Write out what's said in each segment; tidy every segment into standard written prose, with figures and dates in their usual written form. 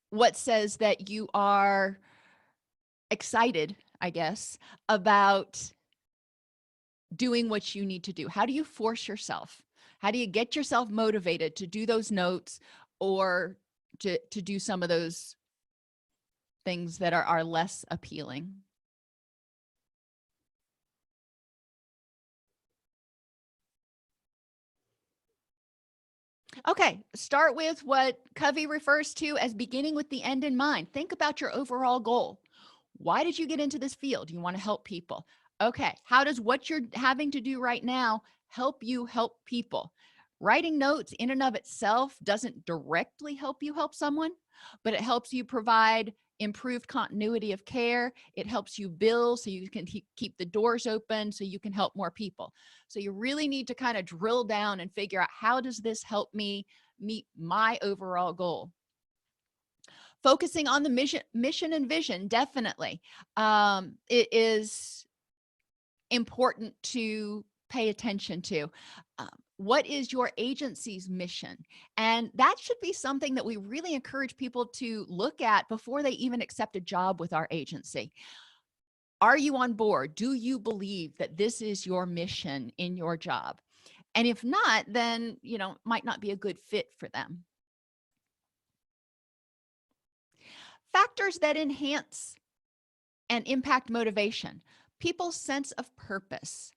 what says that you are excited, I guess, about doing what you need to do? How do you force yourself? How do you get yourself motivated to do those notes or to do some of those things that are less appealing? Okay, start with what Covey refers to as beginning with the end in mind. Think about your overall goal. Why did you get into this field? You want to help people. Okay, how does what you're having to do right now help you help people? Writing notes in and of itself doesn't directly help you help someone, but it helps you provide improved continuity of care. It helps you bill so you can keep the doors open so you can help more people. So you really need to kind of drill down and figure out, how does this help me meet my overall goal? Focusing on the mission and vision, definitely. It is important to pay attention to. What is your agency's mission? And that should be something that we really encourage people to look at before they even accept a job with our agency. Are you on board? Do you believe that this is your mission in your job? And if not, then, might not be a good fit for them. Factors that enhance and impact motivation: people's sense of purpose,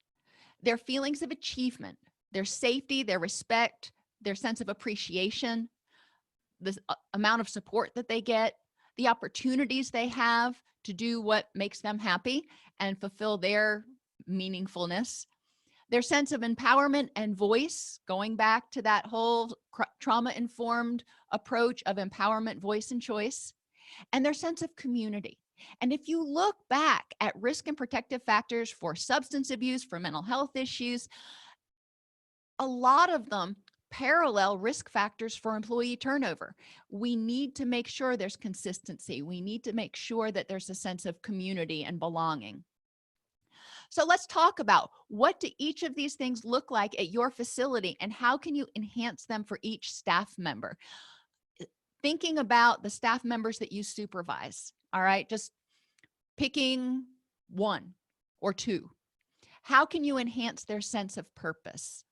their feelings of achievement, their safety, their respect, their sense of appreciation, the amount of support that they get, the opportunities they have to do what makes them happy and fulfill their meaningfulness, their sense of empowerment and voice, going back to that whole trauma-informed approach of empowerment, voice, and choice, and their sense of community. And if you look back at risk and protective factors for substance abuse, for mental health issues, a lot of them parallel risk factors for employee turnover. We need to make sure there's consistency. We need to make sure that there's a sense of community and belonging. So let's talk about, what do each of these things look like at your facility and how can you enhance them for each staff member? Thinking about the staff members that you supervise, all right, just picking one or two. How can you enhance their sense of purpose?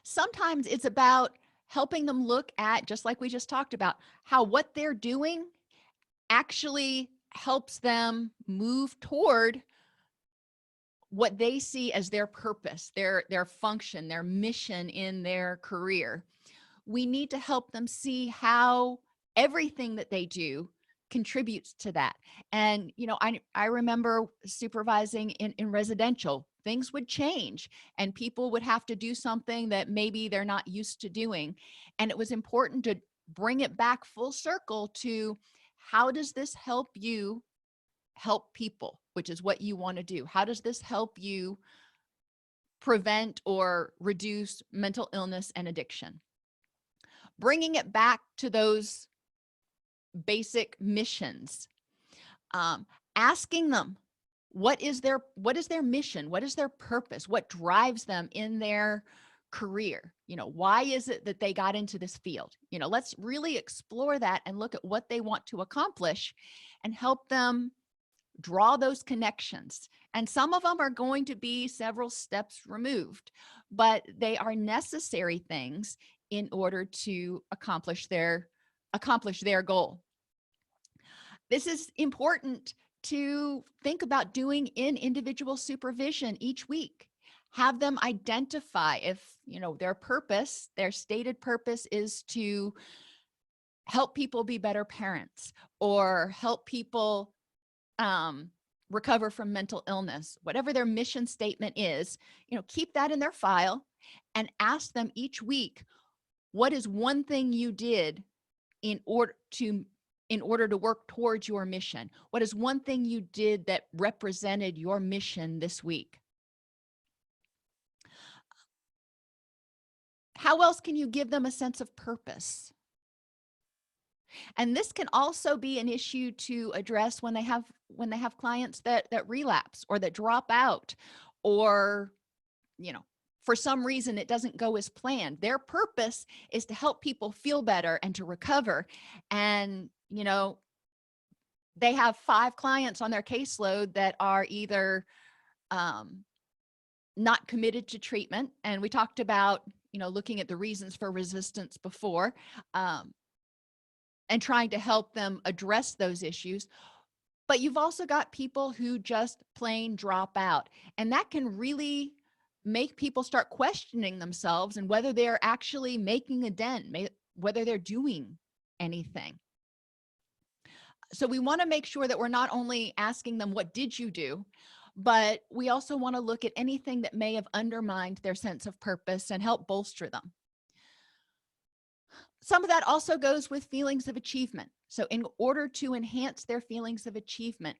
Sometimes it's about helping them look at, just like we just talked about, how what they're doing actually helps them move toward what they see as their purpose, their function, their mission in their career. We need to help them see how everything that they do contributes to that. And I remember supervising in residential. Things would change and people would have to do something that maybe they're not used to doing, and it was important to bring it back full circle to, how does this help you help people, which is what you want to do? How does this help you prevent or reduce mental illness and addiction? Bringing it back to those basic missions, asking them, what is their mission? What is their purpose? What drives them in their career? Why is it that they got into this field? Let's really explore that and look at what they want to accomplish and help them draw those connections. And some of them are going to be several steps removed, but they are necessary things in order to accomplish their goal. This is important to think about doing in individual supervision each week. Have them identify if, their stated purpose is to help people be better parents or help people recover from mental illness. Whatever their mission statement is, keep that in their file and ask them each week, what is one thing you did in order to work towards your mission? What is one thing you did that represented your mission this week? How else can you give them a sense of purpose? And this can also be an issue to address when they have clients that relapse or that drop out, or you know, for some reason it doesn't go as planned. Their purpose is to help people feel better and to recover. And, they have 5 clients on their caseload that are either um, not committed to treatment. And we talked about, looking at the reasons for resistance before, um, and trying to help them address those issues. But you've also got people who just plain drop out. And that can really make people start questioning themselves and whether they're actually making a dent, whether they're doing anything. So we want to make sure that we're not only asking them, what did you do? But we also want to look at anything that may have undermined their sense of purpose and help bolster them. Some of that also goes with feelings of achievement. So in order to enhance their feelings of achievement,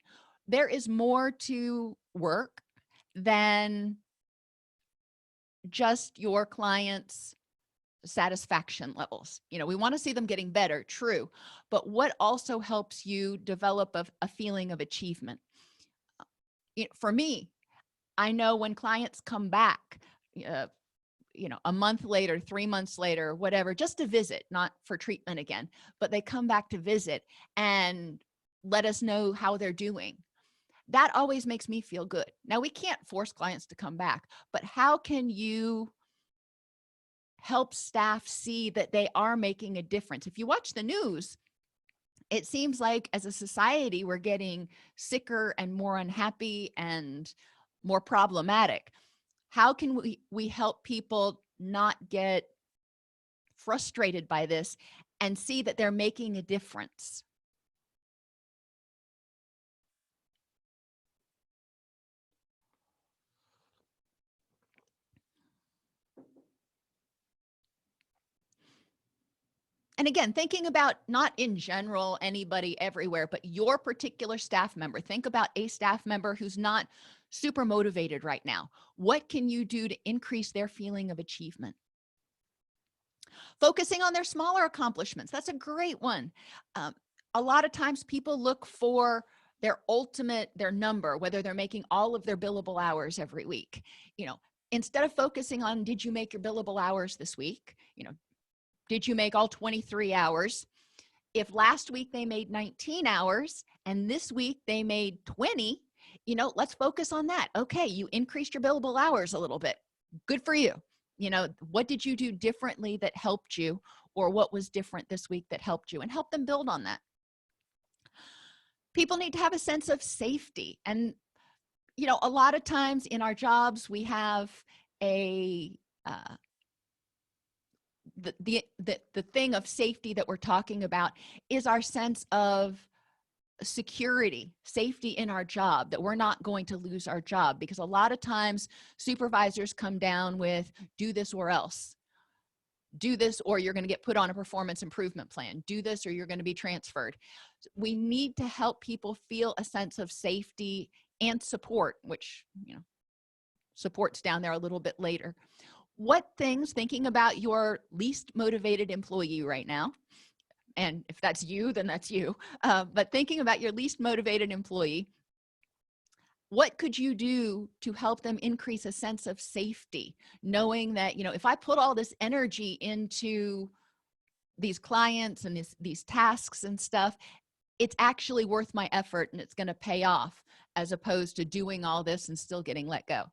there is more to work than just your clients' satisfaction levels. We want to see them getting better, true. But what also helps you develop a feeling of achievement? For me, I know when clients come back, a month later, 3 months later, whatever, just to visit, not for treatment again, but they come back to visit and let us know how they're doing. That always makes me feel good. Now, we can't force clients to come back, but how can you help staff see that they are making a difference? If you watch the news, it seems like as a society, we're getting sicker and more unhappy and more problematic. How can we help people not get frustrated by this and see that they're making a difference? And again, thinking about not in general, anybody everywhere, but your particular staff member. Think about a staff member who's not super motivated right now. What can you do to increase their feeling of achievement? Focusing on their smaller accomplishments. That's a great one. A lot of times people look for their number, whether they're making all of their billable hours every week. Instead of focusing on, did you make your billable hours this week? Did you make all 23 hours? If last week they made 19 hours and this week they made 20, let's focus on that. Okay, you increased your billable hours a little bit. Good for you. What did you do differently that helped you, or what was different this week that helped you, and help them build on that. People need to have a sense of safety. And, a lot of times in our jobs, we have the thing of safety that we're talking about is our sense of security, safety in our job, that we're not going to lose our job. Because a lot of times supervisors come down with, do this or else. Do this or you're going to get put on a performance improvement plan. Do this or you're going to be transferred. We need to help people feel a sense of safety and support, which, support's down there a little bit later. What things, thinking about your least motivated employee right now, and if that's you, then that's you. But thinking about your least motivated employee, what could you do to help them increase a sense of safety, knowing that, if I put all this energy into these clients and these tasks and stuff, it's actually worth my effort and it's going to pay off, as opposed to doing all this and still getting let go.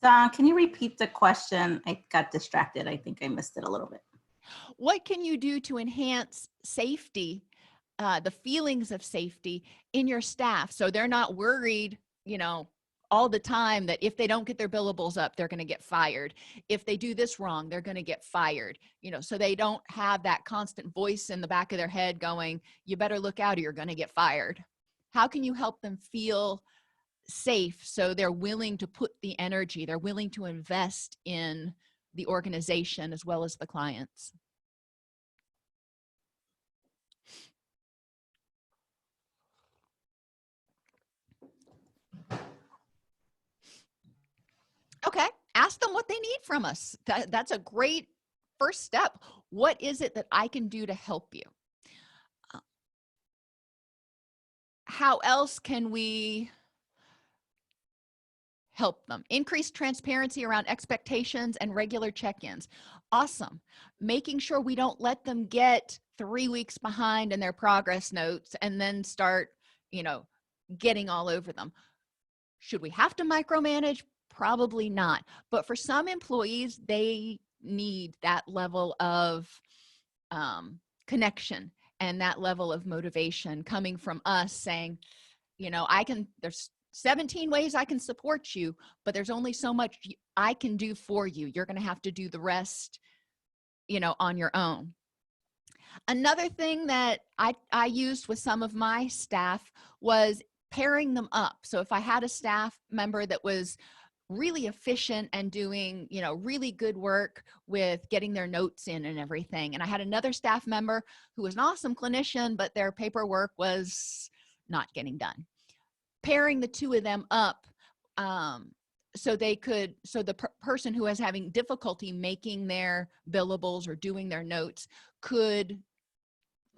Don, can you repeat the question? I got distracted. I think I missed it a little bit. What can you do to enhance safety, the feelings of safety in your staff, so they're not worried, all the time that if they don't get their billables up, they're going to get fired. If they do this wrong, they're going to get fired, so they don't have that constant voice in the back of their head going, you better look out or you're going to get fired. How can you help them feel safe, so they're willing to put the energy, they're willing to invest in the organization as well as the clients. Okay, ask them what they need from us. That's a great first step. What is it that I can do to help you? How else can we help them? Increase transparency around expectations and regular check-ins. Awesome. Making sure we don't let them get 3 weeks behind in their progress notes and then start, getting all over them. Should we have to micromanage? Probably not. But for some employees, they need that level of connection and that level of motivation coming from us saying, there's 17 ways I can support you, but there's only so much I can do for you. You're going to have to do the rest, on your own. Another thing that I used with some of my staff was pairing them up. So if I had a staff member that was really efficient and doing, really good work with getting their notes in and everything, and I had another staff member who was an awesome clinician, but their paperwork was not getting done. Pairing the two of them up, so the person who was having difficulty making their billables or doing their notes could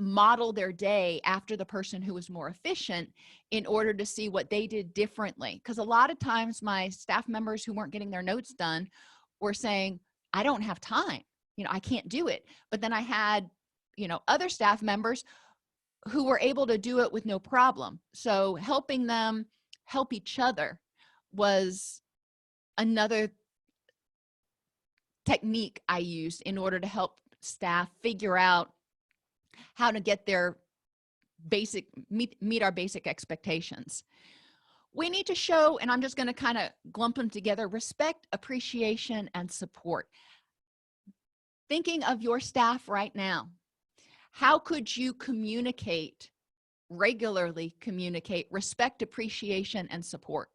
model their day after the person who was more efficient in order to see what they did differently. Because a lot of times my staff members who weren't getting their notes done were saying, I don't have time, I can't do it. But then I had, other staff members who were able to do it with no problem. So helping them help each other was another technique I used in order to help staff figure out how to get their meet our basic expectations. We need to show, and I'm just going to kind of glump them together, respect, appreciation, and support. Thinking of your staff right now, how could you regularly communicate respect, appreciation, and support?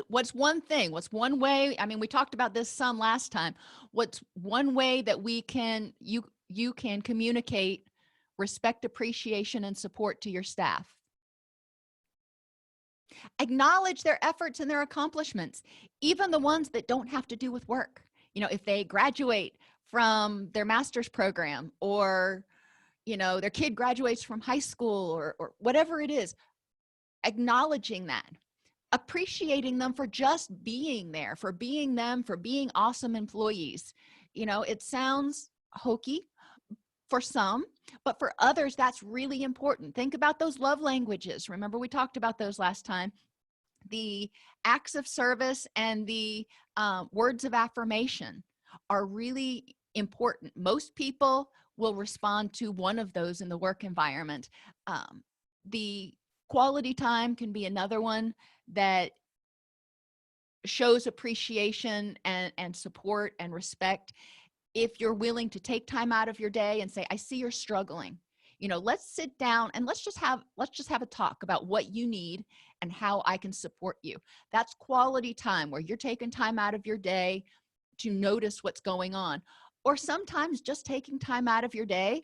What's one thing? What's one way? I mean, we talked about this some last time. What's one way that you can communicate respect, appreciation, and support to your staff? Acknowledge their efforts and their accomplishments, even the ones that don't have to do with work. If they graduate from their master's program, or their kid graduates from high school, or whatever it is, acknowledging that, appreciating them for just being there, for being them, for being awesome employees. It sounds hokey for some, but for others, that's really important. Think about those love languages. Remember, we talked about those last time. The acts of service and the words of affirmation are really important. Most people will respond to one of those in the work environment. The quality time can be another one that shows appreciation and support and respect. If you're willing to take time out of your day and say, I see you're struggling, let's sit down and let's just have a talk about what you need and how I can support you. That's quality time, where you're taking time out of your day to notice what's going on. Or sometimes just taking time out of your day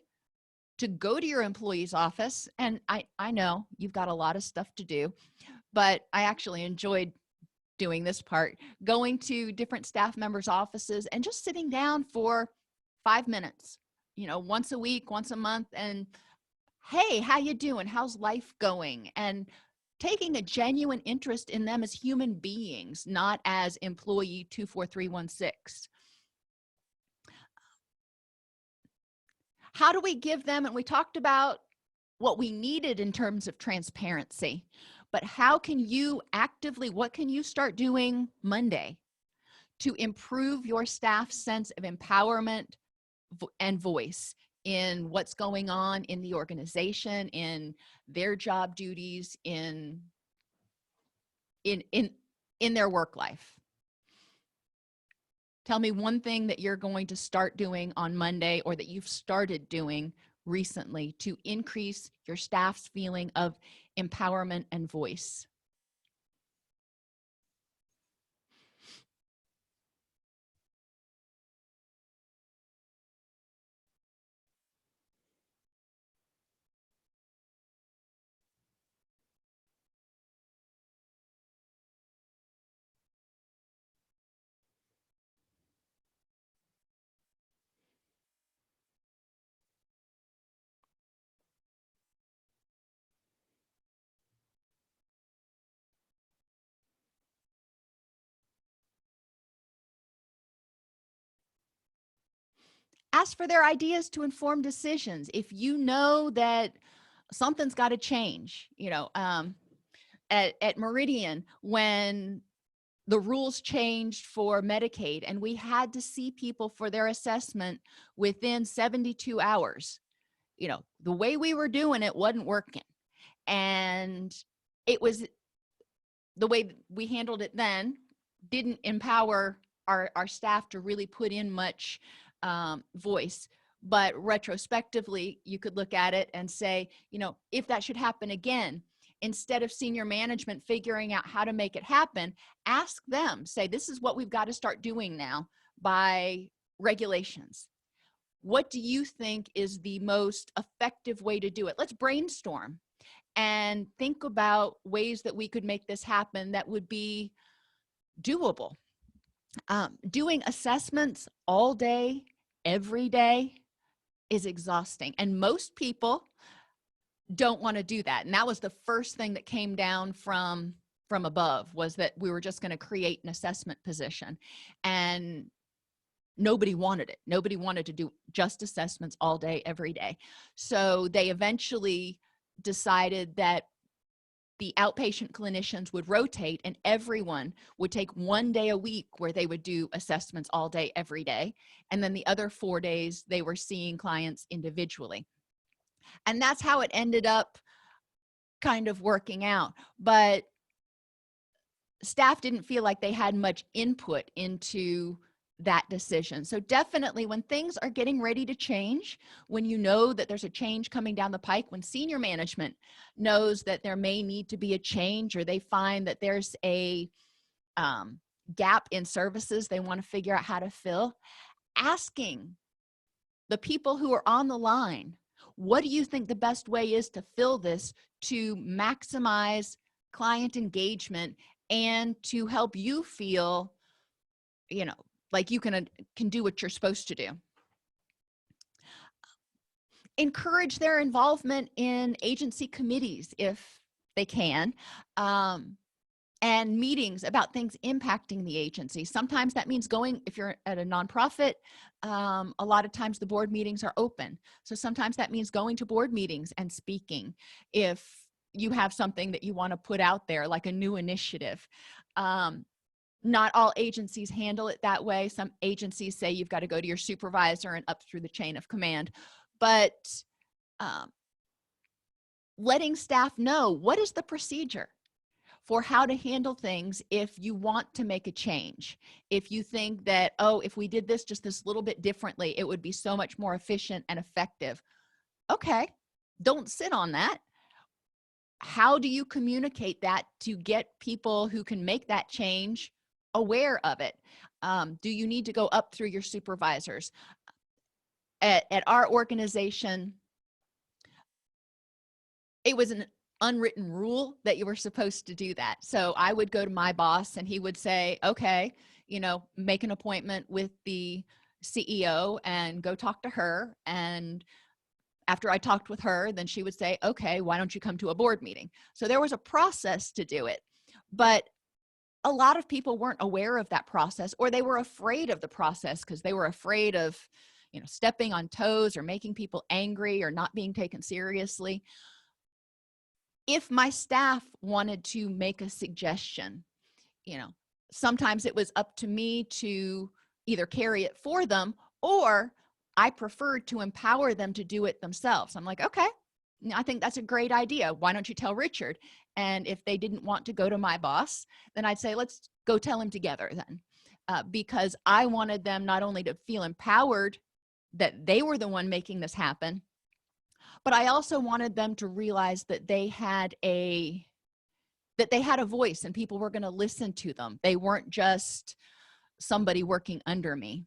to go to your employee's office. And I know you've got a lot of stuff to do, but I actually enjoyed doing this part, going to different staff members' offices and just sitting down for 5 minutes, once a week, once a month, and hey, how you doing? How's life going? And taking a genuine interest in them as human beings, not as employee 24316. How do we give them, and we talked about what we needed in terms of transparency, but how can you actively, what can you start doing Monday to improve your staff's sense of empowerment and voice in what's going on in the organization, in their job duties, in in in their work life? Tell me one thing that you're going to start doing on Monday, or that you've started doing recently, to increase your staff's feeling of empowerment and voice. Ask for their ideas to inform decisions. If you know that something's got to change, at Meridian, when the rules changed for Medicaid and we had to see people for their assessment within 72 hours, the way we were doing it wasn't working. And it was the way we handled it then didn't empower our staff to really put in much voice. But retrospectively, you could look at it and say, if that should happen again, instead of senior management figuring out how to make it happen, ask them, say, this is what we've got to start doing now by regulations. What do you think is the most effective way to do it? Let's brainstorm and think about ways that we could make this happen that would be doable. Doing assessments all day, every day is exhausting. And most people don't want to do that. And that was the first thing that came down from above, was that we were just going to create an assessment position. And nobody wanted it. Nobody wanted to do just assessments all day, every day. So they eventually decided that the outpatient clinicians would rotate and everyone would take one day a week where they would do assessments all day, every day. And then the other 4 days, they were seeing clients individually. And that's how it ended up kind of working out. But staff didn't feel like they had much input into that decision. So definitely, when things are getting ready to change, when you know that there's a change coming down the pike, when senior management knows that there may need to be a change, or they find that there's a gap in services they want to figure out how to fill, asking the people who are on the line, what do you think the best way is to fill this to maximize client engagement and to help you feel, like you can do what you're supposed to do. Encourage their involvement in agency committees if they can, and meetings about things impacting the agency. Sometimes that means going, if you're at a nonprofit, a lot of times the board meetings are open. So sometimes that means going to board meetings and speaking if you have something that you want to put out there, like a new initiative. Not all agencies handle it that way. Some agencies say you've got to go to your supervisor and up through the chain of command. But letting staff know, what is the procedure for how to handle things if you want to make a change. If you think that, if we did this just this little bit differently, it would be so much more efficient and effective. Okay, don't sit on that. How do you communicate that to get people who can make that change aware of it? Do you need to go up through your supervisors? At our organization, it was an unwritten rule that you were supposed to do that. So I would go to my boss and he would say, okay, make an appointment with the CEO and go talk to her. And after I talked with her, then she would say, okay, why don't you come to a board meeting? So there was a process to do it. But a lot of people weren't aware of that process, or they were afraid of the process because they were afraid of, stepping on toes or making people angry or not being taken seriously. If my staff wanted to make a suggestion, sometimes it was up to me to either carry it for them, or I preferred to empower them to do it themselves. I'm like, okay, I think that's a great idea. Why don't you tell Richard? And if they didn't want to go to my boss, then I'd say, let's go tell him together then. Because I wanted them not only to feel empowered that they were the one making this happen, but I also wanted them to realize that they had a voice and people were going to listen to them. They weren't just somebody working under me.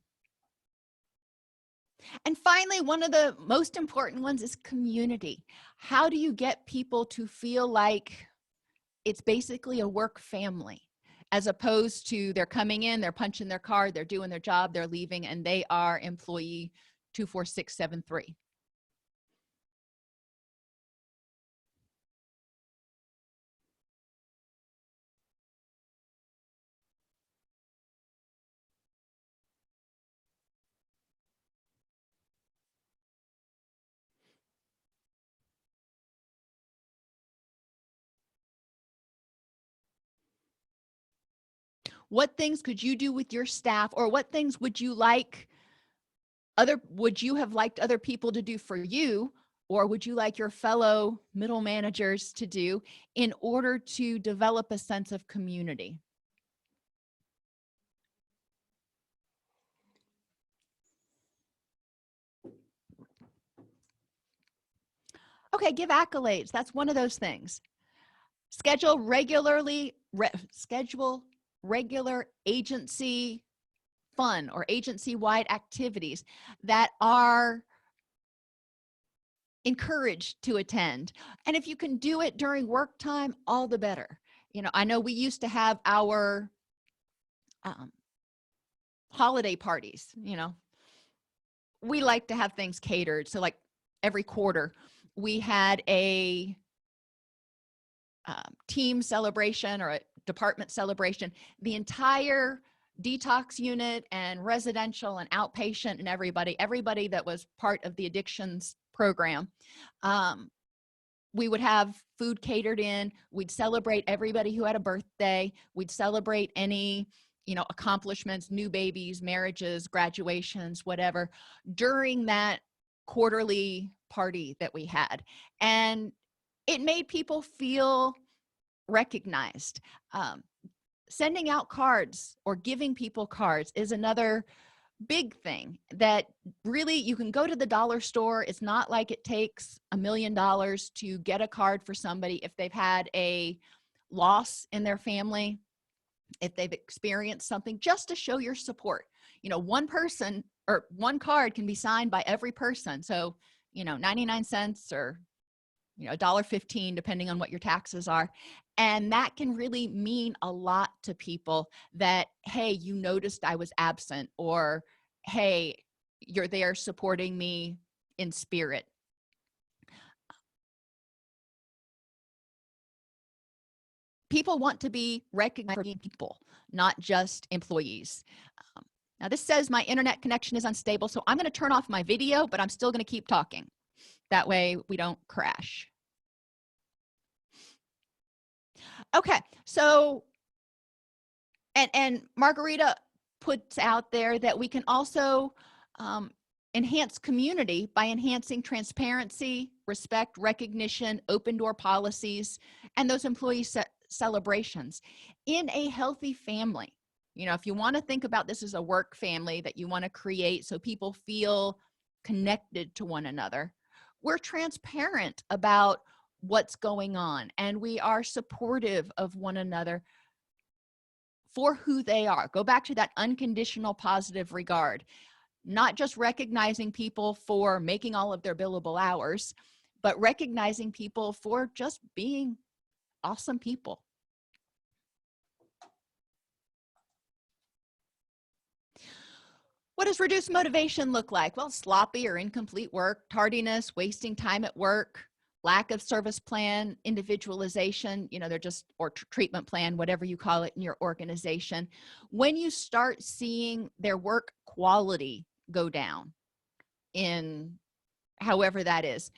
And finally, one of the most important ones is community. How do you get people to feel like it's basically a work family, as opposed to they're coming in, they're punching their card, they're doing their job, they're leaving, and they are employee 24673. What things could you do with your staff, or what things would you have liked other people to do for you, or would you like your fellow middle managers to do in order to develop a sense of community? Okay, give accolades. That's one of those things. Schedule regular agency fun or agency-wide activities that are encouraged to attend. And if you can do it during work time, all the better. I know we used to have our holiday parties. We like to have things catered. So like every quarter, we had a team celebration or a department celebration. The entire detox unit and residential and outpatient and everybody that was part of the addictions program, we would have food catered in. We'd celebrate everybody who had a birthday. We'd celebrate any accomplishments, new babies, marriages, graduations, whatever, during that quarterly party that we had. And it made people feel recognized. Sending out cards or giving people cards is another big thing that really you can go to the dollar store. It's not like it takes $1 million to get a card for somebody if they've had a loss in their family, if they've experienced something, just to show your support. One person or one card can be signed by every person. So, 99 cents or, $1.15, depending on what your taxes are. And that can really mean a lot to people that, hey, you noticed I was absent, or, hey, you're there supporting me in spirit. People want to be recognized for being people, not just employees. Now, this says my internet connection is unstable, so I'm going to turn off my video, but I'm still going to keep talking. That way we don't crash. Okay, so, and Margarita puts out there that we can also enhance community by enhancing transparency, respect, recognition, open door policies, and those employee celebrations in a healthy family. If you want to think about this as a work family that you want to create so people feel connected to one another, we're transparent about what's going on, and we are supportive of one another for who they are. Go back to that unconditional positive regard, not just recognizing people for making all of their billable hours, but recognizing people for just being awesome people. What does reduced motivation look like? Well, sloppy or incomplete work, tardiness, wasting time at work, lack of service plan, individualization, they're just, or treatment plan, whatever you call it in your organization. When you start seeing their work quality go down, in however that is.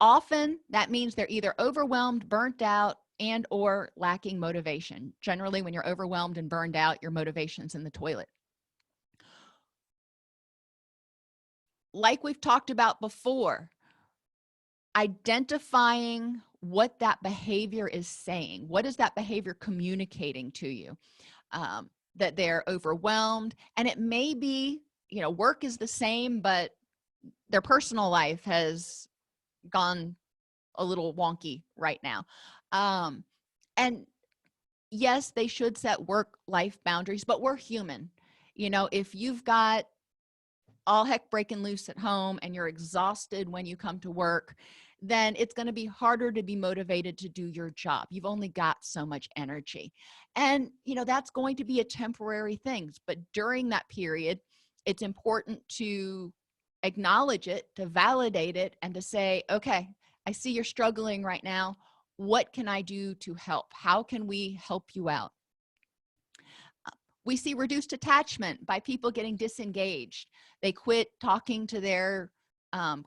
Often that means they're either overwhelmed, burnt out, and or lacking motivation. Generally, when you're overwhelmed and burned out, your motivation's in the toilet. Like we've talked about before, identifying what that behavior is saying. What is that behavior communicating to you? That they're overwhelmed, and it may be, work is the same, but their personal life has gone a little wonky right now. And yes, they should set work-life boundaries, but we're human. If you've got all heck breaking loose at home and you're exhausted when you come to work, then it's going to be harder to be motivated to do your job. You've only got so much energy. And, that's going to be a temporary thing. But during that period, it's important to acknowledge it, to validate it, and to say, okay, I see you're struggling right now. What can I do to help? How can we help you out? We see reduced attachment by people getting disengaged. They quit talking to their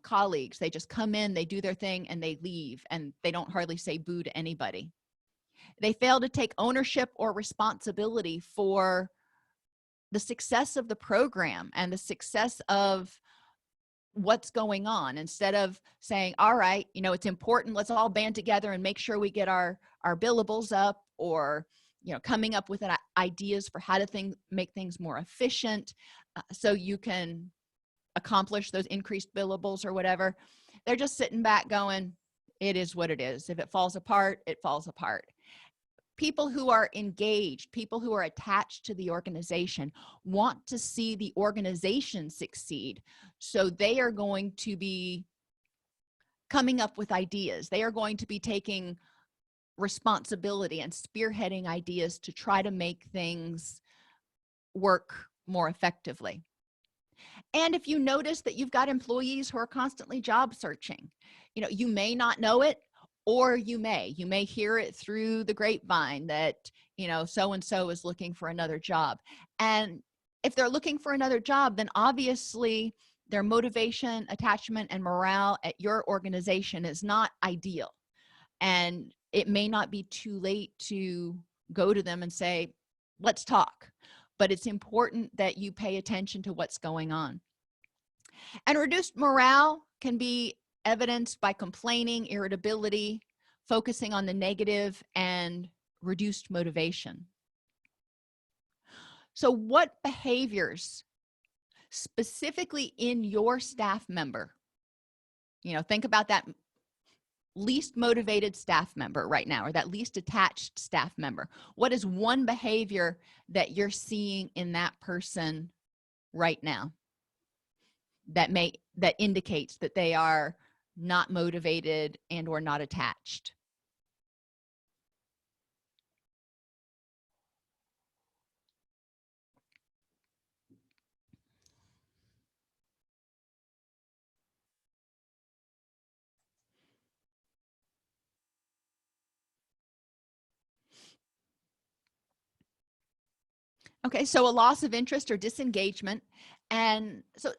colleagues. They just come in, they do their thing, and they leave, and they don't hardly say boo to anybody. They fail to take ownership or responsibility for the success of the program and the success of what's going on. Instead of saying, all right, it's important, let's all band together and make sure we get our billables up, or coming up with ideas for how to make things more efficient, so you can accomplish those increased billables or whatever. They're just sitting back going, it is what it is. If it falls apart, it falls apart. People who are engaged, people who are attached to the organization, want to see the organization succeed. So they are going to be coming up with ideas. They are going to be taking responsibility and spearheading ideas to try to make things work more effectively. And if you notice that you've got employees who are constantly job searching, you may not know it, or you may hear it through the grapevine that, so-and-so is looking for another job. And if they're looking for another job, then obviously their motivation, attachment, and morale at your organization is not ideal. And it may not be too late to go to them and say, let's talk. But it's important that you pay attention to what's going on. And reduced morale can be evidenced by complaining, irritability, focusing on the negative, and reduced motivation. So what behaviors specifically in your staff member, think about that least motivated staff member right now, or that least attached staff member. What is one behavior that you're seeing in that person right now that indicates that they are not motivated and or not attached? Okay, so a loss of interest or disengagement, and so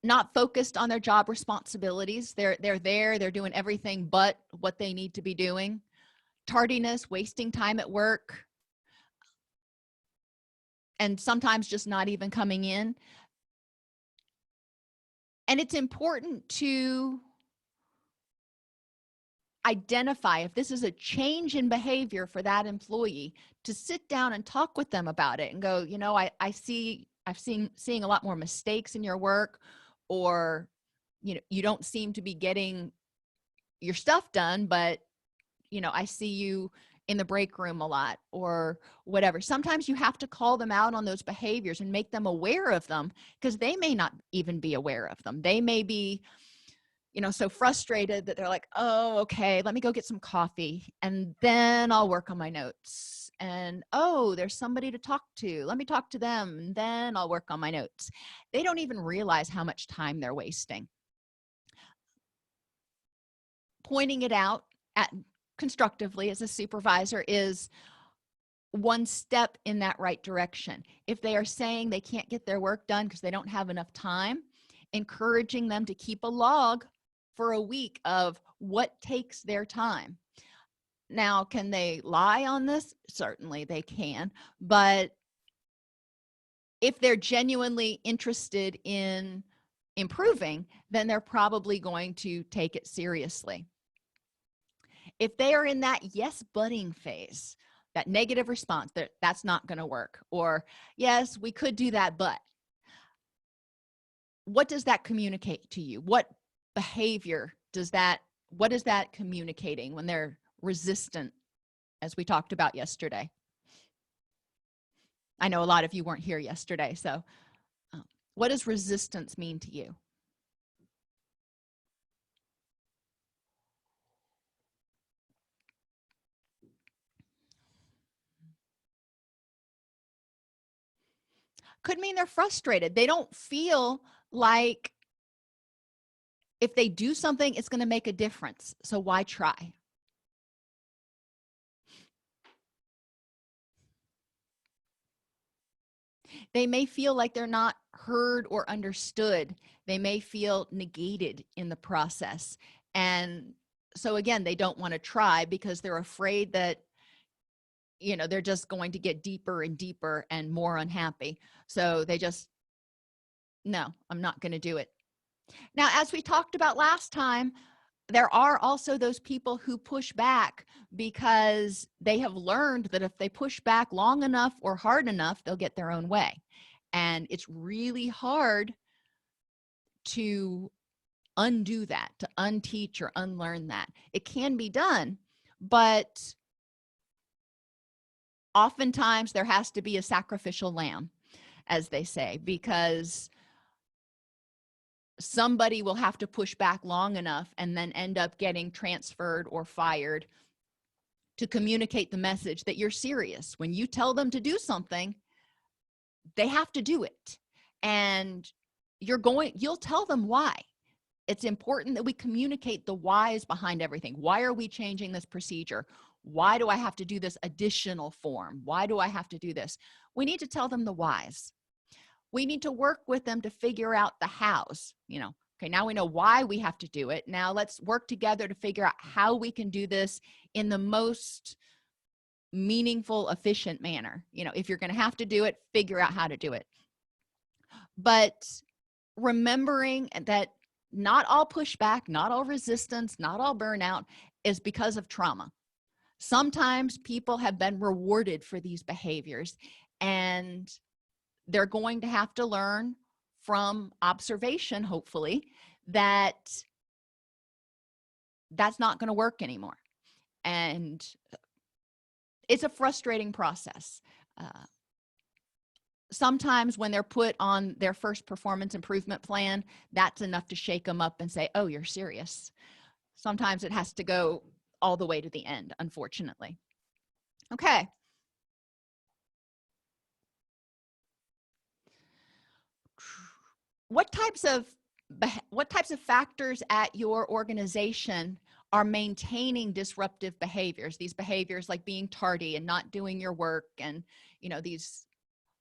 not focused on their job responsibilities. They're there, they're doing everything but what they need to be doing. Tardiness, wasting time at work, and sometimes just not even coming in. And it's important to identify if this is a change in behavior for that employee, to sit down and talk with them about it and go, I've seen a lot more mistakes in your work, or you don't seem to be getting your stuff done, but I see you in the break room a lot, or whatever. Sometimes you have to call them out on those behaviors and make them aware of them, because they may not even be aware of them. They may be so frustrated that they're like, oh, okay, let me go get some coffee and then I'll work on my notes. And, oh, there's somebody to talk to. Let me talk to them and then I'll work on my notes. They don't even realize how much time they're wasting. Pointing it out constructively as a supervisor is one step in that right direction. If they are saying they can't get their work done because they don't have enough time, encouraging them to keep a log for a week of what takes their time. Now, can they lie on this? Certainly they can. But if they're genuinely interested in improving, then they're probably going to take it seriously. If they are in that yes budding phase, that negative response, that's not going to work. Or, yes, we could do that, but what does that communicate to you? What behavior what is that communicating when they're resistant, as we talked about yesterday? I know a lot of you weren't here yesterday, so what does resistance mean to you? Could mean they're frustrated. They don't feel like if they do something, it's going to make a difference. So why try? They may feel like they're not heard or understood. They may feel negated in the process. And so again, they don't want to try because they're afraid that, they're just going to get deeper and deeper and more unhappy. So they just, no, I'm not going to do it. Now, as we talked about last time, there are also those people who push back because they have learned that if they push back long enough or hard enough, they'll get their own way. And it's really hard to undo that, to unteach or unlearn that. It can be done, but oftentimes there has to be a sacrificial lamb, as they say, because somebody will have to push back long enough and then end up getting transferred or fired to communicate the message that you're serious. When you tell them to do something, they have to do it. And you'll tell them why. It's important that we communicate the whys behind everything. Why are we changing this procedure? Why do I have to do this additional form? Why do I have to do this? We need to tell them the whys. We need to work with them to figure out the hows. Okay, now we know why we have to do it. Now let's work together to figure out how we can do this in the most meaningful, efficient manner. If you're going to have to do it, figure out how to do it. But remembering that not all pushback, not all resistance, not all burnout is because of trauma. Sometimes people have been rewarded for these behaviors, and they're going to have to learn from observation, hopefully, that that's not going to work anymore. And it's a frustrating process. Sometimes when they're put on their first performance improvement plan, that's enough to shake them up and say, oh, you're serious. Sometimes it has to go all the way to the end, unfortunately. Okay. What types of factors at your organization are maintaining disruptive behaviors? These behaviors like being tardy and not doing your work, and these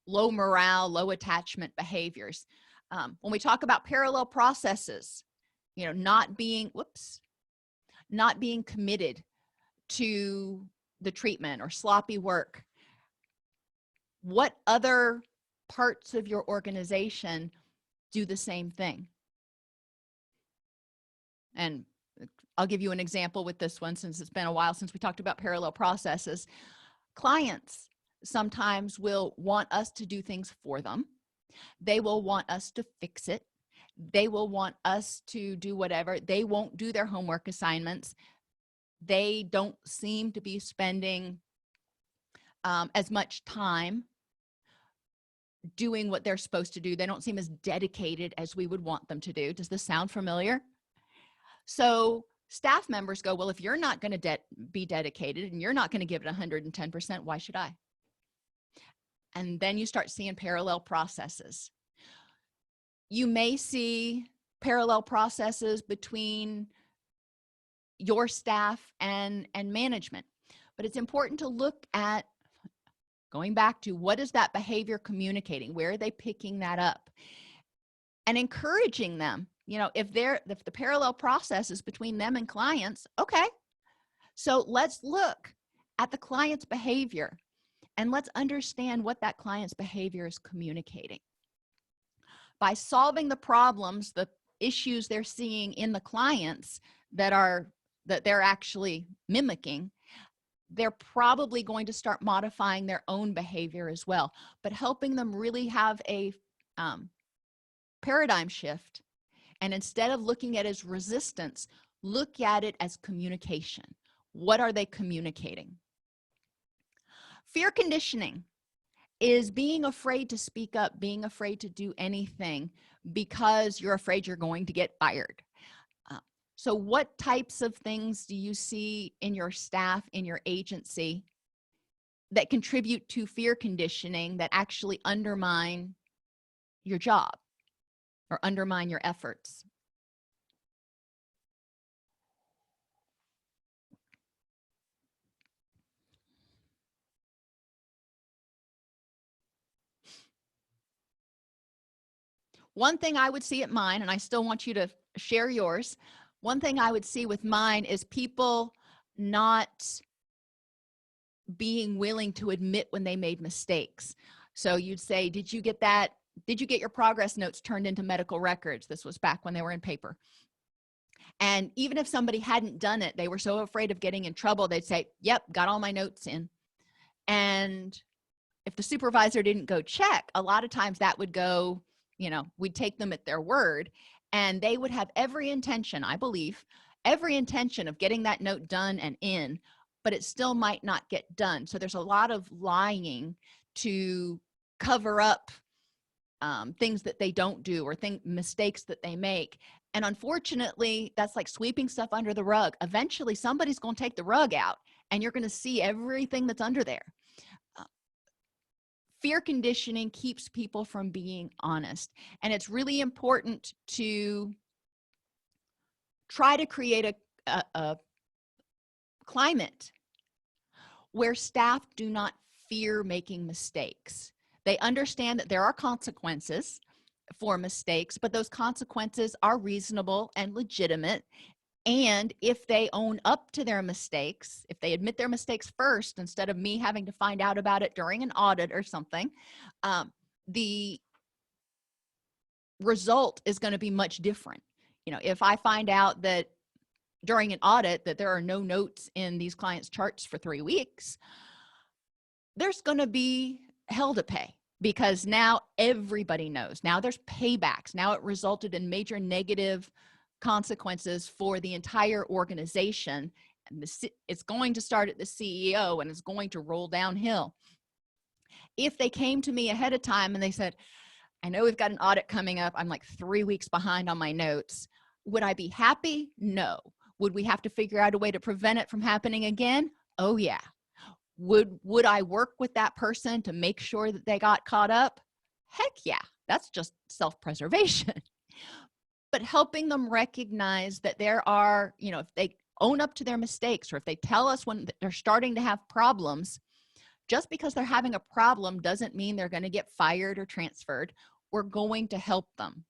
low morale, low attachment behaviors. When we talk about parallel processes, not being committed to the treatment or sloppy work. What other parts of your organization do the same thing? And I'll give you an example with this one, since it's been a while since we talked about parallel processes. Clients sometimes will want us to do things for them. They will want us to fix it. They will want us to do whatever. They won't do their homework assignments. They don't seem to be spending as much time doing what they're supposed to do. They don't seem as dedicated as we would want them to do. Does this sound familiar? So staff members go, well, if you're not going to be dedicated and you're not going to give it 110%, why should I? And then you start seeing parallel processes. You may see parallel processes between your staff and management, but it's important to look at, going back to, what is that behavior communicating? Where are they picking that up? and encouraging them. If the parallel process is between them and clients, okay, so let's look at the client's behavior and let's understand what that client's behavior is communicating. By solving the problems, the issues they're seeing in the clients that they're actually mimicking, they're probably going to start modifying their own behavior as well. But helping them really have a paradigm shift, and instead of looking at it as resistance, look at it as communication. What are they communicating? Fear conditioning is being afraid to speak up, being afraid to do anything because you're afraid you're going to get fired. So what types of things do you see in your staff, in your agency, that contribute to fear conditioning that actually undermine your job or undermine your efforts? One thing I would see at mine, and I still want you to share yours, one thing I would see with mine is people not being willing to admit when they made mistakes. So you'd say, did you get your progress notes turned into medical records? This was back when they were in paper. And even if somebody hadn't done it, they were so afraid of getting in trouble, they'd say, yep, got all my notes in. And if the supervisor didn't go check, a lot of times that would go, we'd take them at their word, and they would have every intention, I believe, every intention of getting that note done and in, but it still might not get done. So there's a lot of lying to cover up things that they don't do or mistakes that they make. And unfortunately, that's like sweeping stuff under the rug. Eventually, somebody's going to take the rug out, and you're going to see everything that's under there. Fear conditioning keeps people from being honest. And it's really important to try to create a climate where staff do not fear making mistakes. They understand that there are consequences for mistakes, but those consequences are reasonable and legitimate. And if they own up to their mistakes, if they admit their mistakes first, instead of me having to find out about it during an audit or something, the result is going to be much different. If I find out that during an audit that there are no notes in these clients' charts for 3 weeks, there's going to be hell to pay, because now everybody knows. Now there's paybacks. Now it resulted in major negative consequences for the entire organization, and it's going to start at the CEO and it's going to roll downhill. If they came to me ahead of time and they said, I know we've got an audit coming up, I'm like 3 weeks behind on my notes, would I be happy? No. Would we have to figure out a way to prevent it from happening again? Oh yeah. Would I work with that person to make sure that they got caught up? Heck yeah. That's just self-preservation. But helping them recognize that there are, if they own up to their mistakes, or if they tell us when they're starting to have problems, just because they're having a problem doesn't mean they're going to get fired or transferred. We're going to help them.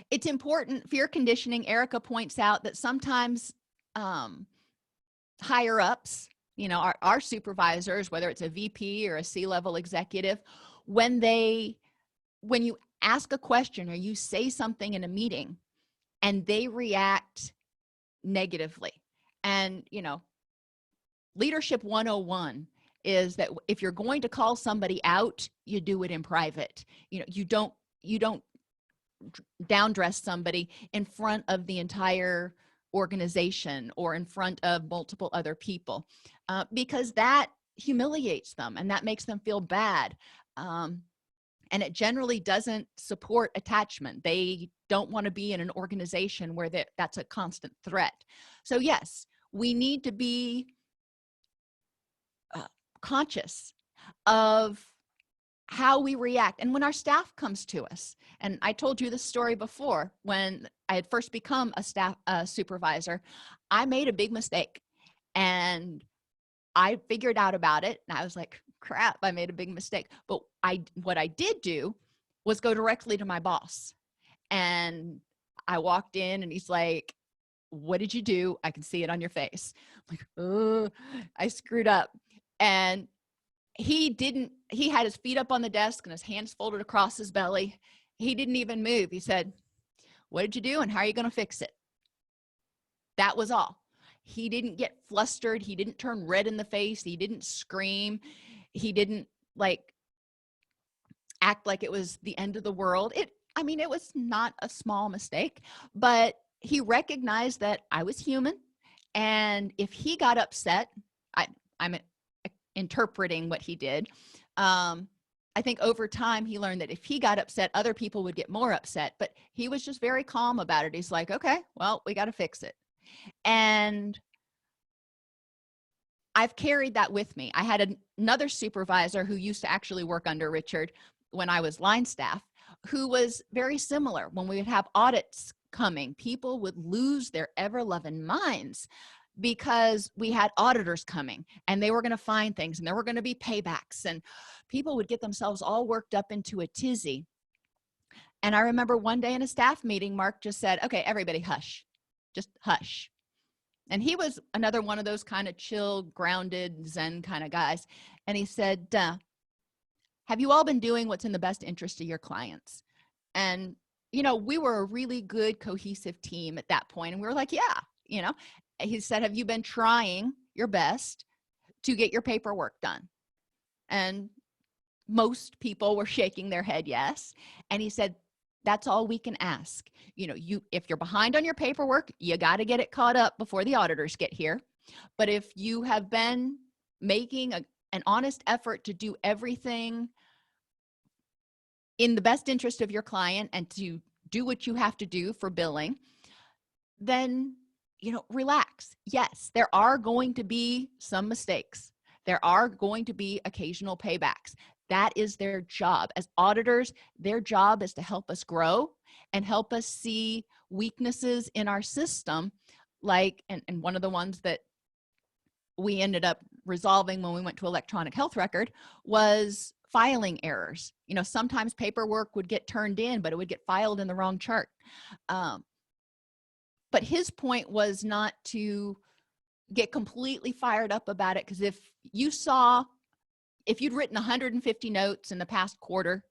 It's important, fear conditioning, Erica points out that sometimes higher ups, our supervisors, whether it's a VP or a C-level executive, when you ask a question or you say something in a meeting and they react negatively. And, leadership 101 is that if you're going to call somebody out, you do it in private. You don't downdress somebody in front of the entire organization or in front of multiple other people, because that humiliates them and that makes them feel bad. And it generally doesn't support attachment. They don't want to be in an organization where that's a constant threat. So yes, we need to be conscious of how we react. And when our staff comes to us, and I told you this story before, when I had first become a staff supervisor, I made a big mistake. And I figured out about it and I was like, crap, I made a big mistake. But what I did do was go directly to my boss. And I walked in and he's like, what did you do? I can see it on your face. I'm like, oh, I screwed up. And he had his feet up on the desk and his hands folded across his belly. He didn't even move. He said, what did you do and how are you going to fix it? That was all. He didn't get flustered. He didn't turn red in the face. He didn't scream. He didn't act like it was the end of the world. It was not a small mistake, but he recognized that I was human. And if he got upset, I'm interpreting what he did. I think over time he learned that if he got upset, other people would get more upset, but he was just very calm about it. He's like, okay, well, we got to fix it. And I've carried that with me. I had another supervisor who used to actually work under Richard when I was line staff, who was very similar. When we would have audits coming, people would lose their ever-loving minds because we had auditors coming and they were going to find things and there were going to be paybacks, and people would get themselves all worked up into a tizzy. And I remember one day in a staff meeting, Mark just said, okay, everybody hush, just hush. And he was another one of those kind of chill, grounded, Zen kind of guys. And he said, have you all been doing what's in the best interest of your clients? And, we were a really good, cohesive team at that point. And we were like, yeah, he said, have you been trying your best to get your paperwork done? And most people were shaking their head yes. And he said, that's all we can ask. If you're behind on your paperwork, you got to get it caught up before the auditors get here. But if you have been making an honest effort to do everything in the best interest of your client and to do what you have to do for billing, then, relax. Yes, there are going to be some mistakes. There are going to be occasional paybacks. That is their job. As auditors, their job is to help us grow and help us see weaknesses in our system. And one of the ones that we ended up resolving when we went to electronic health record was filing errors. Sometimes paperwork would get turned in, but it would get filed in the wrong chart. But his point was not to get completely fired up about it, because if you'd written 150 notes in the past quarter,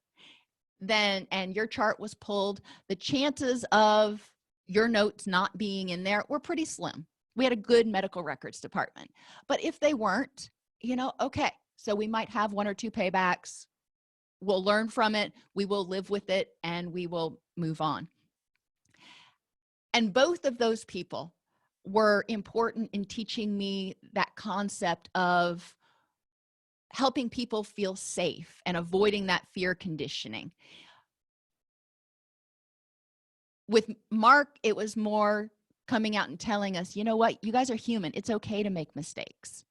and your chart was pulled, the chances of your notes not being in there were pretty slim. We had a good medical records department. But if they weren't, okay, so we might have one or two paybacks. We'll learn from it. We will live with it, and we will move on. And both of those people were important in teaching me that concept of helping people feel safe and avoiding that fear conditioning. With Mark, it was more coming out and telling us, you know what, you guys are human. It's okay to make mistakes.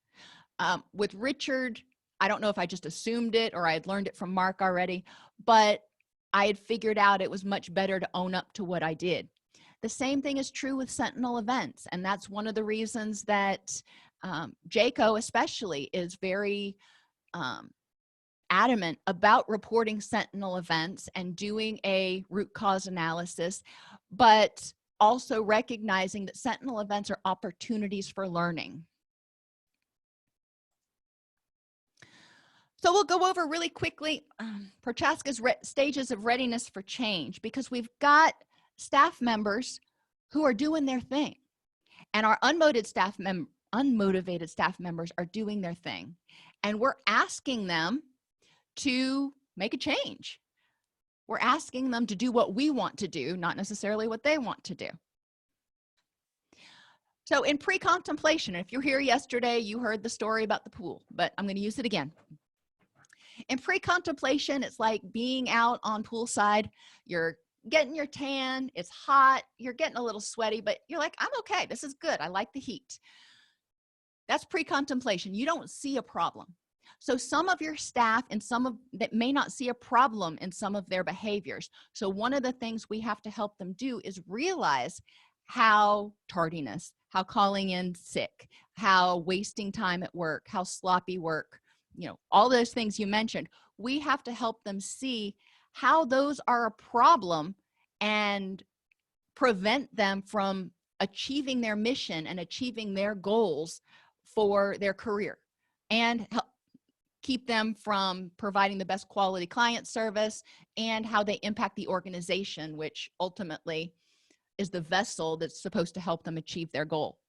With Richard, I don't know if I just assumed it or I had learned it from Mark already, but I had figured out it was much better to own up to what I did. The same thing is true with sentinel events. And that's one of the reasons that JACO especially is very adamant about reporting sentinel events and doing a root cause analysis, but also recognizing that sentinel events are opportunities for learning. So we'll go over really quickly Prochaska's stages of readiness for change, because we've got staff members who are doing their thing, and our unmotivated staff members are doing their thing, and we're asking them to make a change. We're asking them to do what we want to do, not necessarily what they want to do. So in pre-contemplation, if you're here yesterday, you heard the story about the pool, but I'm going to use it again. In pre-contemplation, it's like being out on poolside. You're getting your tan, it's hot, you're getting a little sweaty, but you're like, I'm okay, this is good, I like the heat. That's pre-contemplation. You don't see a problem. So some of your staff and that may not see a problem in some of their behaviors. So one of the things we have to help them do is realize how tardiness, how calling in sick, how wasting time at work, how sloppy work, all those things you mentioned, we have to help them see how those are a problem and prevent them from achieving their mission and achieving their goals for their career, and help keep them from providing the best quality client service, and how they impact the organization, which ultimately is the vessel that's supposed to help them achieve their goal.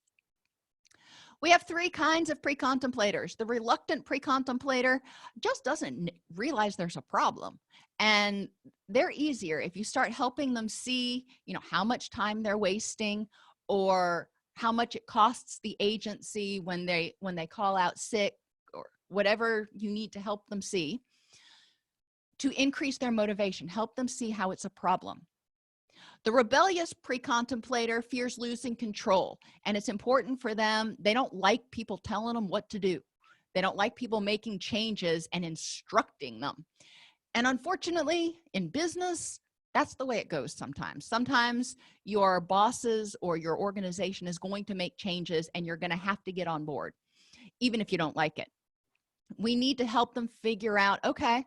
We have three kinds of pre-contemplators. The reluctant pre-contemplator just doesn't realize there's a problem, and they're easier if you start helping them see, how much time they're wasting, or how much it costs the agency when they call out sick, or whatever you need to help them see to increase their motivation. Help them see how it's a problem. The rebellious pre-contemplator fears losing control, and it's important for them. They don't like people telling them what to do. They don't like people making changes and instructing them. And unfortunately, in business, that's the way it goes sometimes. Sometimes your bosses or your organization is going to make changes, and you're going to have to get on board, even if you don't like it. We need to help them figure out, okay,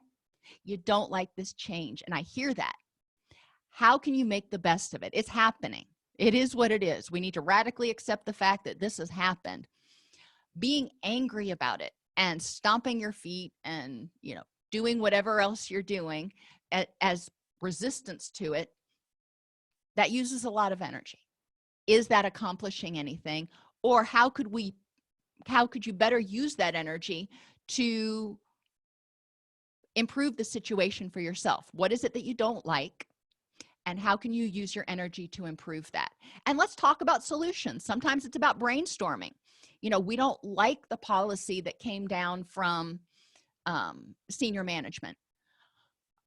you don't like this change, and I hear that. How can you make the best of it? It's happening. It is what it is. We need to radically accept the fact that this has happened. Being angry about it and stomping your feet and, doing whatever else you're doing as resistance to it, that uses a lot of energy. Is that accomplishing anything? Or how could you better use that energy to improve the situation for yourself? What is it that you don't like? And how can you use your energy to improve that? And let's talk about solutions. Sometimes it's about brainstorming. We don't like the policy that came down from senior management.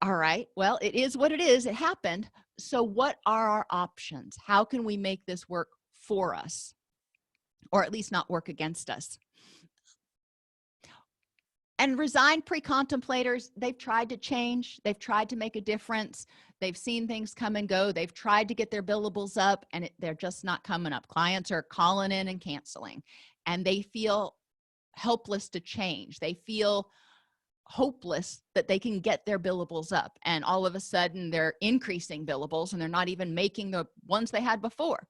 All right, well, it is what it is. It happened. So what are our options? How can we make this work for us, or at least not work against us? And resigned pre-contemplators, they've tried to change. They've tried to make a difference. They've seen things come and go. They've tried to get their billables up, and they're just not coming up. Clients are calling in and canceling, and they feel helpless to change. They feel hopeless that they can get their billables up, and all of a sudden they're increasing billables, and they're not even making the ones they had before.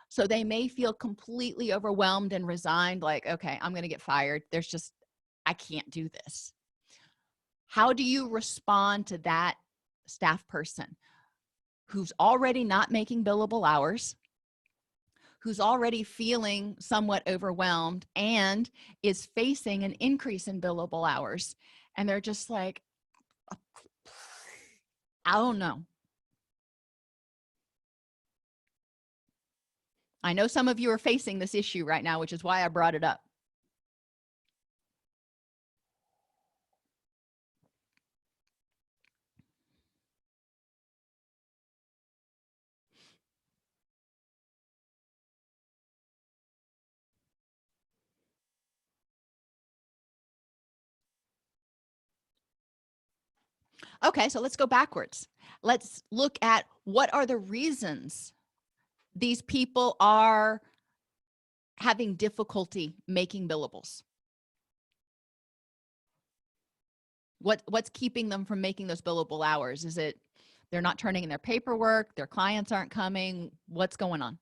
So they may feel completely overwhelmed and resigned, like, okay, I'm going to get fired. I can't do this. How do you respond to that staff person who's already not making billable hours, who's already feeling somewhat overwhelmed, and is facing an increase in billable hours? And they're just like, I don't know. I know some of you are facing this issue right now, which is why I brought it up. Okay, so let's go backwards. Let's look at what are the reasons these people are having difficulty making billables. What's keeping them from making those billable hours? Is it they're not turning in their paperwork, their clients aren't coming? What's going on?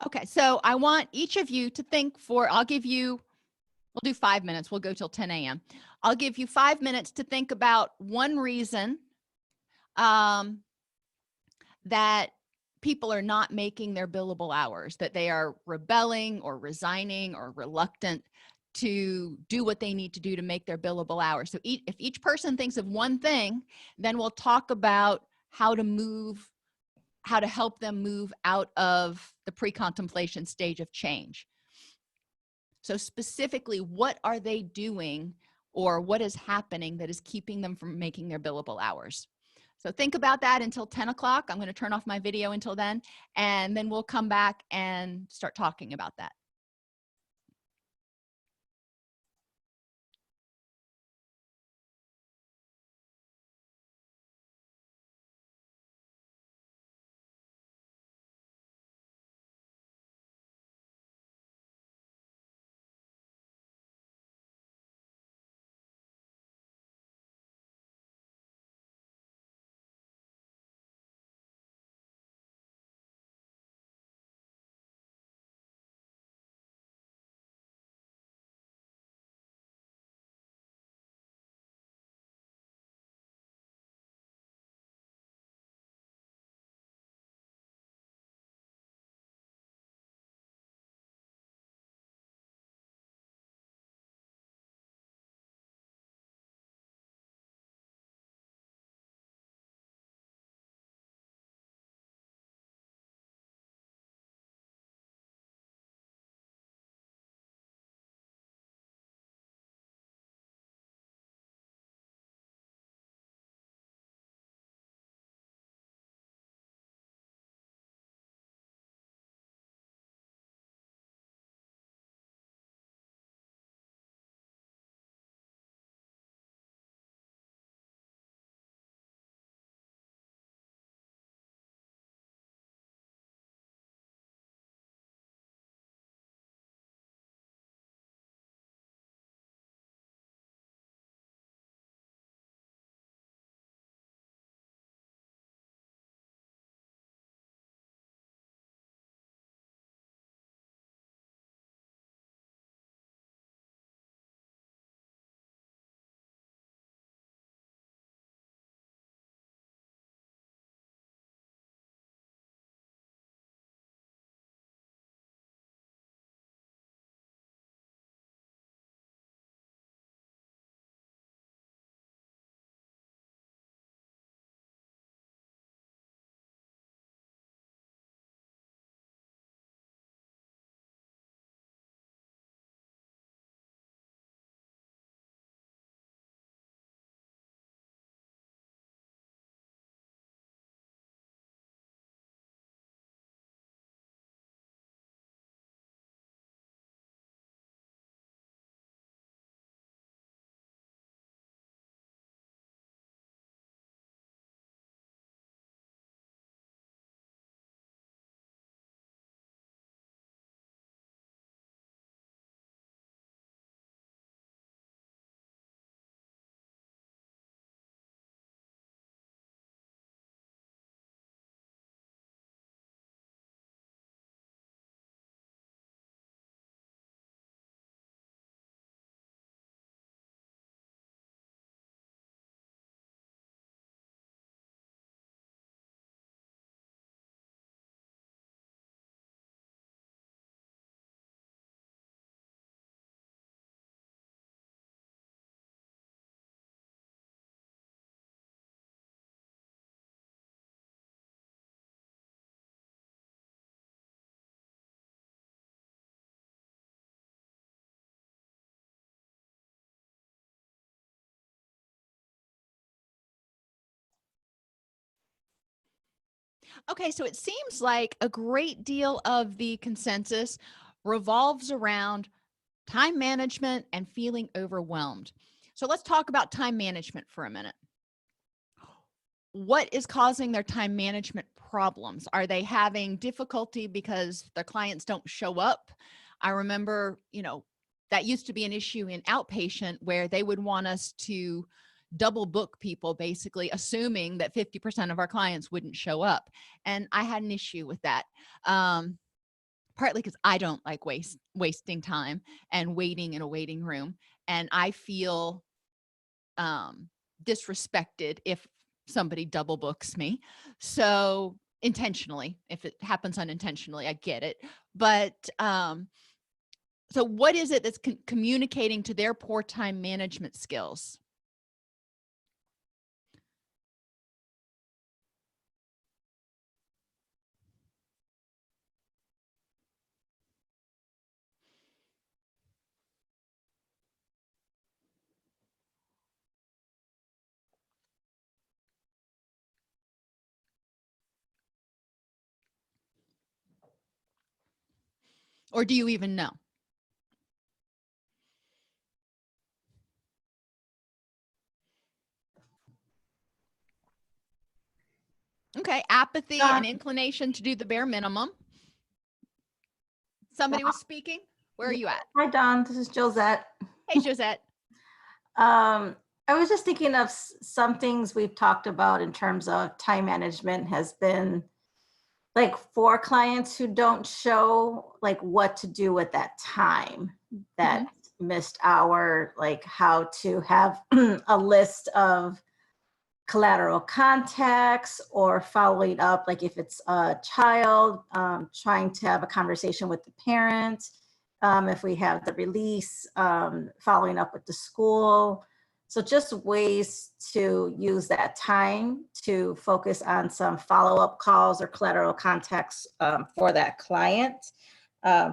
Okay, so I want each of you to think we'll do 5 minutes. We'll go till 10 a.m. I'll give you 5 minutes to think about one reason that people are not making their billable hours, that they are rebelling or resigning or reluctant to do what they need to do to make their billable hours. So if each person thinks of one thing, then we'll talk about how to move how to help them move out of the pre-contemplation stage of change. So specifically, what are they doing or what is happening that is keeping them from making their billable hours? So think about that until 10 o'clock. I'm going to turn off my video until then, and then we'll come back and start talking about that. Okay, so it seems like a great deal of the consensus revolves around time management and feeling overwhelmed. So let's talk about time management for a minute. What is causing their time management problems? Are they having difficulty because their clients don't show up? I remember, that used to be an issue in outpatient where they would want us to double book people, basically assuming that 50% of our clients wouldn't show up. And I had an issue with that. Partly because I don't like wasting time and waiting in a waiting room. And I feel disrespected if somebody double books me. So intentionally, if it happens unintentionally, I get it. But so what is it that's communicating to their poor time management skills? Or do you even know? Okay, apathy and inclination to do the bare minimum. Somebody was speaking. Where are you at? Hi, Dawn. This is Josette. Hey, Josette. I was just thinking of some things we've talked about in terms of time management has been like for clients who don't show, like what to do with that time, that missed hour, like how to have a list of collateral contacts or following up, like if it's a child, trying to have a conversation with the parent, if we have the release, following up with the school. So just ways to use that time to focus on some follow-up calls or collateral contacts for that client.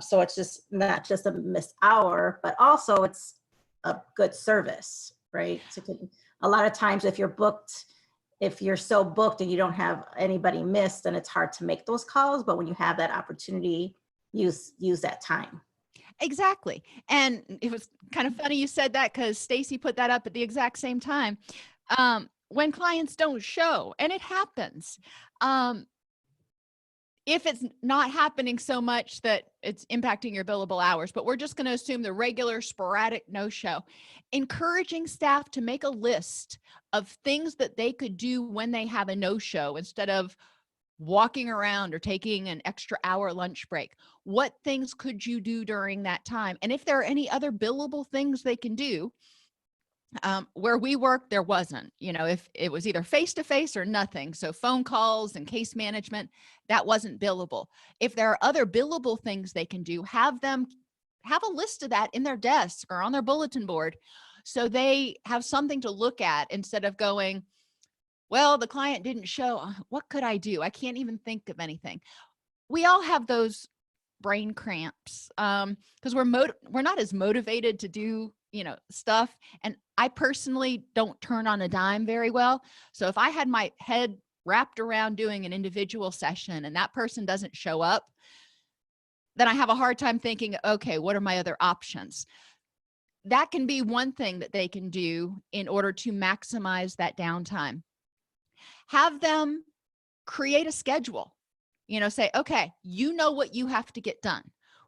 So it's just not just a missed hour, but also it's a good service, right? So a lot of times if you're so booked and you don't have anybody missed, then it's hard to make those calls. But when you have that opportunity, use that time. Exactly. And it was kind of funny you said that because Stacy put that up at the exact same time. When clients don't show, and it happens, if it's not happening so much that it's impacting your billable hours, but we're just going to assume the regular sporadic no-show, encouraging staff to make a list of things that they could do when they have a no-show instead of walking around or taking an extra hour lunch break. What things could you do during that time? And if there are any other billable things they can do, where we work, there wasn't, if it was either face-to-face or nothing. So phone calls and case management, that wasn't billable. If there are other billable things they can do, have them have a list of that in their desk or on their bulletin board. So they have something to look at instead of going, well, the client didn't show. What could I do? I can't even think of anything. We all have those brain cramps because we're not as motivated to do, stuff. And I personally don't turn on a dime very well. So if I had my head wrapped around doing an individual session and that person doesn't show up, then I have a hard time thinking, okay, what are my other options? That can be one thing that they can do in order to maximize that downtime. Have them create a schedule, say, okay, what you have to get done.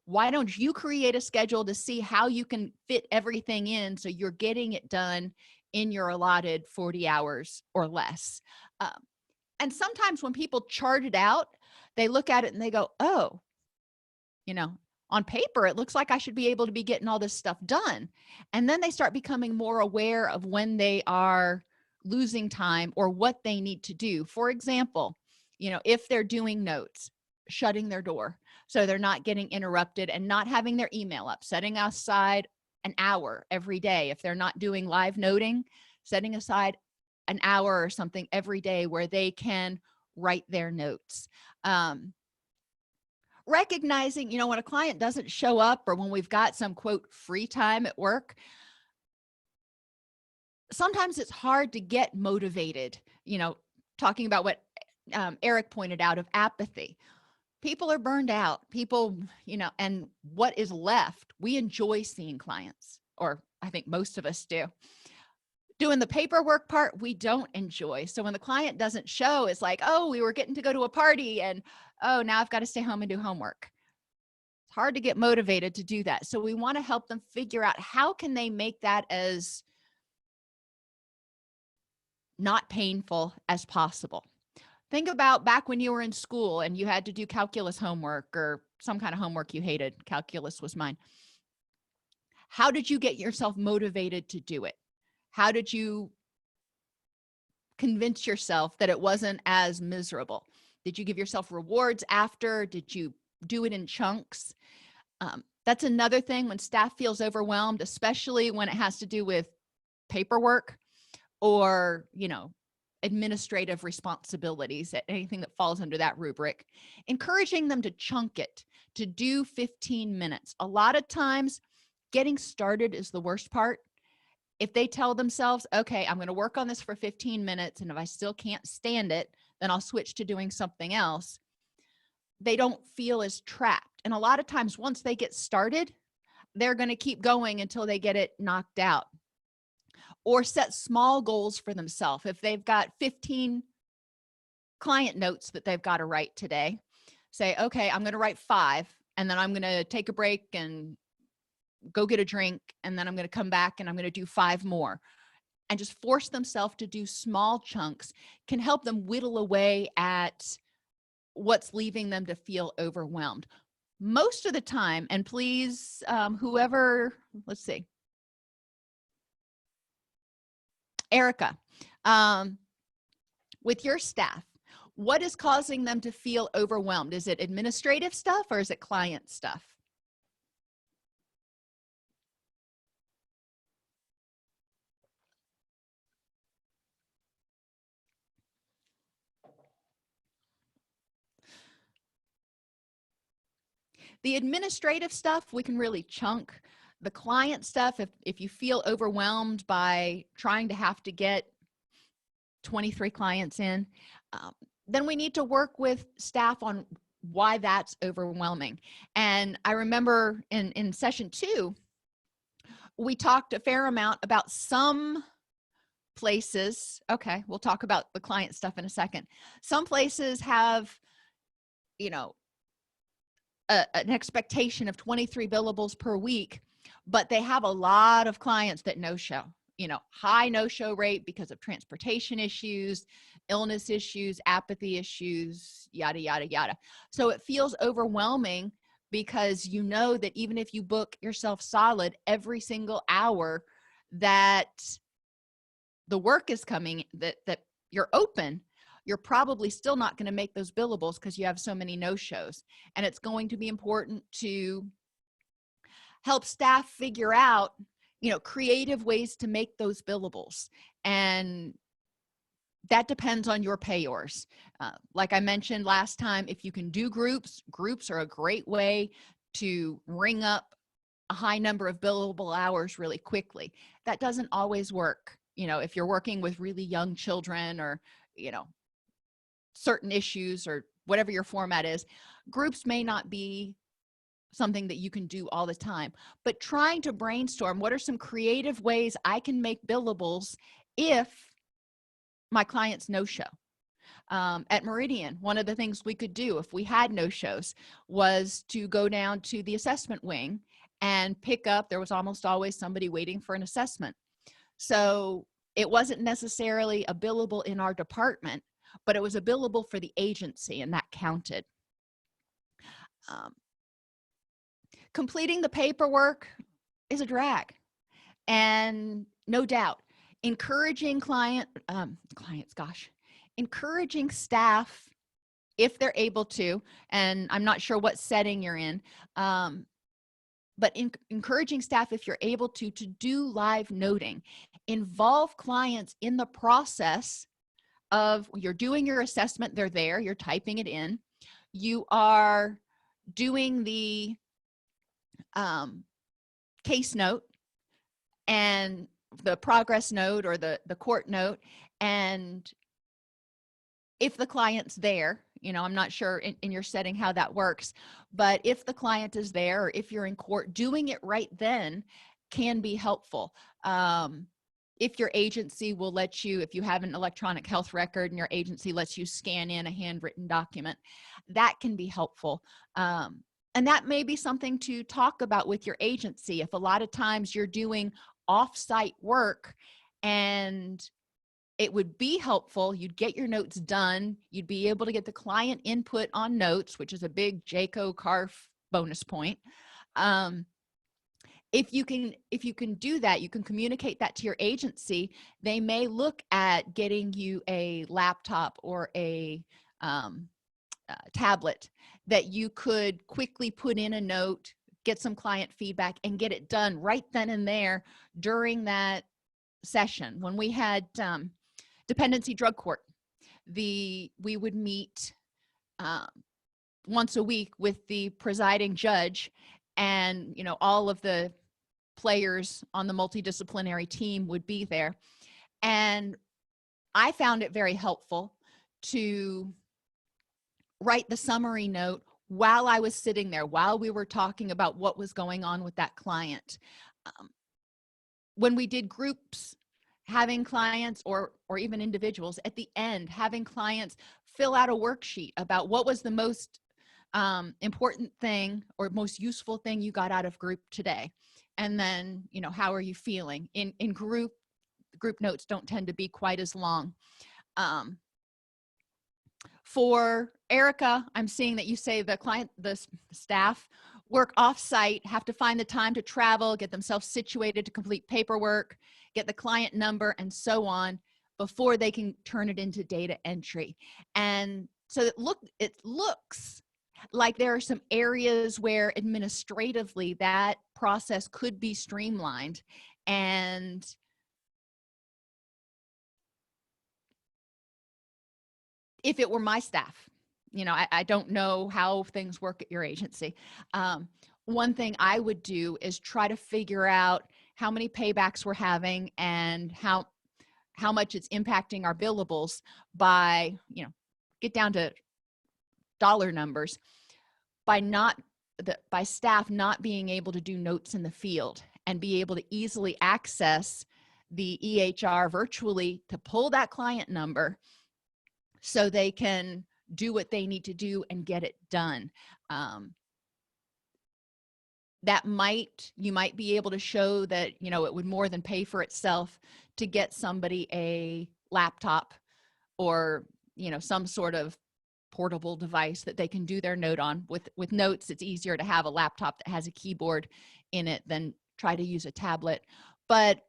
Why don't you create a schedule to see how you can fit everything in so you're getting it done in your allotted 40 hours or less? And sometimes when people chart it out, they look at it and they go, oh, on paper, it looks like I should be able to be getting all this stuff done. And then they start becoming more aware of when they are losing time or what they need to do. For example, if they're doing notes, shutting their door so they're not getting interrupted and not having their email up, setting aside an hour every day. If they're not doing live noting, setting aside an hour or something every day where they can write their notes. Recognizing, when a client doesn't show up or when we've got some quote free time at work, sometimes it's hard to get motivated, talking about what Eric pointed out of apathy. People are burned out. People, and what is left, we enjoy seeing clients, or I think most of us do. Doing the paperwork part, we don't enjoy. So when the client doesn't show, it's like, oh, we were getting to go to a party and, oh, now I've got to stay home and do homework. It's hard to get motivated to do that. So we want to help them figure out how can they make that as not painful as possible. Think about back when you were in school and you had to do calculus homework or some kind of homework you hated. Calculus was mine. How did you get yourself motivated to do it? How did you convince yourself that it wasn't as miserable? Did you give yourself rewards after? Did you do it in chunks? That's another thing when staff feels overwhelmed, especially when it has to do with paperwork or, administrative responsibilities, anything that falls under that rubric, encouraging them to chunk it, to do 15 minutes. A lot of times getting started is the worst part. If they tell themselves, okay, I'm going to work on this for 15 minutes, and if I still can't stand it, then I'll switch to doing something else. they don't feel as trapped. And a lot of times once they get started, they're going to keep going until they get it knocked out. Or set small goals for themselves. If they've got 15 client notes that they've got to write today, say, okay, I'm going to write 5, and then I'm going to take a break and go get a drink, and then I'm going to come back and I'm going to do 5 more. And just force themselves to do small chunks can help them whittle away at what's leaving them to feel overwhelmed. Most of the time, and please, whoever, let's see, Erica, with your staff, what is causing them to feel overwhelmed? Is it administrative stuff or is it client stuff? The administrative stuff, we can really chunk. The client stuff, if you feel overwhelmed by trying to have to get 23 clients in, then we need to work with staff on why that's overwhelming. And I remember in session 2, we talked a fair amount about some places. Okay, we'll talk about the client stuff in a second. Some places have, you know, an expectation of 23 billables per week, but they have a lot of clients that no-show, high no-show rate because of transportation issues, illness issues, apathy issues, yada, yada, yada. So it feels overwhelming because you know that even if you book yourself solid every single hour that the work is coming, that you're open, you're probably still not going to make those billables because you have so many no-shows. And it's going to be important to help staff figure out, creative ways to make those billables. And that depends on your payors. Like I mentioned last time, if you can do groups are a great way to ring up a high number of billable hours really quickly. That doesn't always work. If you're working with really young children or, certain issues or whatever your format is, groups may not be something that you can do all the time, but trying to brainstorm what are some creative ways I can make billables if my clients no-show. At Meridian, one of the things we could do if we had no-shows was to go down to the assessment wing and pick up, there was almost always somebody waiting for an assessment. So it wasn't necessarily a billable in our department, but it was a billable for the agency, and that counted. Completing the paperwork is a drag, and no doubt encouraging encouraging staff if they're able to, and I'm not sure what setting you're in, but encouraging staff if you're able to do live noting, involve clients in the process of you're doing your assessment, they're there, you're typing it in, you are doing the case note and the progress note or the court note. And if the client's there, I'm not sure in your setting how that works, but if the client is there or if you're in court, doing it right then can be helpful. If your agency will let you, if you have an electronic health record and your agency lets you scan in a handwritten document, that can be helpful. And that may be something to talk about with your agency. If a lot of times you're doing off-site work and it would be helpful, you'd get your notes done, you'd be able to get the client input on notes, which is a big JCO CARF bonus point. If you can do that, you can communicate that to your agency. They may look at getting you a laptop or a tablet that you could quickly put in a note, get some client feedback, and get it done right then and there during that session. When we had dependency drug court, we would meet once a week with the presiding judge, and all of the players on the multidisciplinary team would be there. And I found it very helpful to write the summary note while I was sitting there, while we were talking about what was going on with that client. When we did groups, having clients or even individuals at the end, having clients fill out a worksheet about what was the most important thing or most useful thing you got out of group today. And then, how are you feeling? In group notes don't tend to be quite as long. For Erica, I'm seeing that you say the staff work off-site, have to find the time to travel, get themselves situated to complete paperwork, get the client number, and so on before they can turn it into data entry. And so it looks like there are some areas where administratively that process could be streamlined. And if it were my staff, I don't know how things work at your agency. One thing I would do is try to figure out how many paybacks we're having and how much it's impacting our billables by, get down to dollar numbers, by staff not being able to do notes in the field and be able to easily access the EHR virtually to pull that client number so they can do what they need to do and get it done. You might be able to show that, it would more than pay for itself to get somebody a laptop or, some sort of portable device that they can do their note on. With notes, it's easier to have a laptop that has a keyboard in it than try to use a tablet. But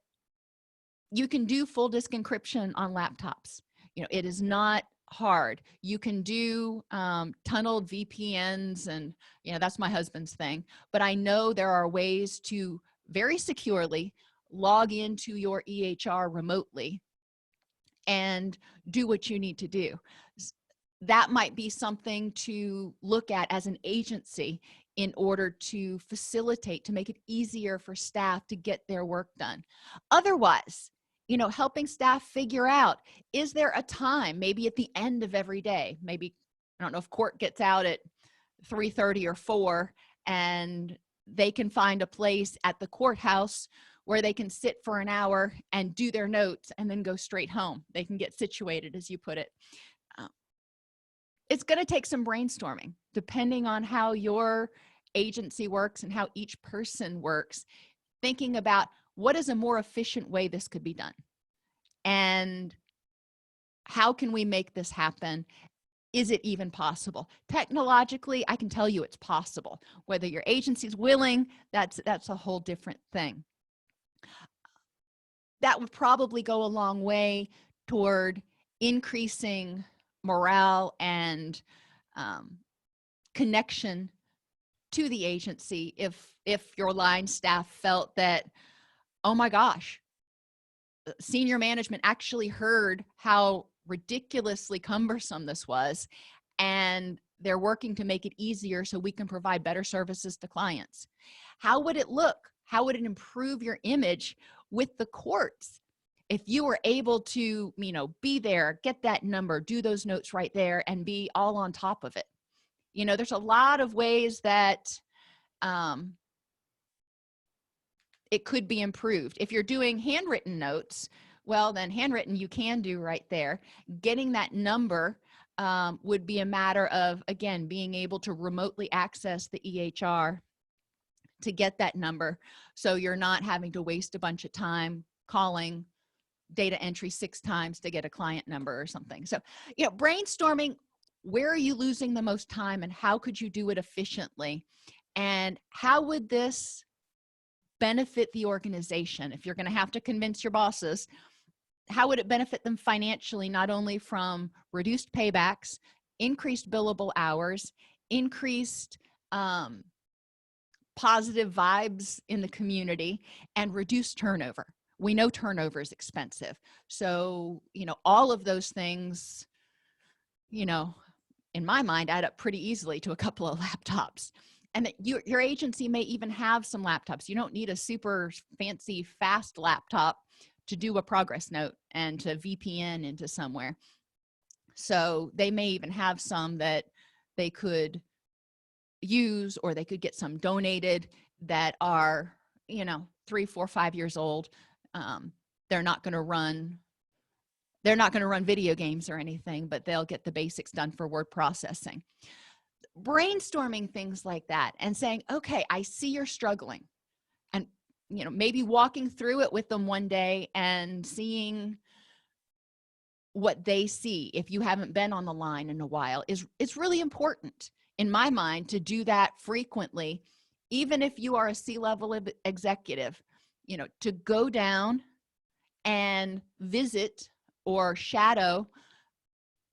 you can do full disk encryption on laptops. It is not hard. You can do tunneled VPNs, and that's my husband's thing. But I know there are ways to very securely log into your EHR remotely and do what you need to do. That might be something to look at as an agency in order to facilitate, to make it easier for staff to get their work done. Otherwise, helping staff figure out, is there a time, maybe at the end of every day, maybe, I don't know if court gets out at 3:30 or 4, and they can find a place at the courthouse where they can sit for an hour and do their notes and then go straight home. They can get situated, as you put it. It's going to take some brainstorming, depending on how your agency works and how each person works, thinking about what is a more efficient way this could be done and how can we make this happen. Is it even possible? Technologically, I can tell you it's possible. Whether your agency's willing, that's a whole different thing. That would probably go a long way toward increasing morale and connection to the agency if your line staff felt that, oh my gosh, senior management actually heard how ridiculously cumbersome this was, and they're working to make it easier so we can provide better services to clients. How would it look? How would it improve your image with the courts if you were able to, be there, get that number, do those notes right there, and be all on top of it? There's a lot of ways that it could be improved. If you're doing handwritten notes, well, then handwritten you can do right there. Getting that number would be a matter of, again, being able to remotely access the EHR to get that number, so you're not having to waste a bunch of time calling data entry 6 times to get a client number or something. So, brainstorming, where are you losing the most time and how could you do it efficiently? And how would this benefit the organization? If you're going to have to convince your bosses, how would it benefit them financially, not only from reduced paybacks, increased billable hours, increased positive vibes in the community, and reduced turnover? We know turnover is expensive. So, all of those things, in my mind, add up pretty easily to a couple of laptops. And that your agency may even have some laptops. You don't need a super fancy, fast laptop to do a progress note and to VPN into somewhere. So they may even have some that they could use, or they could get some donated that are, 3, 4, 5 years old. Um, they're not going to run video games or anything, but they'll get the basics done for word processing. Brainstorming things like that and saying, okay, I see you're struggling, and maybe walking through it with them one day and seeing what they see if you haven't been on the line in a while is it's really important in my mind to do that frequently, even if you are a C-level executive, to go down and visit or shadow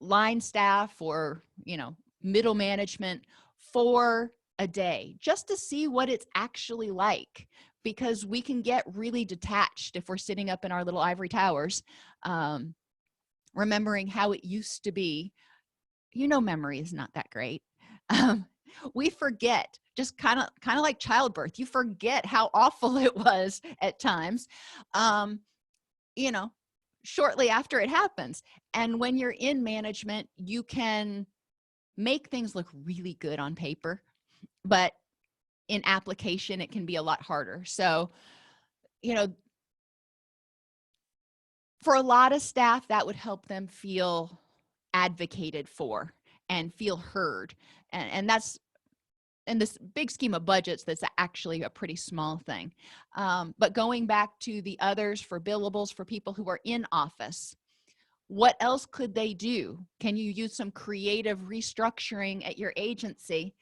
line staff or middle management for a day just to see what it's actually like, because we can get really detached if we're sitting up in our little ivory towers, remembering how it used to be. Memory is not that great. We forget, just kind of like childbirth. You forget how awful it was at times, you know shortly after it happens. And when you're in management, you can make things look really good on paper, but in application it can be a lot harder. So for a lot of staff, that would help them feel advocated for and feel heard. And that's, in this big scheme of budgets, that's actually a pretty small thing. But going back to the others, for billables, for people who are in office, what else could they do? Can you use some creative restructuring at your agency?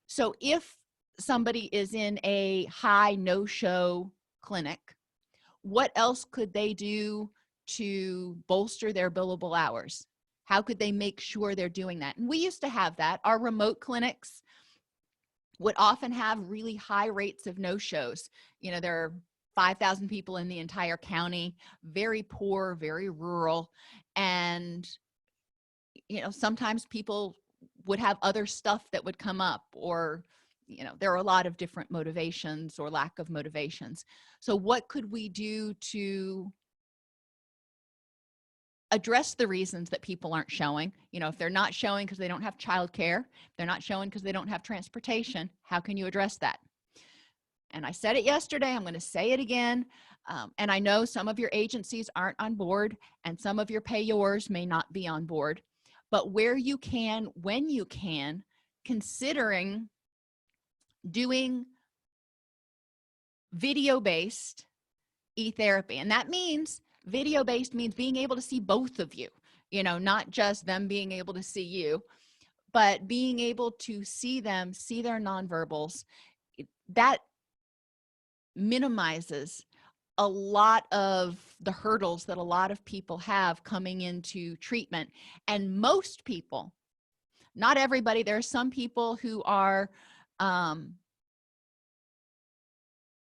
So if somebody is in a high no-show clinic, what else could they do to bolster their billable hours? How could they make sure they're doing that? And we used to have that. Our remote clinics would often have really high rates of no-shows. There are 5,000 people in the entire county, very poor, very rural. And, sometimes people would have other stuff that would come up, or, there are a lot of different motivations or lack of motivations. So what could we do to address the reasons that people aren't showing? If they're not showing because they don't have childcare, they're not showing because they don't have transportation, how can you address that? And I said it yesterday, I'm going to say it again. And I know some of your agencies aren't on board and some of your payors may not be on board, but where you can, when you can, considering doing video-based e-therapy. And that means video-based means being able to see both of you, not just them being able to see you, but being able to see them, see their nonverbals. That minimizes a lot of the hurdles that a lot of people have coming into treatment. And most people, not everybody, there are some people who are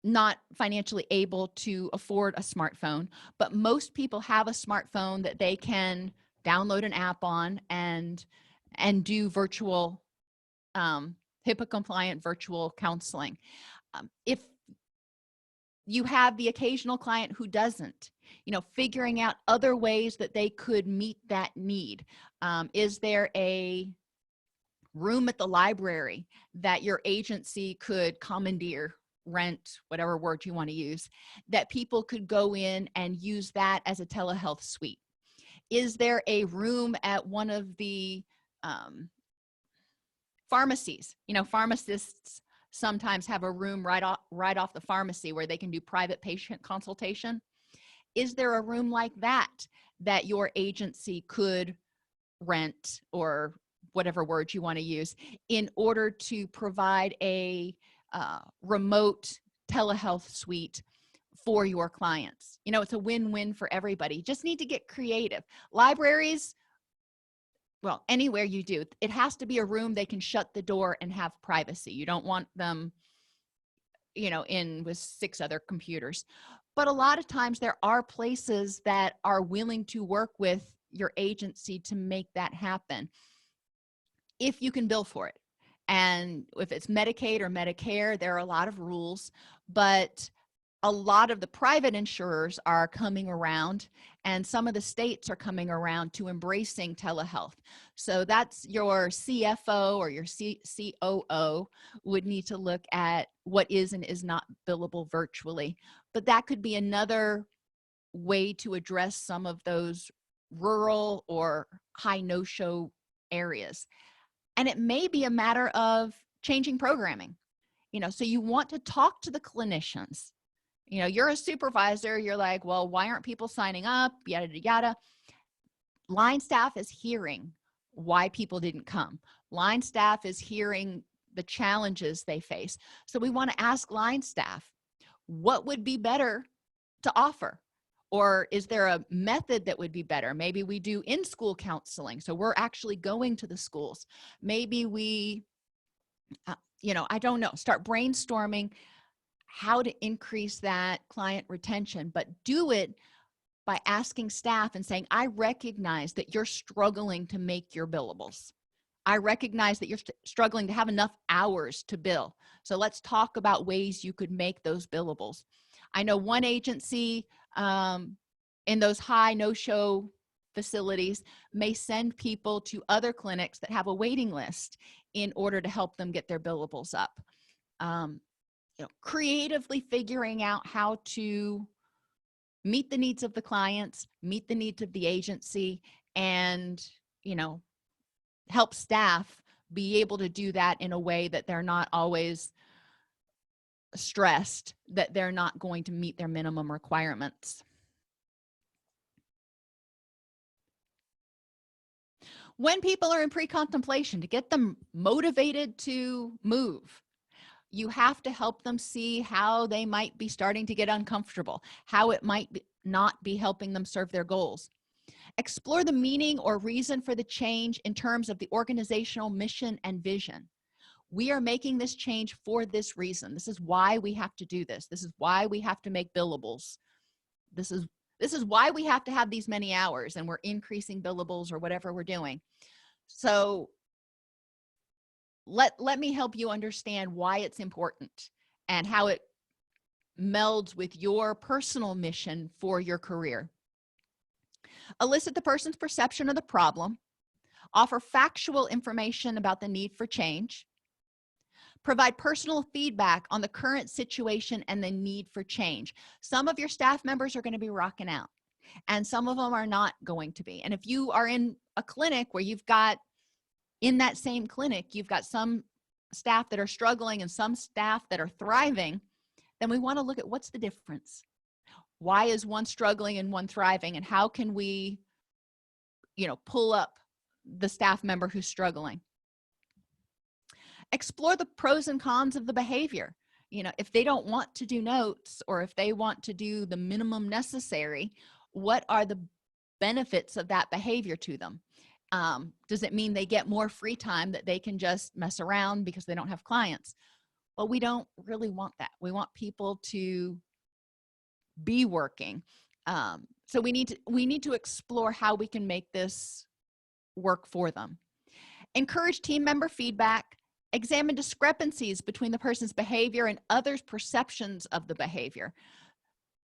not financially able to afford a smartphone, but most people have a smartphone that they can download an app on and do virtual, HIPAA compliant virtual counseling. If you have the occasional client who doesn't, figuring out other ways that they could meet that need. Is there a room at the library that your agency could commandeer, rent, whatever word you want to use, that people could go in and use that as a telehealth suite? Is there a room at one of the pharmacies? Pharmacists sometimes have a room right off the pharmacy where they can do private patient consultation. Is there a room like that your agency could rent, or whatever word you want to use, in order to provide a remote telehealth suite for your clients? It's a win-win for everybody. You just need to get creative. Libraries, well, anywhere you do, it has to be a room they can shut the door and have privacy. You don't want them, in with 6 other computers. But a lot of times there are places that are willing to work with your agency to make that happen, if you can bill for it. And if it's Medicaid or Medicare, there are a lot of rules, but a lot of the private insurers are coming around, and some of the states are coming around to embracing telehealth. So that's your CFO or your COO would need to look at what is and is not billable virtually. But that could be another way to address some of those rural or high no-show areas. And it may be a matter of changing programming. So you want to talk to the clinicians. You're a supervisor, you're like, well, why aren't people signing up? Yada, yada, yada. Line staff is hearing why people didn't come. Line staff is hearing the challenges they face. So we want to ask line staff, what would be better to offer? Or is there a method that would be better? Maybe we do in-school counseling. So we're actually going to the schools. Maybe we, I don't know, start brainstorming how to increase that client retention, but do it by asking staff and saying, I recognize that you're struggling to make your billables. I recognize that you're struggling to have enough hours to bill. So let's talk about ways you could make those billables. I know one agency in those high no-show facilities may send people to other clinics that have a waiting list in order to help them get their billables up. Creatively figuring out how to meet the needs of the clients, meet the needs of the agency, and, help staff be able to do that in a way that they're not always stressed that they're not going to meet their minimum requirements. When people are in pre-contemplation, to get them motivated to move, you have to help them see how they might be starting to get uncomfortable, how it might not be helping them serve their goals. Explore the meaning or reason for the change in terms of the organizational mission and vision. We are making this change for this reason. This is why we have to do this. This is why we have to make billables. This is why we have to have these many hours, and we're increasing billables or whatever we're doing. So let me help you understand why it's important and how it melds with your personal mission for your career. Elicit the person's perception of the problem. Offer factual information about the need for change. Provide personal feedback on the current situation and the need for change. Some of your staff members are going to be rocking out, and some of them are not going to be. And if you are in a clinic where in that same clinic, you've got some staff that are struggling and some staff that are thriving, then we want to look at what's the difference. Why is one struggling and one thriving? And how can we, pull up the staff member who's struggling? Explore the pros and cons of the behavior. If they don't want to do notes, or if they want to do the minimum necessary, what are the benefits of that behavior to them? Does it mean they get more free time that they can just mess around because they don't have clients? Well, we don't really want that. We want people to be working. So we need to explore how we can make this work for them. Encourage team member feedback. Examine discrepancies between the person's behavior and others' perceptions of the behavior.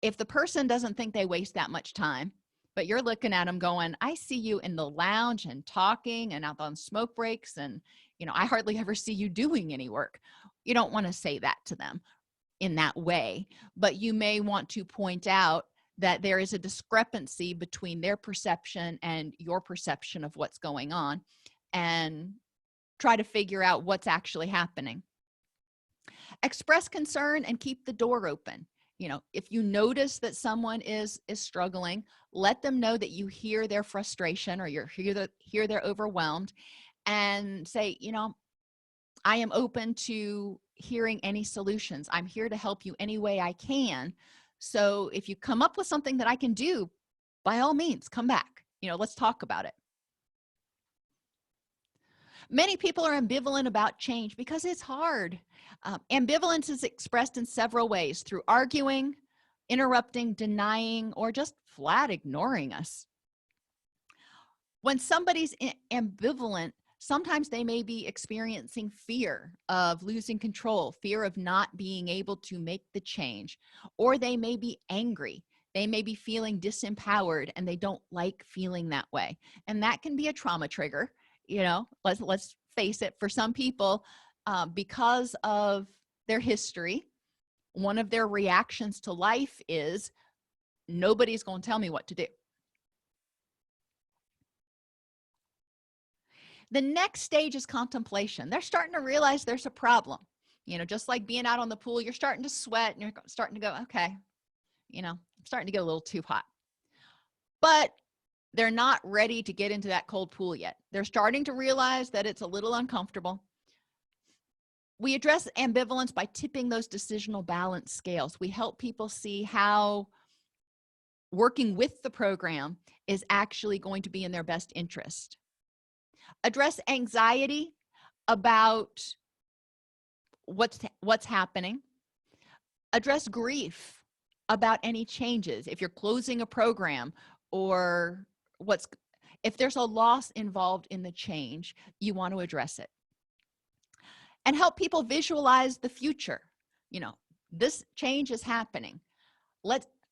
If the person doesn't think they waste that much time, but you're looking at them going, I see you in the lounge and talking and out on smoke breaks, and I hardly ever see you doing any work. You don't want to say that to them in that way, but you may want to point out that there is a discrepancy between their perception and your perception of what's going on, and try to figure out what's actually happening. Express concern and keep the door open. If you notice that someone is struggling, let them know that you hear their frustration, or you hear they're overwhelmed, and say, I am open to hearing any solutions. I'm here to help you any way I can. So if you come up with something that I can do, by all means, come back. Let's talk about it. Many people are ambivalent about change because it's hard. Ambivalence is expressed in several ways: through arguing, interrupting, denying, or just flat ignoring us. When somebody's ambivalent, Sometimes they may be experiencing fear of losing control, fear of not being able to make the change, or they may be angry. They may be feeling disempowered and they don't like feeling that way. And that can be a trauma trigger. Let's face it, for some people, because of their history, one of their reactions to life is nobody's going to tell me what to do. The next stage is contemplation. They're starting to realize there's a problem. Just like being out on the pool, you're starting to sweat and you're starting to go, okay, I'm starting to get a little too hot. But they're not ready to get into that cold pool yet. They're starting to realize that it's a little uncomfortable. We address ambivalence by tipping those decisional balance scales. We help people see how working with the program is actually going to be in their best interest. Address anxiety about what's happening. Address grief about any changes. If you're closing a program, or if there's a loss involved in the change, you want to address it. And help people visualize the future. This change is happening.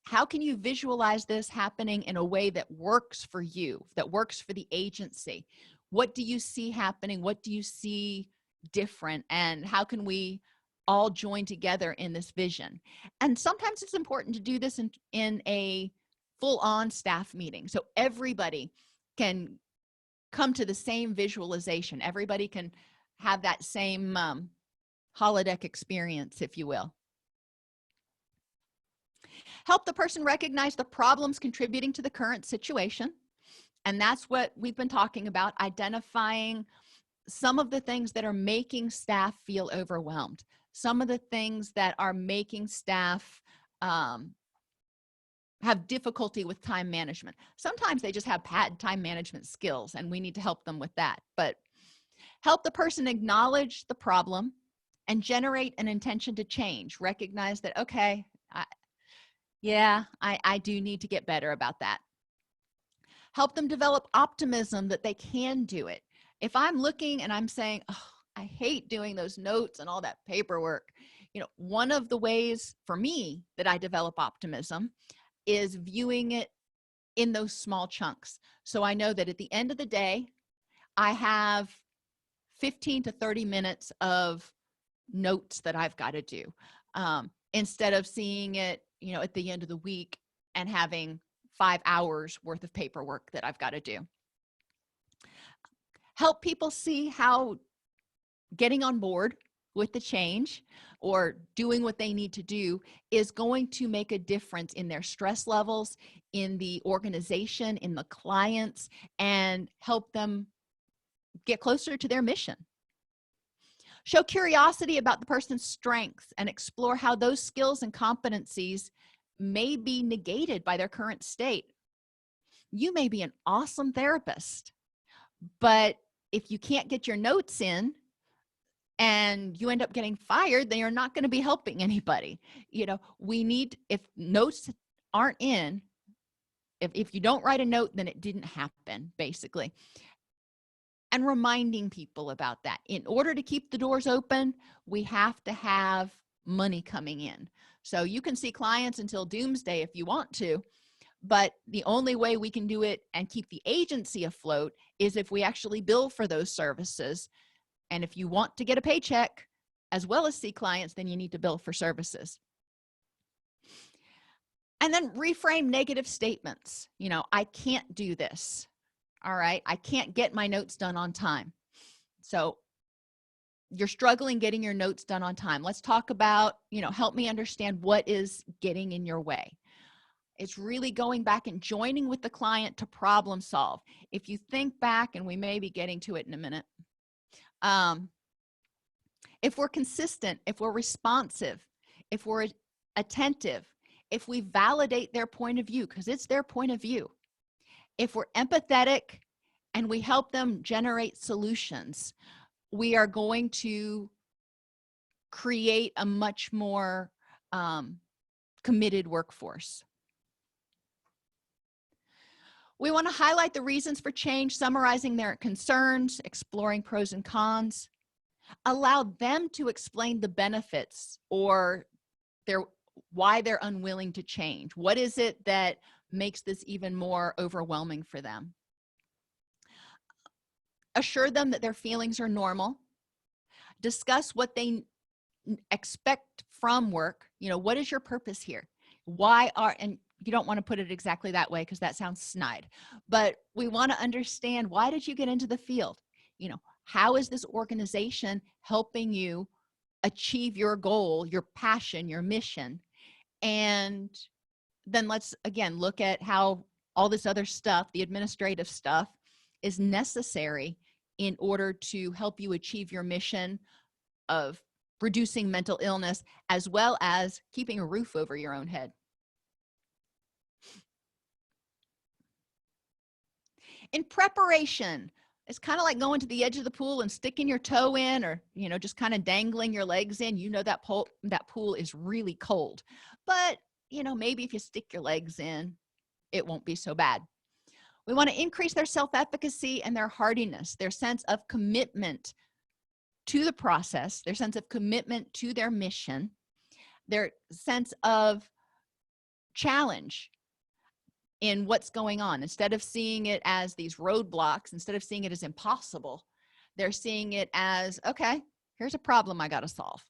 How can you visualize this happening in a way that works for you, that works for the agency? What do you see happening? What do you see different? And how can we all join together in this vision? And sometimes it's important to do this in a full-on staff meeting, so everybody can come to the same visualization. Everybody can have that same holodeck experience, if you will. Help the person recognize the problems contributing to the current situation. And that's what we've been talking about, identifying some of the things that are making staff feel overwhelmed, some of the things that are making staff have difficulty with time management. Sometimes they just have bad time management skills, and we need to help them with that. But help the person acknowledge the problem and generate an intention to change. Recognize that, okay, I do need to get better about that. Help them develop optimism that they can do it. If I'm looking and I'm saying, oh, I hate doing those notes and all that paperwork, one of the ways for me that I develop optimism is viewing it in those small chunks. So I know that at the end of the day, I have 15 to 30 minutes of notes that I've got to do, instead of seeing it, at the end of the week and having 5 hours worth of paperwork that I've got to do. Help people see how getting on board with the change or doing what they need to do is going to make a difference in their stress levels, in the organization, in the clients, and help them get closer to their mission. Show curiosity about the person's strengths and explore how those skills and competencies may be negated by their current state. You may be an awesome therapist, but if you can't get your notes in and you end up getting fired, then you're not going to be helping anybody. If notes aren't in, if you don't write a note, then it didn't happen, basically. And reminding people about that. In order to keep the doors open, we have to have money coming in. So you can see clients until doomsday if you want to, but the only way we can do it and keep the agency afloat is if we actually bill for those services. And if you want to get a paycheck as well as see clients, then you need to bill for services. And then reframe negative statements. I can't do this. All right, I can't get my notes done on time. So you're struggling getting your notes done on time. Let's talk about, help me understand what is getting in your way. It's really going back and joining with the client to problem solve. If you think back, and we may be getting to it in a minute, if we're consistent, if we're responsive, if we're attentive, if we validate their point of view, because it's their point of view, if we're empathetic and we help them generate solutions, we are going to create a much more committed workforce. We want to highlight the reasons for change, summarizing their concerns, exploring pros and cons. Allow them to explain the benefits or their why they're unwilling to change. What is it that makes this even more overwhelming for them? Assure them that their feelings are normal. Discuss what they expect from work. What is your purpose here? And you don't want to put it exactly that way because that sounds snide, but we want to understand, why did you get into the field? How is this organization helping you achieve your goal, your passion, your mission? And then let's again look at how all this other stuff, the administrative stuff, is necessary in order to help you achieve your mission of reducing mental illness, as well as keeping a roof over your own head. In preparation, it's kind of like going to the edge of the pool and sticking your toe in, or just kind of dangling your legs in. That pool is really cold, but maybe if you stick your legs in, it won't be so bad. We want to increase their self-efficacy and their hardiness, their sense of commitment to the process, their sense of commitment to their mission, their sense of challenge in what's going on. Instead of seeing it as these roadblocks, instead of seeing it as impossible, they're seeing it as, okay, here's a problem I got to solve.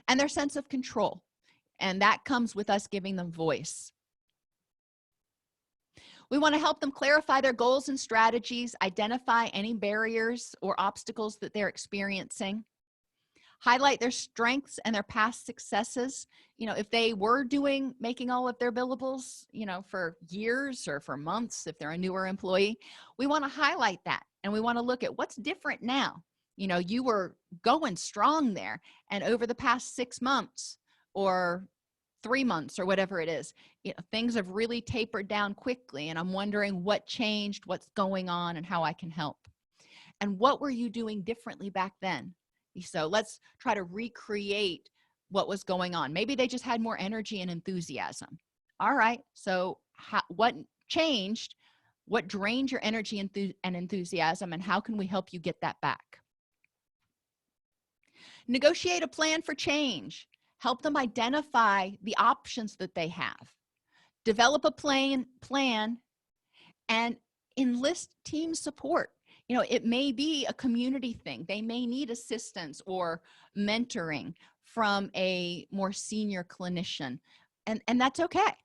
And their sense of control. And that comes with us giving them voice. We want to help them clarify their goals and strategies, identify any barriers or obstacles that they're experiencing, highlight their strengths and their past successes. If they were making all of their billables, for years or for months, if they're a newer employee, we want to highlight that. And we want to look at what's different now. You were going strong there, and over the past 6 months or 3 months or whatever it is, things have really tapered down quickly. And I'm wondering what changed, what's going on, and how I can help. And what were you doing differently back then? So let's try to recreate what was going on. Maybe they just had more energy and enthusiasm. All right. So what changed? What drained your energy and enthusiasm? And how can we help you get that back? Negotiate a plan for change. Help them identify the options that they have. Develop a plan and enlist team support. It may be a community thing. They may need assistance or mentoring from a more senior clinician, and that's okay.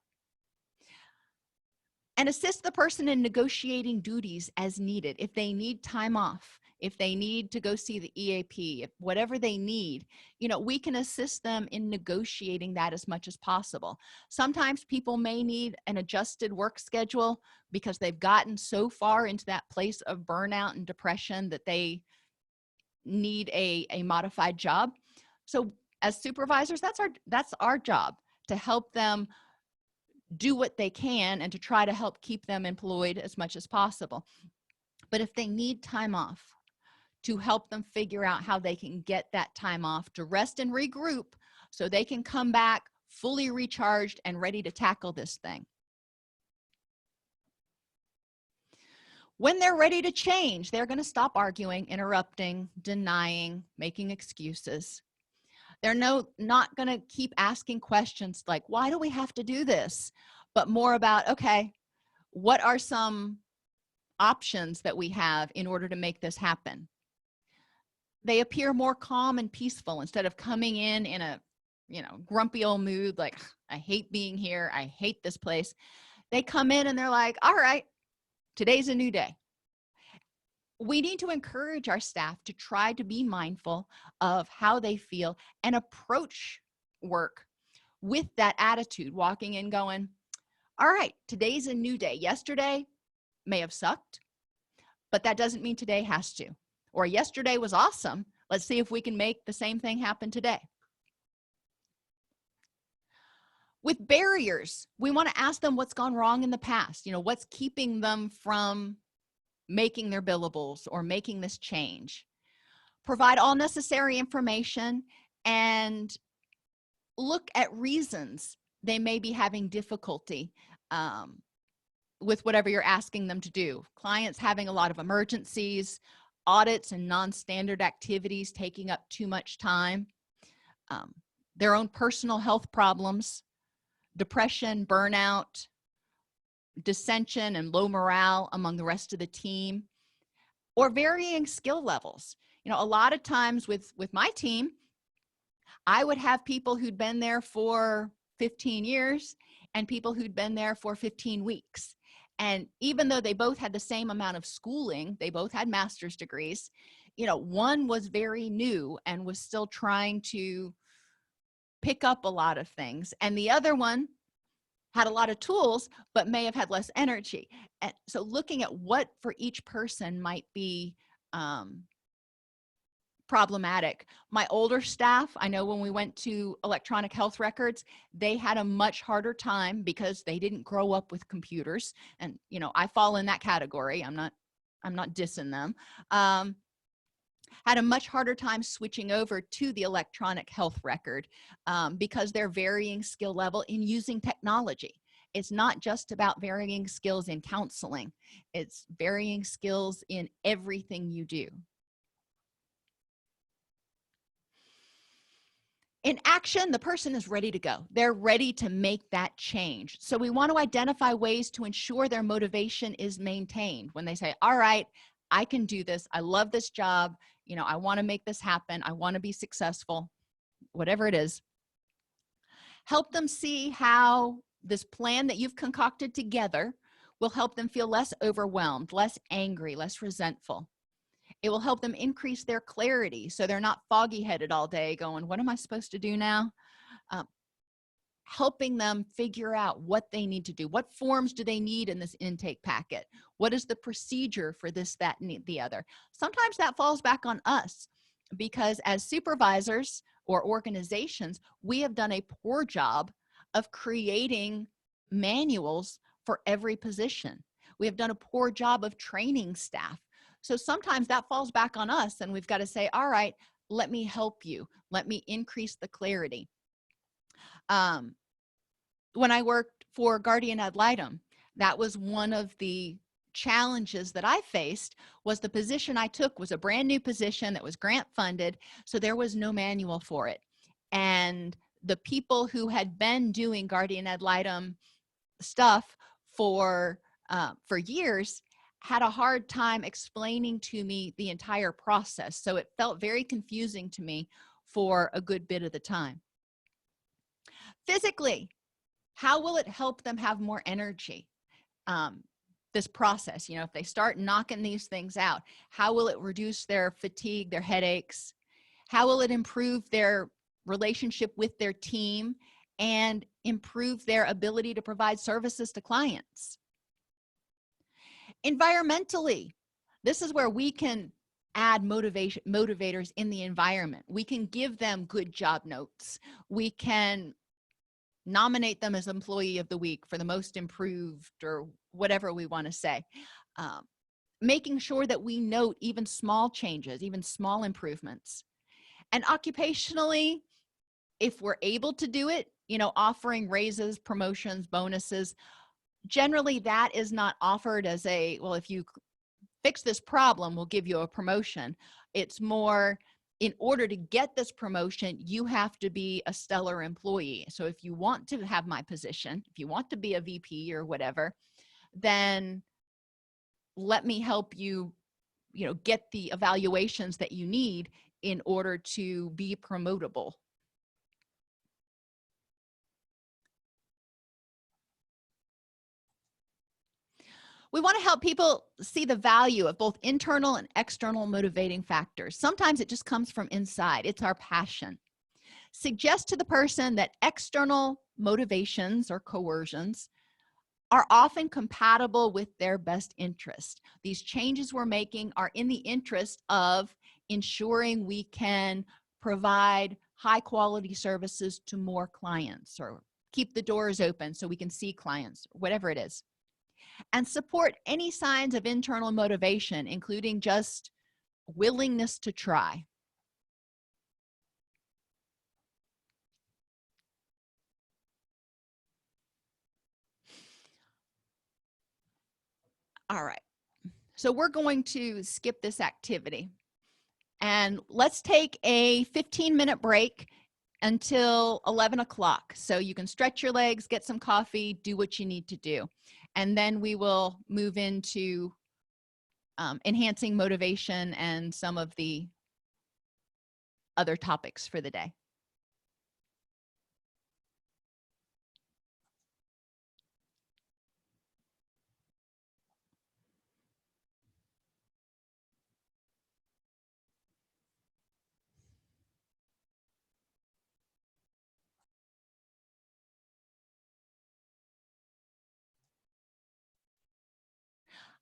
And assist the person in negotiating duties as needed. If they need time off, if they need to go see the EAP, if whatever they need, we can assist them in negotiating that as much as possible. Sometimes people may need an adjusted work schedule because they've gotten so far into that place of burnout and depression that they need a modified job. So as supervisors, that's our job, to help them do what they can and to try to help keep them employed as much as possible. But if they need time off, to help them figure out how they can get that time off to rest and regroup so they can come back fully recharged and ready to tackle this thing. When they're ready to change, they're going to stop arguing, interrupting, denying, making excuses. They're not going to keep asking questions like, why do we have to do this? But more about, okay, what are some options that we have in order to make this happen? They appear more calm and peaceful instead of coming in a, grumpy old mood, like, I hate being here, I hate this place. They come in and they're like, all right, today's a new day. We need to encourage our staff to try to be mindful of how they feel and approach work with that attitude, walking in going, all right, today's a new day. Yesterday may have sucked, but that doesn't mean today has to. Or yesterday was awesome. Let's see if we can make the same thing happen today. With barriers, we want to ask them what's gone wrong in the past. What's keeping them from making their billables or making this change. Provide all necessary information and look at reasons they may be having difficulty with whatever you're asking them to do. Clients having a lot of emergencies, audits and non-standard activities taking up too much time, their own personal health problems, depression, burnout, dissension, and low morale among the rest of the team, or varying skill levels. You know, a lot of times with my team, I would have people who'd been there for 15 years and people who'd been there for 15 weeks. And even though they both had the same amount of schooling, they both had master's degrees, you know, one was very new and was still trying to pick up a lot of things. And the other one had a lot of tools, but may have had less energy. And so looking at what for each person might be problematic. My older staff, I know when we went to electronic health records, they had a much harder time because they didn't grow up with computers. And, you know, I fall in that category. I'm not dissing them. Had a much harder time switching over to the electronic health record because they're varying skill level in using technology. It's not just about varying skills in counseling. It's varying skills in everything you do. In action, the person is ready to go. They're ready to make that change. So we want to identify ways to ensure their motivation is maintained. When they say, all right, I can do this. I love this job. You know, I want to make this happen. I want to be successful, whatever it is. Help them see how this plan that you've concocted together will help them feel less overwhelmed, less angry, less resentful. It will help them increase their clarity so they're not foggy-headed all day going, what am I supposed to do now? Helping them figure out what they need to do. What forms do they need in this intake packet? What is the procedure for this, that, and the other? Sometimes that falls back on us because as supervisors or organizations, we have done a poor job of creating manuals for every position. We have done a poor job of training staff. So sometimes that falls back on us and we've got to say, all right, let me help you. Let me increase the clarity. When I worked for Guardian Ad Litem, that was one of the challenges that I faced. Was the position I took was a brand new position that was grant funded, so there was no manual for it. And the people who had been doing Guardian Ad Litem stuff for years had a hard time explaining to me the entire process. So it felt very confusing to me for a good bit of the time. Physically, how will it help them have more energy? This process, you know, if they start knocking these things out, how will it reduce their fatigue, their headaches? How will it improve their relationship with their team and improve their ability to provide services to clients? Environmentally, this is where we can add motivators in the environment. We can give them good job notes. We can nominate them as employee of the week for the most improved or whatever we want to say. Making sure that we note even small changes, even small improvements. And occupationally, if we're able to do it, you know, offering raises, promotions, bonuses. Generally, that is not offered as a, well, if you fix this problem, we'll give you a promotion. It's more, in order to get this promotion, you have to be a stellar employee. So if you want to have my position, if you want to be a VP or whatever, then let me help you, you know, get the evaluations that you need in order to be promotable. We want to help people see the value of both internal and external motivating factors. Sometimes it just comes from inside. It's our passion. Suggest to the person that external motivations or coercions are often compatible with their best interest. These changes we're making are in the interest of ensuring we can provide high quality services to more clients or keep the doors open so we can see clients, whatever it is. And support any signs of internal motivation, including just willingness to try. All right. So we're going to skip this activity and let's take a 15-minute break until 11 o'clock. So you can stretch your legs, get some coffee, do what you need to do. And then we will move into enhancing motivation and some of the other topics for the day.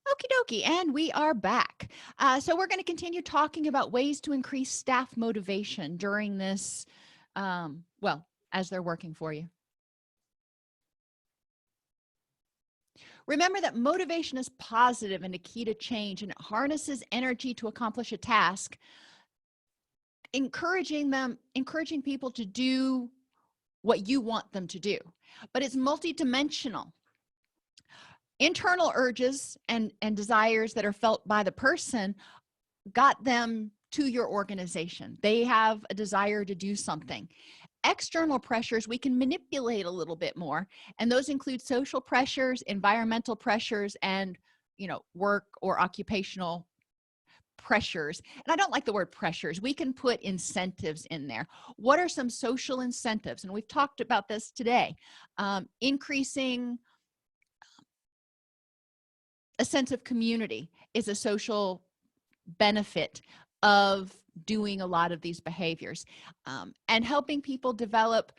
Okie dokie, and we are back. So we're going to continue talking about ways to increase staff motivation during this, well, as they're working for you. Remember that motivation is positive and a key to change, and it harnesses energy to accomplish a task, encouraging people to do what you want them to do. But it's multidimensional. Internal urges and desires that are felt by the person got them to your organization. They have a desire to do something. External pressures we can manipulate a little bit more, and those include social pressures, environmental pressures, and work or occupational pressures. And I don't like the word pressures. We can put incentives in there. What are some social incentives? And we've talked about this today. Increasing a sense of community is a social benefit of doing a lot of these behaviors, and helping people develop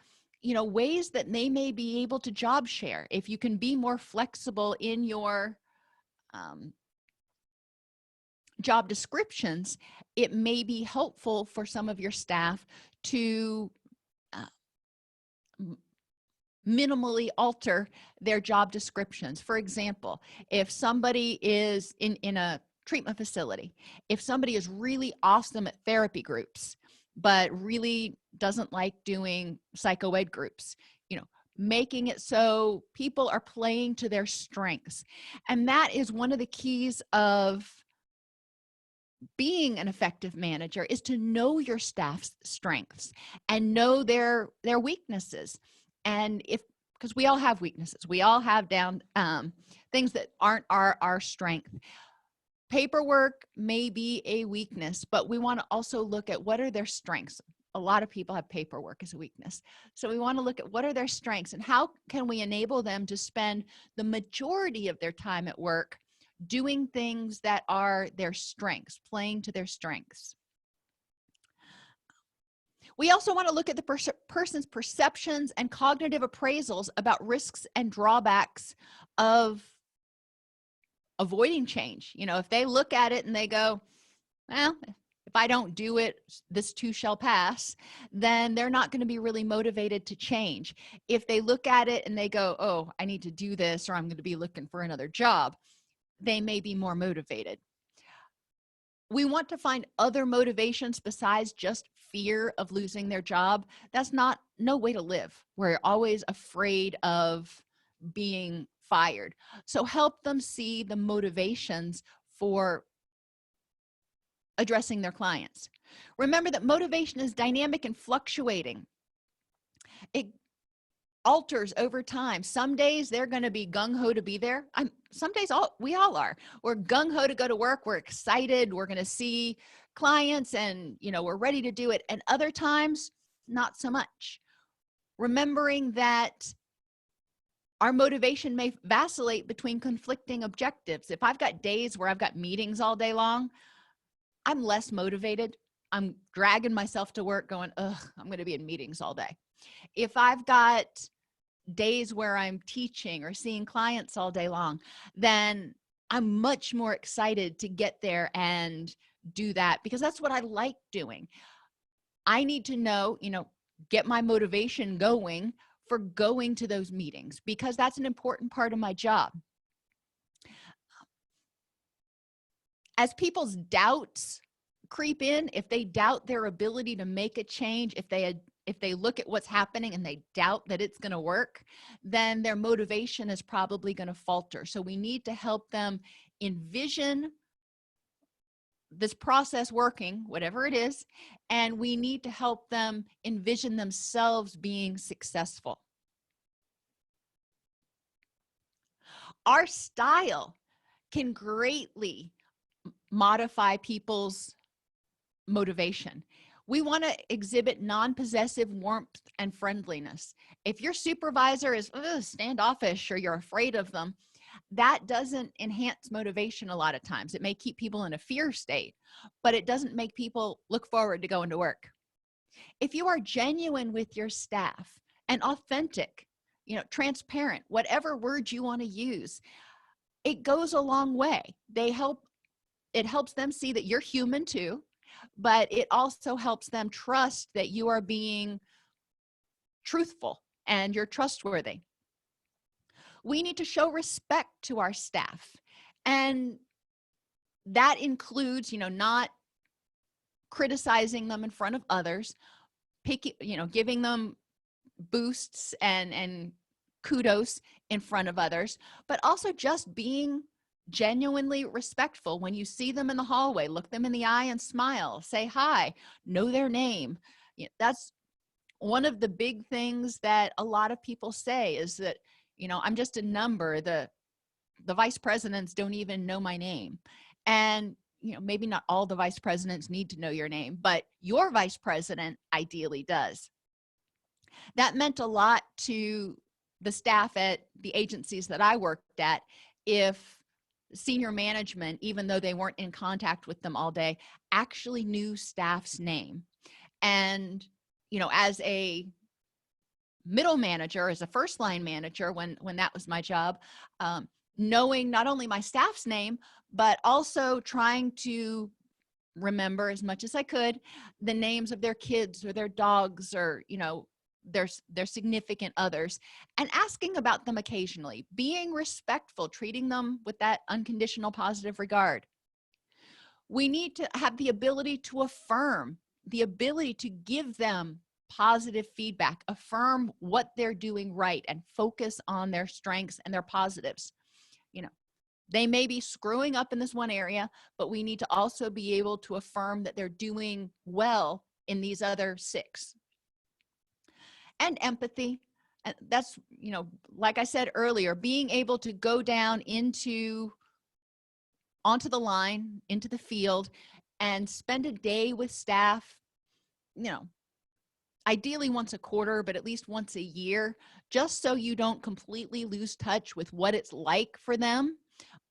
ways that they may be able to job share. If you can be more flexible in your job descriptions, it may be helpful for some of your staff to minimally alter their job descriptions. For example, if somebody is in a treatment facility, if somebody is really awesome at therapy groups but really doesn't like doing psychoed groups, making it so people are playing to their strengths. And that is one of the keys of being an effective manager, is to know your staff's strengths and know their weaknesses. And because we all have weaknesses, we all have down things that aren't our strength. Paperwork may be a weakness, but we want to also look at what are their strengths. A lot of people have paperwork as a weakness. So we want to look at what are their strengths and how can we enable them to spend the majority of their time at work doing things that are their strengths, playing to their strengths. We also want to look at the person's perceptions and cognitive appraisals about risks and drawbacks of avoiding change. If they look at it and they go, well, if I don't do it, this too shall pass, then they're not going to be really motivated to change. If they look at it and they go, oh, I need to do this, or I'm going to be looking for another job, they may be more motivated. We want to find other motivations besides just fear of losing their job. That's no way to live. We're always afraid of being fired. So help them see the motivations for addressing their clients. Remember that motivation is dynamic and fluctuating. It alters over time. Some days they're going to be gung-ho to be there. Some days we all are. We're gung-ho to go to work. We're excited. We're going to see clients and, we're ready to do it. And other times, not so much. Remembering that our motivation may vacillate between conflicting objectives. If I've got days where I've got meetings all day long, I'm less motivated. I'm dragging myself to work going, ugh, I'm going to be in meetings all day. If I've got days where I'm teaching or seeing clients all day long, then I'm much more excited to get there and do that because that's what I like doing. I need to know, get my motivation going for going to those meetings because that's an important part of my job. As people's doubts creep in, if they doubt their ability to make a change, if they if they look at what's happening and they doubt that it's going to work, then their motivation is probably going to falter. So we need to help them envision this process working, whatever it is, and we need to help them envision themselves being successful. Our style can greatly modify people's motivation. We want to exhibit non-possessive warmth and friendliness. If your supervisor is standoffish or you're afraid of them, that doesn't enhance motivation a lot of times. It may keep people in a fear state, but it doesn't make people look forward to going to work. If you are genuine with your staff and authentic, transparent, whatever words you want to use, it goes a long way. It helps them see that you're human too, but it also helps them trust that you are being truthful and you're trustworthy. We need to show respect to our staff. And that includes, not criticizing them in front of others, giving them boosts and kudos in front of others, but also just being genuinely respectful. When you see them in the hallway, look them in the eye and smile, say hi, know their name. That's one of the big things that a lot of people say is that, I'm just a number. The vice presidents don't even know my name. And, maybe not all the vice presidents need to know your name, but your vice president ideally does. That meant a lot to the staff at the agencies that I worked at. If senior management, even though they weren't in contact with them all day, actually knew staff's name. And, as a middle manager, as a first line manager, when that was my job, knowing not only my staff's name, but also trying to remember as much as I could the names of their kids or their dogs or, their significant others, and asking about them occasionally, being respectful, treating them with that unconditional positive regard. We need to have the ability to affirm, the ability to give them positive feedback, affirm what they're doing right, and focus on their strengths and their positives. They may be screwing up in this one area, but we need to also be able to affirm that they're doing well in these other 6. And empathy. And that's, like I said earlier, being able to go down onto the line, into the field, and spend a day with staff, ideally once a quarter, but at least once a year, just so you don't completely lose touch with what it's like for them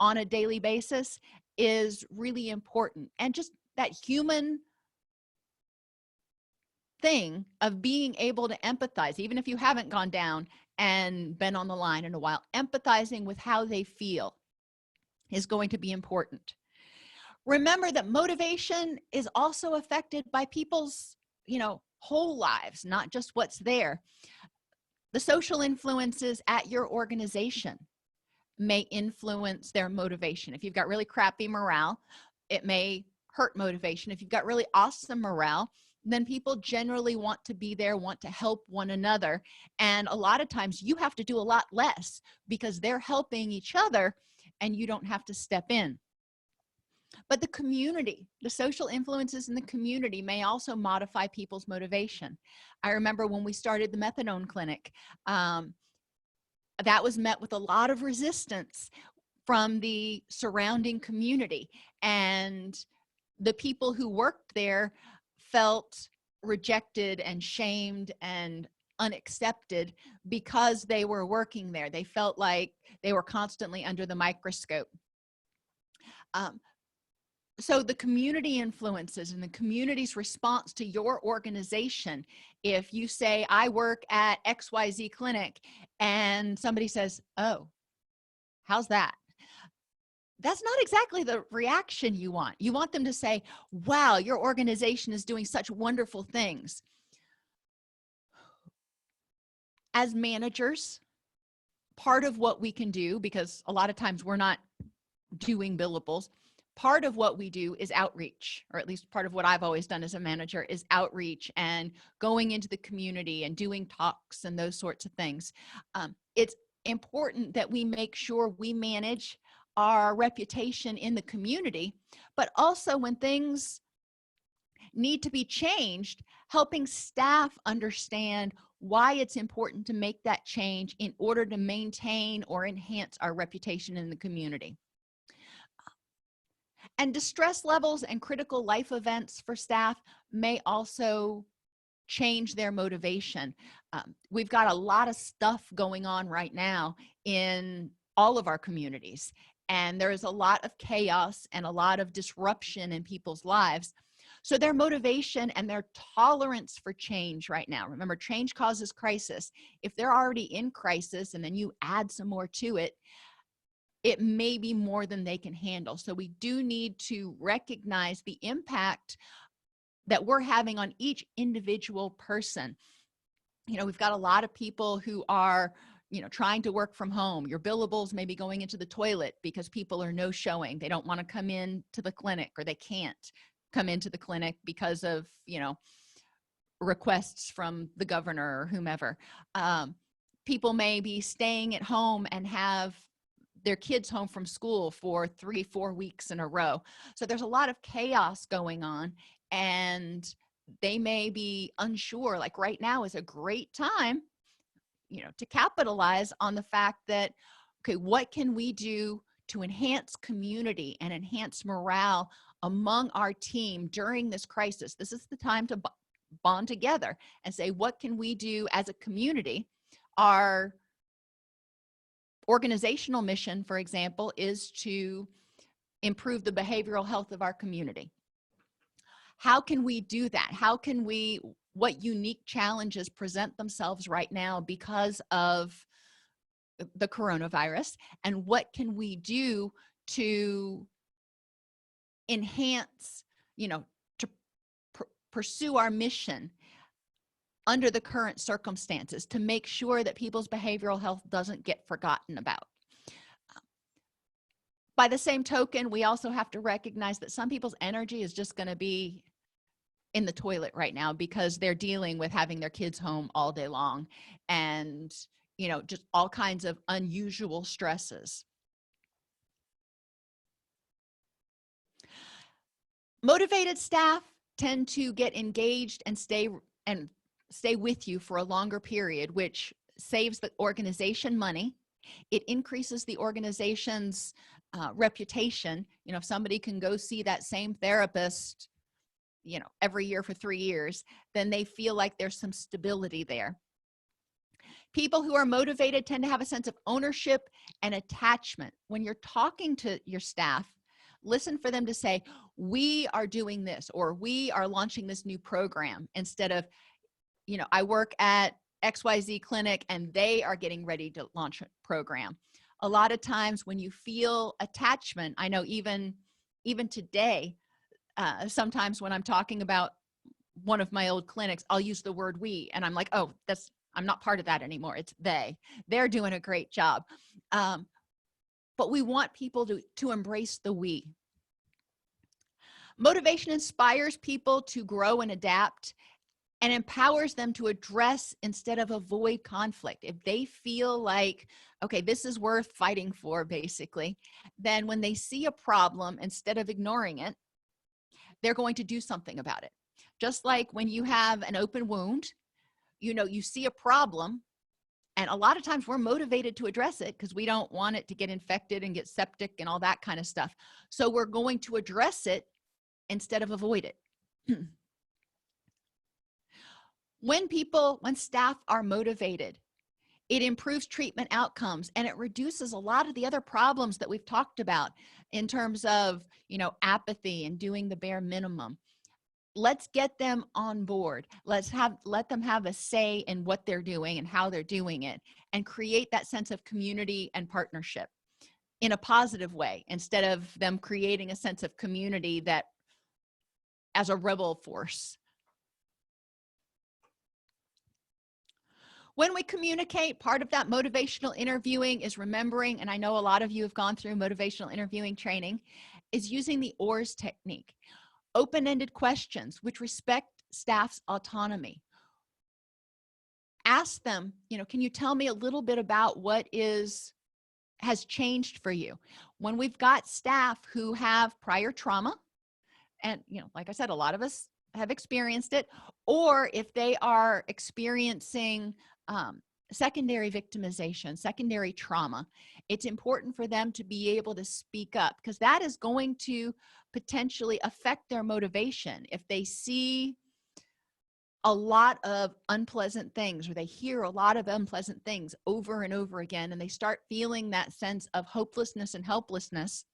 on a daily basis, is really important. And just that human thing of being able to empathize, even if you haven't gone down and been on the line in a while, empathizing with how they feel is going to be important. Remember that motivation is also affected by people's, whole lives, not just what's there. The social influences at your organization may influence their motivation. If you've got really crappy morale, it may hurt motivation. If you've got really awesome morale, then people generally want to be there, want to help one another. And a lot of times you have to do a lot less because they're helping each other and you don't have to step in. But the community, the social influences in the community may also modify people's motivation. I remember when we started the methadone clinic, that was met with a lot of resistance from the surrounding community. And the people who worked there felt rejected and shamed and unaccepted because they were working there. They felt like they were constantly under the microscope. So the community influences and the community's response to your organization, if you say, I work at XYZ clinic, and somebody says, oh, how's that? That's not exactly the reaction you want. You want them to say, wow, your organization is doing such wonderful things. As managers, part of what we can do, because a lot of times we're not doing billables, part of what we do is outreach, or at least part of what I've always done as a manager is outreach and going into the community and doing talks and those sorts of things. It's important that we make sure we manage our reputation in the community, but also when things need to be changed, helping staff understand why it's important to make that change in order to maintain or enhance our reputation in the community. And distress levels and critical life events for staff may also change their motivation. We've got a lot of stuff going on right now in all of our communities, and there is a lot of chaos and a lot of disruption in people's lives. So their motivation and their tolerance for change right now, remember, change causes crisis. If they're already in crisis and then you add some more to it, it may be more than they can handle. So we do need to recognize the impact that we're having on each individual person. You know, we've got a lot of people who are, you know, trying to work from home. Your billables may be going into the toilet because people are no showing. They don't want to come in to the clinic, or they can't come into the clinic because of, you know, requests from the governor or whomever. People may be staying at home and have their kids home from school for 3-4 weeks in a row. So there's a lot of chaos going on, and they may be unsure. Like right now is a great time, you know, to capitalize on the fact that, okay, what can we do to enhance community and enhance morale among our team during this crisis? This is the time to bond together and say, what can we do as a community? Our organizational mission, for example, is to improve the behavioral health of our community. How can we do that? How can we, what unique challenges present themselves right now because of the coronavirus, and what can we do to enhance, you know, to pursue our mission under the current circumstances to make sure that people's behavioral health doesn't get forgotten about. By the same token, we also have to recognize that some people's energy is just going to be in the toilet right now because they're dealing with having their kids home all day long and, you know, just all kinds of unusual stresses. Motivated staff tend to get engaged and stay with you for a longer period, which saves the organization money. It increases the organization's reputation. You know, if somebody can go see that same therapist, you know, every year for 3 years, then they feel like there's some stability there. People who are motivated tend to have a sense of ownership and attachment. When you're talking to your staff, listen for them to say, we are doing this, or we are launching this new program, instead of, you know, I work at XYZ clinic and they are getting ready to launch a program. A lot of times when you feel attachment, I know even today, sometimes when I'm talking about one of my old clinics, I'll use the word we, and I'm like, oh, I'm not part of that anymore. It's they're doing a great job. But we want people to embrace the we. Motivation inspires people to grow and adapt, and empowers them to address instead of avoid conflict. If they feel like, okay, this is worth fighting for, basically, then when they see a problem, instead of ignoring it, they're going to do something about it. Just like when you have an open wound, you know, you see a problem, and a lot of times we're motivated to address it because we don't want it to get infected and get septic and all that kind of stuff. So we're going to address it instead of avoid it. When staff are motivated, it improves treatment outcomes, and it reduces a lot of the other problems that we've talked about in terms of, you know, apathy and doing the bare minimum. Let's get them on board. Let them have a say in what they're doing and how they're doing it, and create that sense of community and partnership in a positive way, instead of them creating a sense of community that as a rebel force. When we communicate, part of that motivational interviewing is remembering, and I know a lot of you have gone through motivational interviewing training, is using the ORS technique. Open-ended questions which respect staff's autonomy. Ask them, can you tell me a little bit about what has changed for you? When we've got staff who have prior trauma, and like I said, a lot of us have experienced it, or if they are experiencing secondary victimization, secondary trauma, it's important for them to be able to speak up, because that is going to potentially affect their motivation. If they see a lot of unpleasant things, or they hear a lot of unpleasant things over and over again, and they start feeling that sense of hopelessness and helplessness,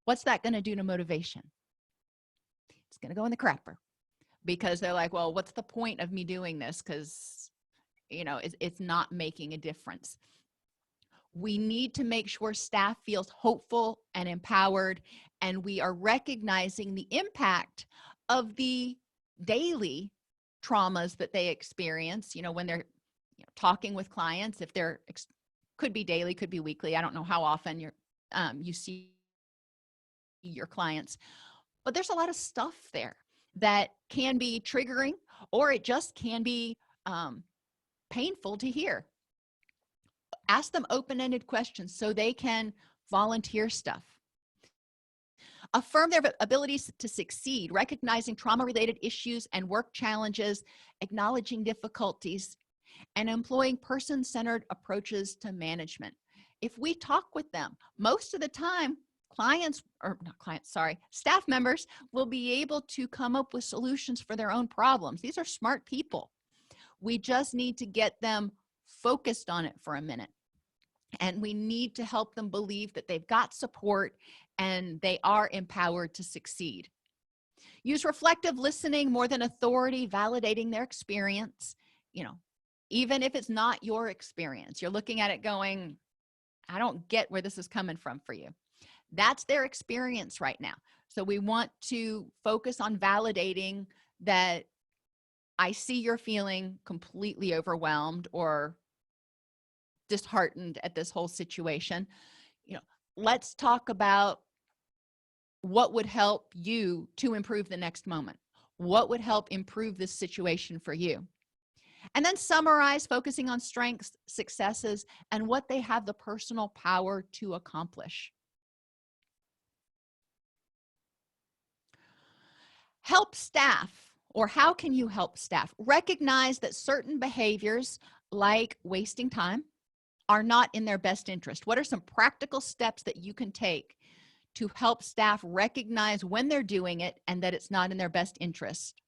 what's that going to do to motivation? It's going to go in the crapper, because they're like, well, what's the point of me doing this? Because, it's not making a difference. We need to make sure staff feels hopeful and empowered, and we are recognizing the impact of the daily traumas that they experience, when they're talking with clients. If they're could be daily, could be weekly. I don't know how often you see your clients, but there's a lot of stuff there that can be triggering, or it just can be painful to hear. Ask them open-ended questions so they can volunteer stuff. Affirm their abilities to succeed, recognizing trauma-related issues and work challenges, acknowledging difficulties, and employing person-centered approaches to management. If we talk with them, most of the time, staff members will be able to come up with solutions for their own problems. These are smart people. We just need to get them focused on it for a minute. And we need to help them believe that they've got support and they are empowered to succeed. Use reflective listening more than authority, validating their experience. Even if it's not your experience, you're looking at it going, I don't get where this is coming from for you. That's their experience right now. So we want to focus on validating that I see you're feeling completely overwhelmed or disheartened at this whole situation. Let's talk about what would help you to improve the next moment. What would help improve this situation for you? And then summarize, focusing on strengths, successes, and what they have the personal power to accomplish. Help staff, or how can you help staff? Recognize that certain behaviors, like wasting time, are not in their best interest. What are some practical steps that you can take to help staff recognize when they're doing it and that it's not in their best interest?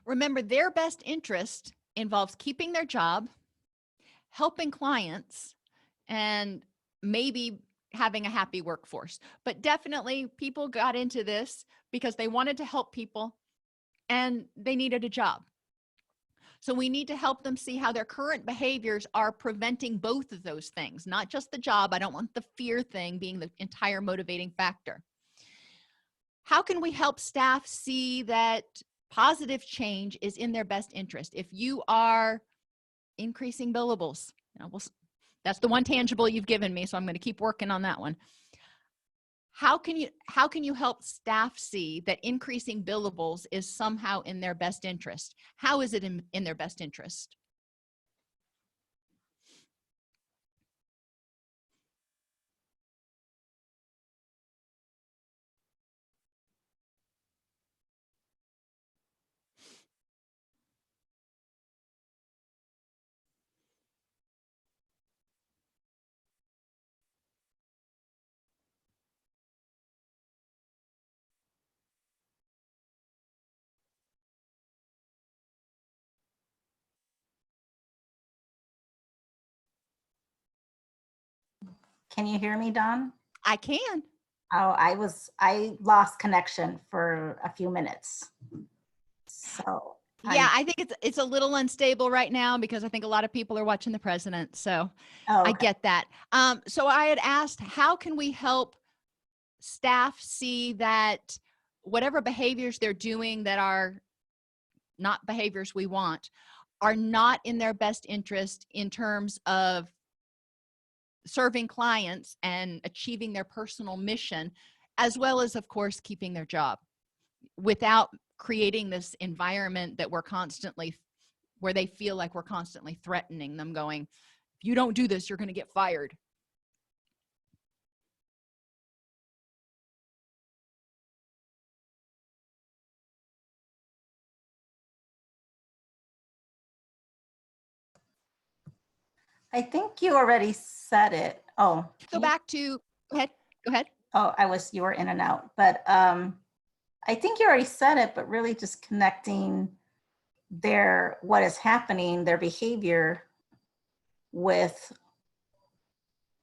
Remember, their best interest involves keeping their job, helping clients, and maybe having a happy workforce. But definitely people got into this because they wanted to help people and they needed a job. So we need to help them see how their current behaviors are preventing both of those things, not just the job. I don't want the fear thing being the entire motivating factor. How can we help staff see that positive change is in their best interest? If you are increasing billables, that's the one tangible you've given me, so I'm going to keep working on that one. How can you help staff see that increasing billables is somehow in their best interest? How is it in their best interest? Can you hear me, Dawn? I can. Oh, I lost connection for a few minutes. So Yeah, I think it's a little unstable right now because I think a lot of people are watching the president. So oh, I okay. get that. So I had asked, how can we help staff see that whatever behaviors they're doing that are not behaviors we want are not in their best interest in terms of serving clients and achieving their personal mission, as well as, of course, keeping their job without creating this environment that where they feel like we're constantly threatening them, going, if you don't do this, you're going to get fired. I think you already said it. Oh, Go back to, go ahead. Go ahead. oh, you were in and out, but I think you already said it, but really just connecting what is happening, their behavior with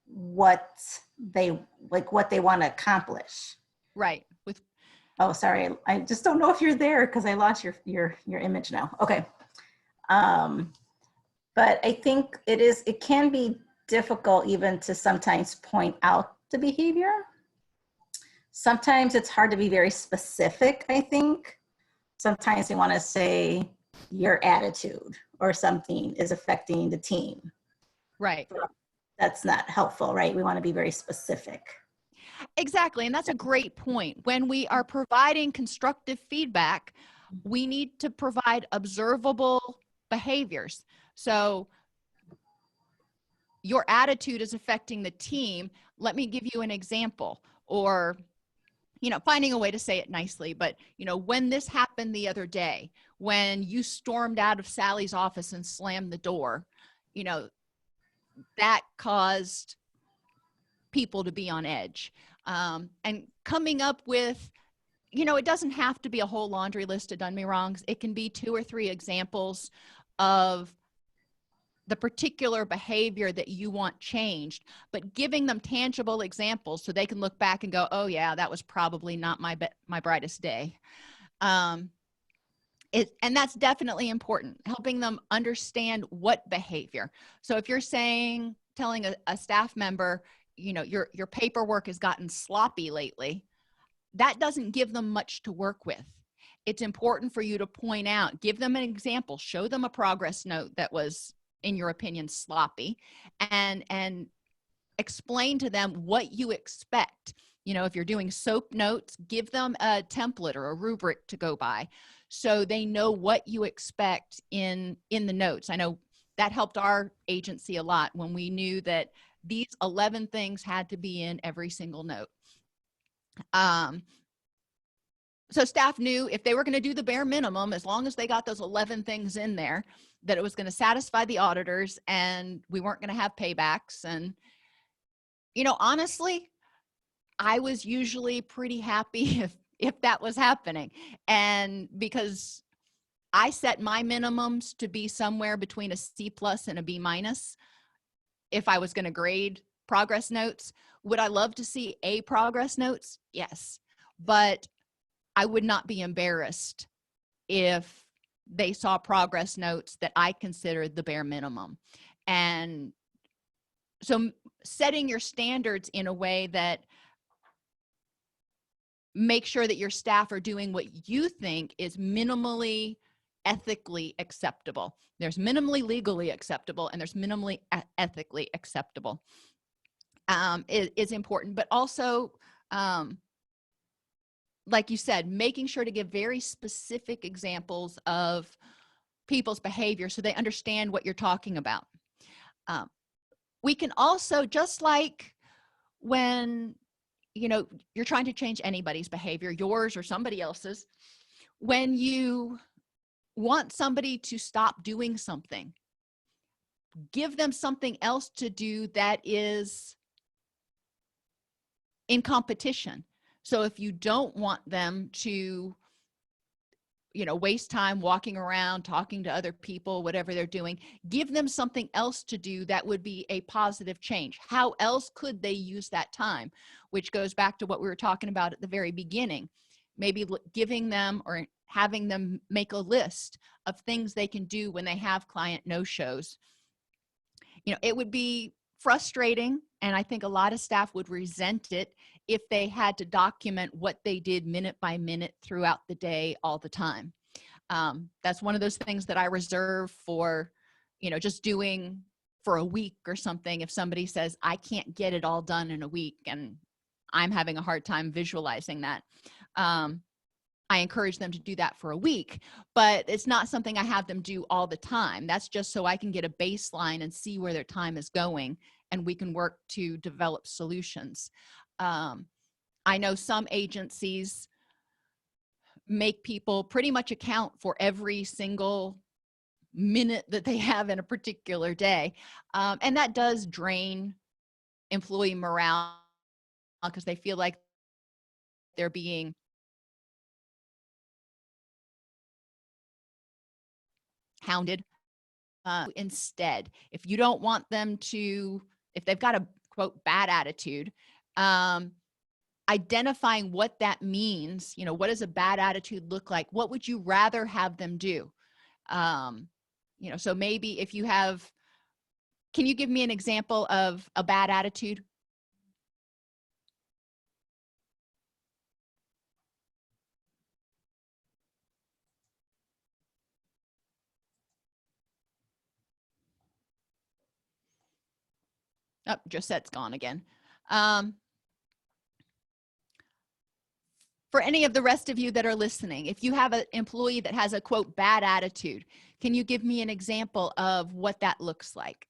what they want to accomplish. Right. Oh, sorry. I just don't know if you're there because I lost your image now. Okay. But I think it can be difficult even to sometimes point out the behavior. Sometimes it's hard to be very specific, I think. Sometimes they want to say your attitude or something is affecting the team. Right. That's not helpful, right? We want to be very specific. Exactly. And that's a great point. When we are providing constructive feedback, we need to provide observable behaviors. So your attitude is affecting the team. Let me give you an example, or, finding a way to say it nicely. But, when this happened the other day, when you stormed out of Sally's office and slammed the door, that caused people to be on edge. And coming up with, it doesn't have to be a whole laundry list of done me wrongs. It can be 2 or 3 examples of the particular behavior that you want changed, but giving them tangible examples so they can look back and go, oh yeah, that was probably not my brightest day. And that's definitely important, helping them understand what behavior. So if you're telling a staff member, your paperwork has gotten sloppy lately, that doesn't give them much to work with. It's important for you to point out, give them an example, show them a progress note that was, in your opinion, sloppy, and explain to them what you expect. If you're doing SOAP notes, give them a template or a rubric to go by so they know what you expect in the notes. I know that helped our agency a lot when we knew that these 11 things had to be in every single note. So staff knew if they were going to do the bare minimum, as long as they got those 11 things in there, that it was going to satisfy the auditors and we weren't going to have paybacks. And, honestly, I was usually pretty happy if that was happening. And because I set my minimums to be somewhere between a C+ and a B-, if I was going to grade progress notes. Would I love to see A progress notes? Yes. But I would not be embarrassed if they saw progress notes that I considered the bare minimum. And so setting your standards in a way that make sure that your staff are doing what you think is minimally ethically acceptable. There's minimally legally acceptable and there's minimally ethically acceptable is important, but also, like you said, making sure to give very specific examples of people's behavior so they understand what you're talking about. We can also, just like when, you're trying to change anybody's behavior, yours or somebody else's, when you want somebody to stop doing something, give them something else to do that is in competition. So if you don't want them to, waste time walking around, talking to other people, whatever they're doing. Give them something else to do that would be a positive change. How else could they use that time? Which goes back to what we were talking about at the very beginning. Maybe giving them or having them make a list of things they can do when they have client no-shows. It would be frustrating, and I think a lot of staff would resent it if they had to document what they did minute by minute throughout the day all the time. That's one of those things that I reserve for, just doing for a week or something. If somebody says, I can't get it all done in a week, and I'm having a hard time visualizing that, I encourage them to do that for a week, but it's not something I have them do all the time. That's just so I can get a baseline and see where their time is going, and we can work to develop solutions. I know some agencies make people pretty much account for every single minute that they have in a particular day. And that does drain employee morale because they feel like they're being hounded. Instead, if you don't want them to, if they've got a quote bad attitude, identifying what that means, what does a bad attitude look like? What would you rather have them do? So maybe if you have, can you give me an example of a bad attitude? Oh, Josette's gone again. For any of the rest of you that are listening, if you have an employee that has a quote bad attitude, can you give me an example of what that looks like?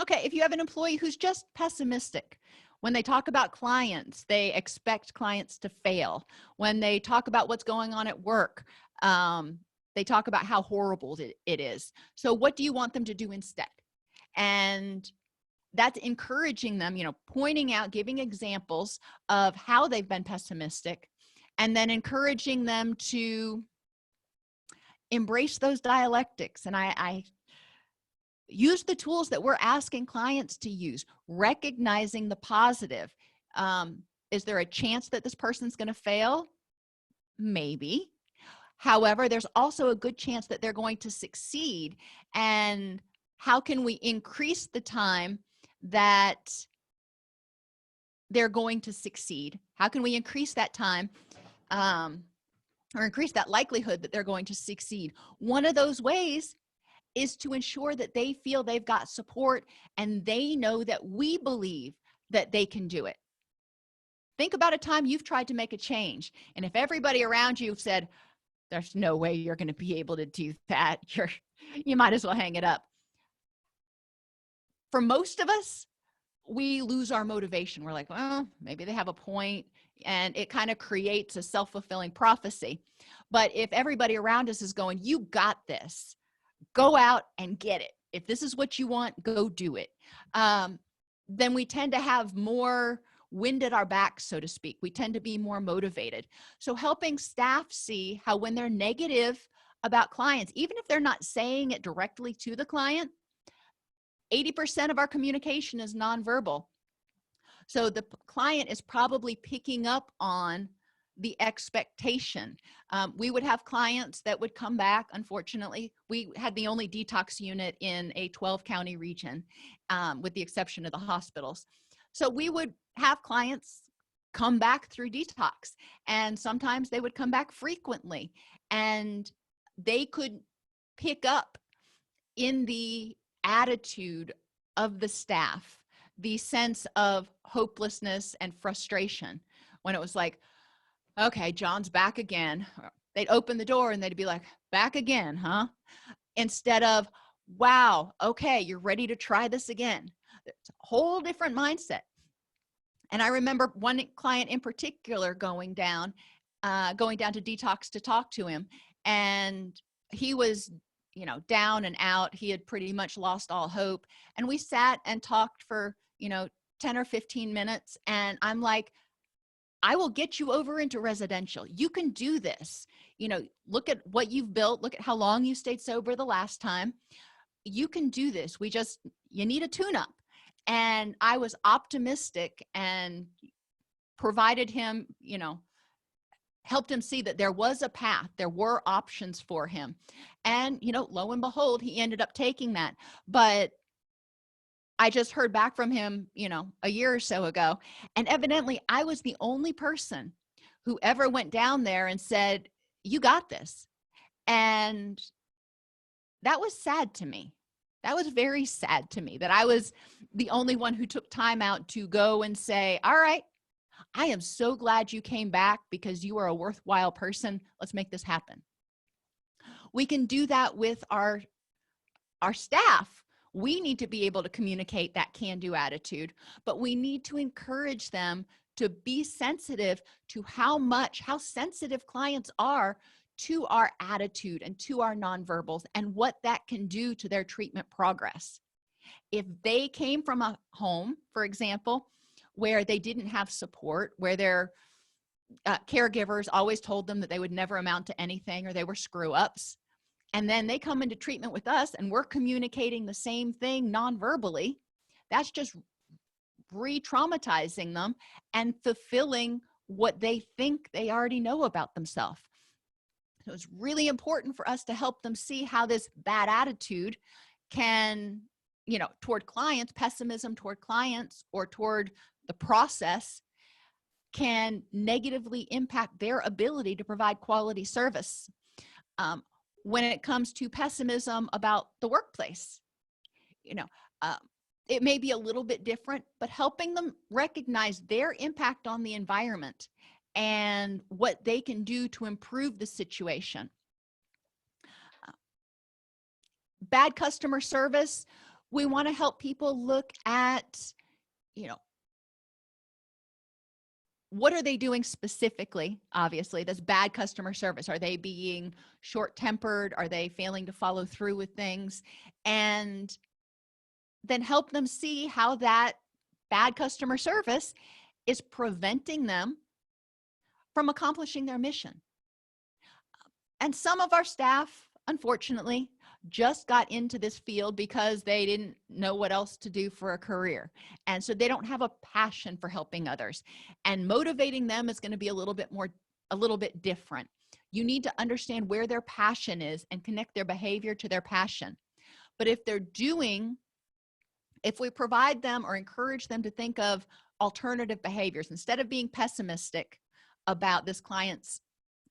Okay, if you have an employee who's just pessimistic, when they talk about clients, they expect clients to fail. When they talk about what's going on at work, they talk about how horrible it is. So what do you want them to do instead? And that's encouraging them, pointing out, giving examples of how they've been pessimistic, and then encouraging them to embrace those dialectics. And I use the tools that we're asking clients to use, recognizing the positive. Is there a chance that this person's going to fail? Maybe. However, there's also a good chance that they're going to succeed. And how can we increase the time that they're going to succeed? How can we increase that time or increase that likelihood that they're going to succeed? One of those ways is to ensure that they feel they've got support and they know that we believe that they can do it. Think about a time you've tried to make a change, and if everybody around you said, there's no way you're going to be able to do that, you might as well hang it up. For most of us, we lose our motivation. We're like, well, maybe they have a point, and it kind of creates a self-fulfilling prophecy. But if everybody around us is going, you got this, go out and get it. If this is what you want, go do it. Then we tend to have more wind at our back, so to speak. We tend to be more motivated. So helping staff see how when they're negative about clients, even if they're not saying it directly to the client, 80% of our communication is nonverbal. So the client is probably picking up on the expectation. We would have clients that would come back. Unfortunately, we had the only detox unit in a 12-county region, with the exception of the hospitals. So we would have clients come back through detox, and sometimes they would come back frequently, and they could pick up in the attitude of the staff the sense of hopelessness and frustration when it was like, okay, John's back again. They'd open the door and they'd be like, back again, huh? Instead of, wow, okay, you're ready to try this again. It's a whole different mindset. And I remember one client in particular going down to detox to talk to him. And he was, down and out. He had pretty much lost all hope. And we sat and talked for, 10 or 15 minutes. And I'm like, I will get you over into residential. You can do this. Look at what you've built. Look at how long you stayed sober the last time. You can do this. You need a tune up. And I was optimistic and provided him, helped him see that there was a path, there were options for him. And, lo and behold, he ended up taking that. But I just heard back from him, a year or so ago. And evidently, I was the only person who ever went down there and said, you got this. And that was sad to me. That was very sad to me that I was the only one who took time out to go and say, all right, I am so glad you came back because you are a worthwhile person. Let's make this happen. We can do that with our staff. We need to be able to communicate that can-do attitude, but we need to encourage them to be sensitive to how sensitive clients are to our attitude and to our nonverbals and what that can do to their treatment progress. If they came from a home, for example, where they didn't have support, where their caregivers always told them that they would never amount to anything or they were screw-ups, and then they come into treatment with us and we're communicating the same thing non-verbally, that's just re-traumatizing them and fulfilling what they think they already know about themselves. So it's really important for us to help them see how this bad attitude can, toward clients, pessimism toward clients or toward the process can negatively impact their ability to provide quality service. When it comes to pessimism about the workplace, it may be a little bit different, but helping them recognize their impact on the environment and what they can do to improve the situation. Bad customer service, we want to help people look at, what are they doing specifically? Obviously, that's bad customer service. Are they being short-tempered? Are they failing to follow through with things? And then help them see how that bad customer service is preventing them from accomplishing their mission. And some of our staff, unfortunately, just got into this field because they didn't know what else to do for a career. And so they don't have a passion for helping others. And motivating them is going to be a little bit different. You need to understand where their passion is and connect their behavior to their passion. But if we provide them or encourage them to think of alternative behaviors, instead of being pessimistic about this client's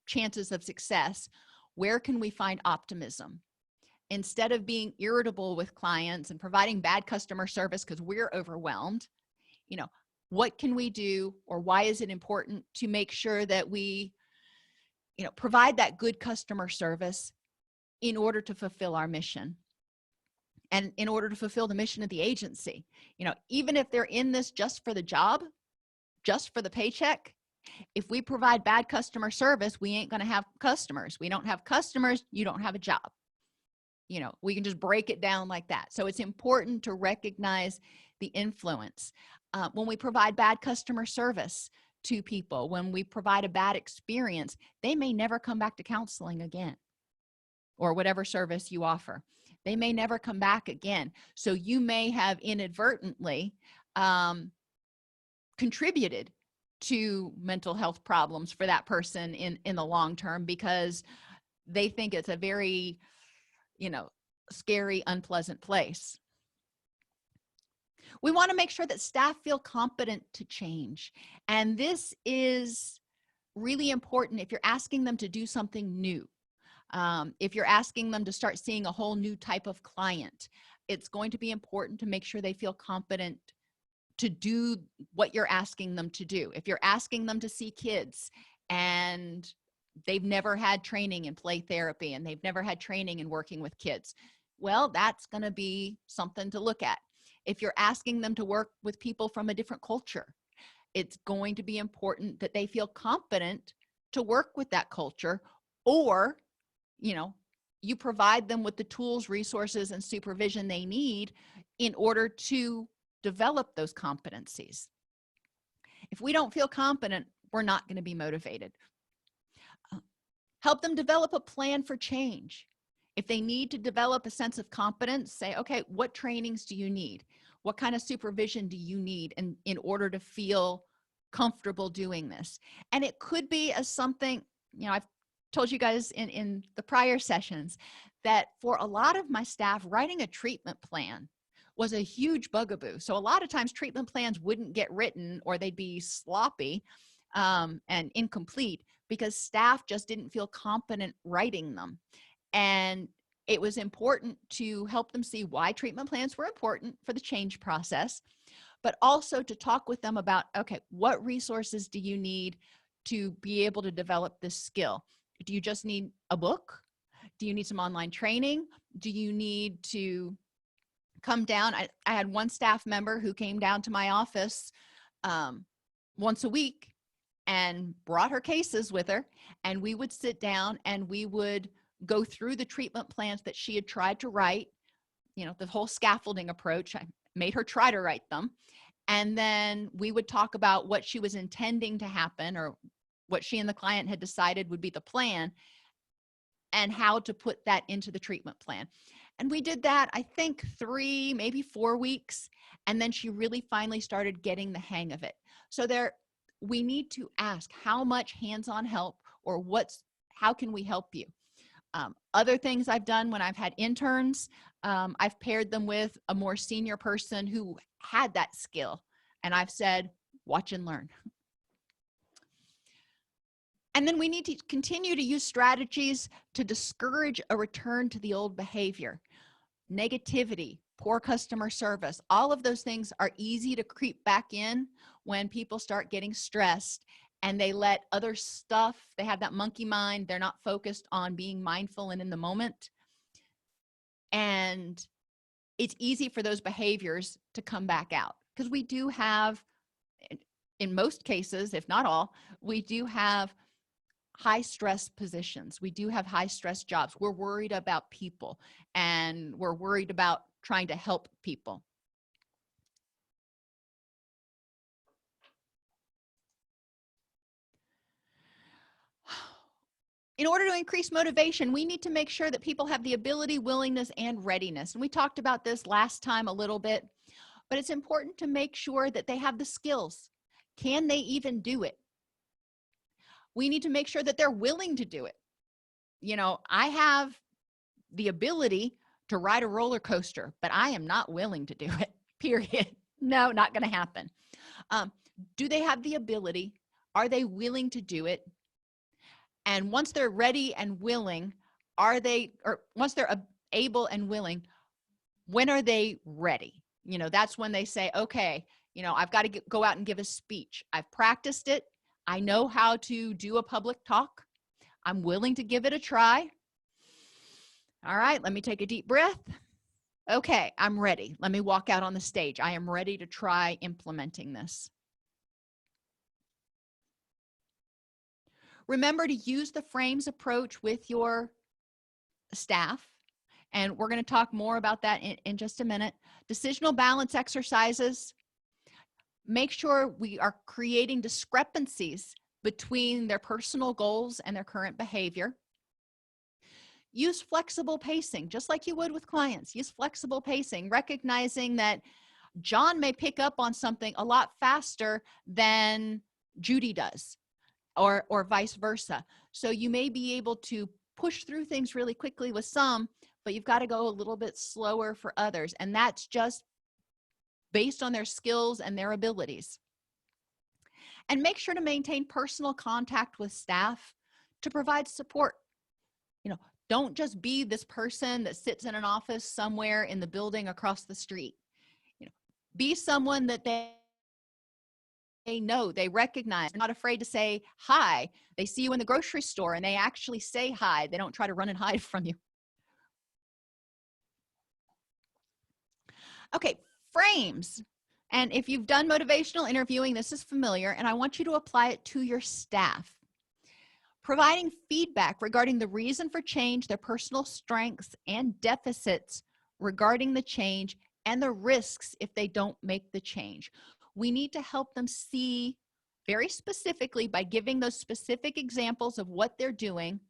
chances of success, where can we find optimism? Instead of being irritable with clients and providing bad customer service because we're overwhelmed, what can we do, or why is it important to make sure that we, provide that good customer service in order to fulfill our mission and in order to fulfill the mission of the agency? Even if they're in this just for the job, just for the paycheck, if we provide bad customer service, we ain't going to have customers. We don't have customers, you don't have a job. We can just break it down like that. So it's important to recognize the influence. When we provide bad customer service to people, when we provide a bad experience, they may never come back to counseling again or whatever service you offer. They may never come back again. So you may have inadvertently contributed to mental health problems for that person in the long term because they think it's a very scary, unpleasant place. We want to make sure that staff feel competent to change. And this is really important if you're asking them to do something new. If you're asking them to start seeing a whole new type of client, it's going to be important to make sure they feel competent to do what you're asking them to do. If you're asking them to see kids and they've never had training in play therapy and they've never had training in working with kids, Well, that's going to be something to look at. If you're asking them to work with people from a different culture, it's going to be important that they feel confident to work with that culture, or, you know, you provide them with the tools, resources, and supervision they need in order to develop those competencies. If we don't feel confident, we're not going to be motivated. Help them develop a plan for change. If they need to develop a sense of competence, say, okay, what trainings do you need? What kind of supervision do you need in order to feel comfortable doing this? And it could be as something, I've told you guys in the prior sessions that for a lot of my staff, writing a treatment plan was a huge bugaboo. So a lot of times treatment plans wouldn't get written, or they'd be sloppy and incomplete because staff just didn't feel competent writing them. And it was important to help them see why treatment plans were important for the change process, but also to talk with them about, okay, what resources do you need to be able to develop this skill? Do you just need a book? Do you need some online training? Do you need to come down? I had one staff member who came down to my office once a week and brought her cases with her, and we would sit down and we would go through the treatment plans that she had tried to write, the whole scaffolding approach. I made her try to write them. And then we would talk about what she was intending to happen, or what she and the client had decided would be the plan, and how to put that into the treatment plan. And we did that, I think 3, maybe 4 weeks. And then she really finally started getting the hang of it. So we need to ask how much hands-on help, or how can we help you? Other things I've done when I've had interns, I've paired them with a more senior person who had that skill. And I've said, watch and learn. And then we need to continue to use strategies to discourage a return to the old behavior. Negativity, poor customer service, all of those things are easy to creep back in when people start getting stressed and they let other stuff, they have that monkey mind, they're not focused on being mindful and in the moment. And it's easy for those behaviors to come back out, because we do have, in most cases, if not all, we do have high stress positions. We do have high stress jobs. We're worried about people, and we're worried about trying to help people. In order to increase motivation, we need to make sure that people have the ability, willingness, and readiness. And we talked about this last time a little bit, but it's important to make sure that they have the skills. Can they even do it? We need to make sure that they're willing to do it. I have the ability to ride a roller coaster, but I am not willing to do it, period. No, not going to happen. Do they have the ability? Are they willing to do it? And once they're ready and willing, once they're able and willing, when are they ready? That's when they say, okay, I've got to go out and give a speech. I've practiced it. I know how to do a public talk. I'm willing to give it a try. All right, let me take a deep breath. Okay, I'm ready. Let me walk out on the stage. I am ready to try implementing this. Remember to use the frames approach with your staff. And we're going to talk more about that in just a minute. Decisional balance exercises. Make sure we are creating discrepancies between their personal goals and their current behavior. Use flexible pacing, just like you would with clients. Use flexible pacing, recognizing that John may pick up on something a lot faster than Judy does, or vice versa. So you may be able to push through things really quickly with some, but you've got to go a little bit slower for others. And that's just based on their skills and their abilities. And make sure to maintain personal contact with staff to provide support. Don't just be this person that sits in an office somewhere in the building across the street. Be someone that they know, they recognize. They're not afraid to say hi. They see you in the grocery store and they actually say hi. They don't try to run and hide from you. Okay, frames. And if you've done motivational interviewing, this is familiar, and I want you to apply it to your staff. Providing feedback regarding the reason for change, their personal strengths and deficits regarding the change, and the risks if they don't make the change. We need to help them see very specifically, by giving those specific examples of what they're doing,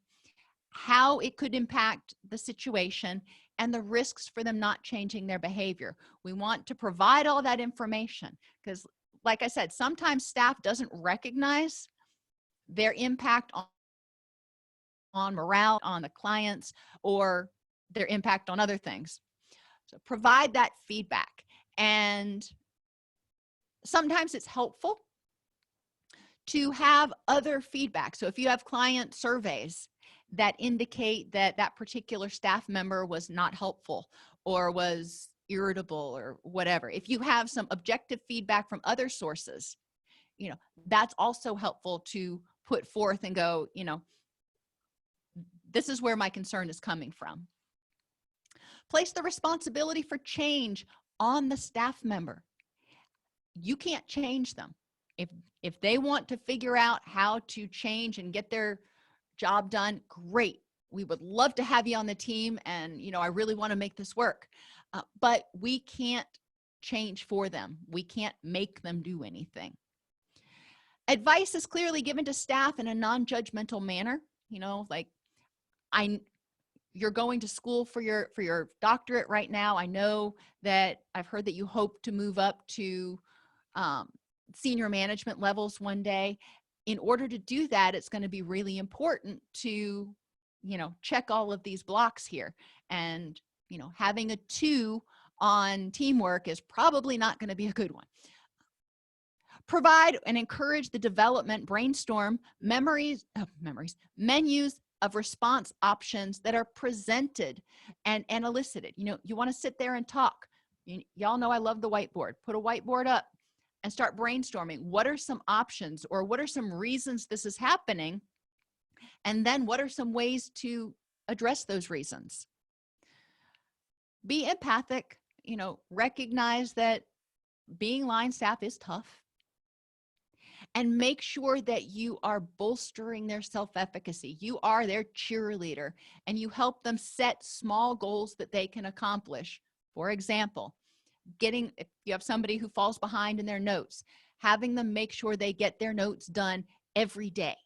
how it could impact the situation, and the risks for them not changing their behavior. We want to provide all that information because, like I said, sometimes staff doesn't recognize their impact on morale, on the clients, or their impact on other things. So provide that feedback. And sometimes it's helpful to have other feedback. So if you have client surveys that indicate that that particular staff member was not helpful or was irritable or whatever, if you have some objective feedback from other sources, that's also helpful to put forth and go, this is where my concern is coming from. Place the responsibility for change on the staff member. You can't change them. If they want to figure out how to change and get their job done, great. We would love to have you on the team, and I really want to make this work. But we can't change for them. We can't make them do anything. Advice is clearly given to staff in a non-judgmental manner. You're going to school for your doctorate right now. I know that I've heard that you hope to move up to senior management levels one day. In order to do that, it's going to be really important to, check all of these blocks here. And, having a 2 on teamwork is probably not going to be a good one. Provide and encourage the development, brainstorm menus of response options that are presented and elicited. You want to sit there and talk. Y'all know I love the whiteboard. Put a whiteboard up and start brainstorming. What are some options, or what are some reasons this is happening? And then what are some ways to address those reasons? Be empathic, recognize that being line staff is tough. And make sure that you are bolstering their self-efficacy. You are their cheerleader, and you help them set small goals that they can accomplish. For example, if you have somebody who falls behind in their notes, having them make sure they get their notes done every day.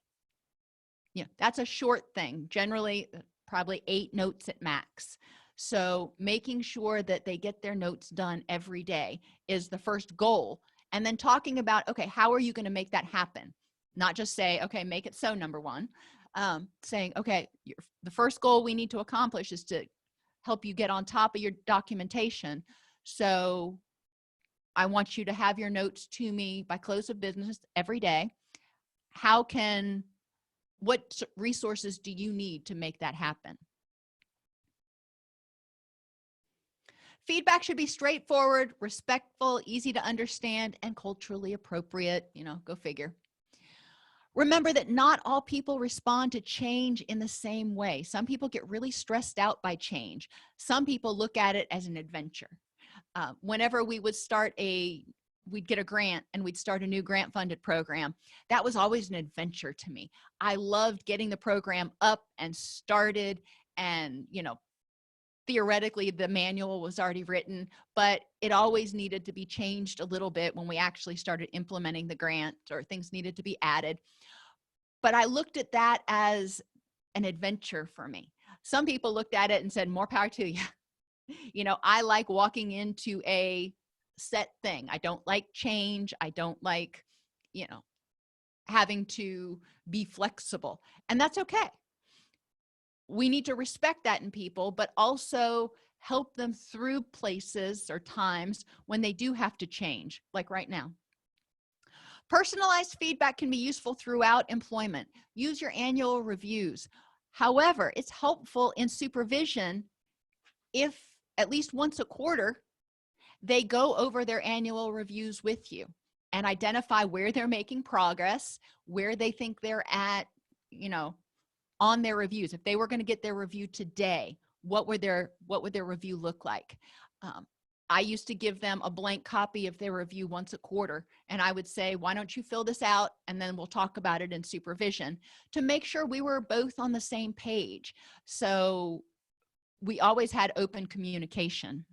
That's a short thing, generally probably 8 notes at max. So making sure that they get their notes done every day is the first goal. And then talking about, okay, how are you going to make that happen? Not just say, okay, make it so, number one. Saying, okay, the first goal we need to accomplish is to help you get on top of your documentation. So I want you to have your notes to me by close of business every day. What resources do you need to make that happen? Feedback should be straightforward, respectful, easy to understand, and culturally appropriate. Go figure. Remember that not all people respond to change in the same way. Some people get really stressed out by change. Some people look at it as an adventure. Whenever we'd get a grant and we'd start a new grant-funded program, that was always an adventure to me. I loved getting the program up and started, and, theoretically the manual was already written, but it always needed to be changed a little bit when we actually started implementing the grant, or things needed to be added. But I looked at that as an adventure for me. Some people looked at it and said, more power to you. I like walking into a set thing. I don't like change. I don't like, having to be flexible. And that's okay. We need to respect that in people, but also help them through places or times when they do have to change, like right now. Personalized feedback can be useful throughout employment. Use your annual reviews. However, it's helpful in supervision if at least once a quarter they go over their annual reviews with you and identify where they're making progress, where they think they're at, on their reviews. If they were going to get their review today, what would their review look like? I used to give them a blank copy of their review once a quarter. And I would say, why don't you fill this out? And then we'll talk about it in supervision to make sure we were both on the same page. So we always had open communication.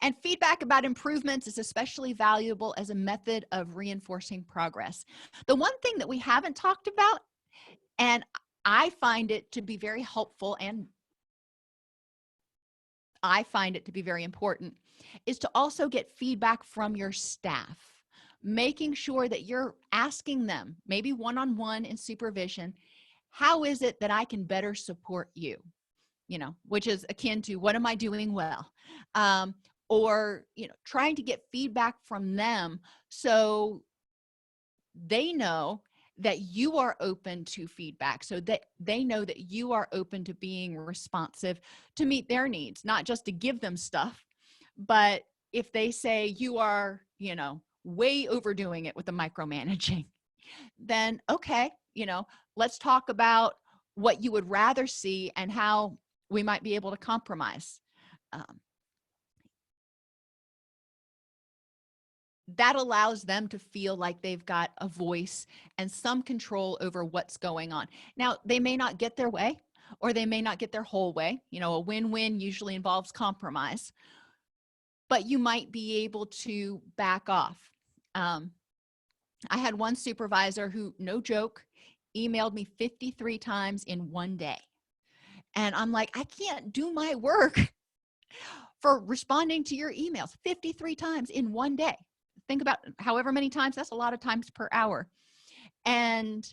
And feedback about improvements is especially valuable as a method of reinforcing progress. The one thing that we haven't talked about, and I find it to be very helpful and I find it to be very important, is to also get feedback from your staff, making sure that you're asking them, maybe one-on-one in supervision, how is it that I can better support you? You know, which is akin to what am I doing well? Or, you know, trying to get feedback from them so they know that you are open to feedback, so that they know that you are open to being responsive to meet their needs, not just to give them stuff, but if they say you are, you know, way overdoing it with the micromanaging, then okay, you know, let's talk about what you would rather see and how we might be able to compromise. That allows them to feel like they've got a voice and some control over what's going on. Now, they may not get their way, or they may not get their whole way. You know, a win-win usually involves compromise, but you might be able to back off. I had one supervisor who, no joke, emailed me 53 times in one day. And I'm like, I can't do my work for responding to your emails 53 times in one day. Think about however many times, that's a lot of times per hour. And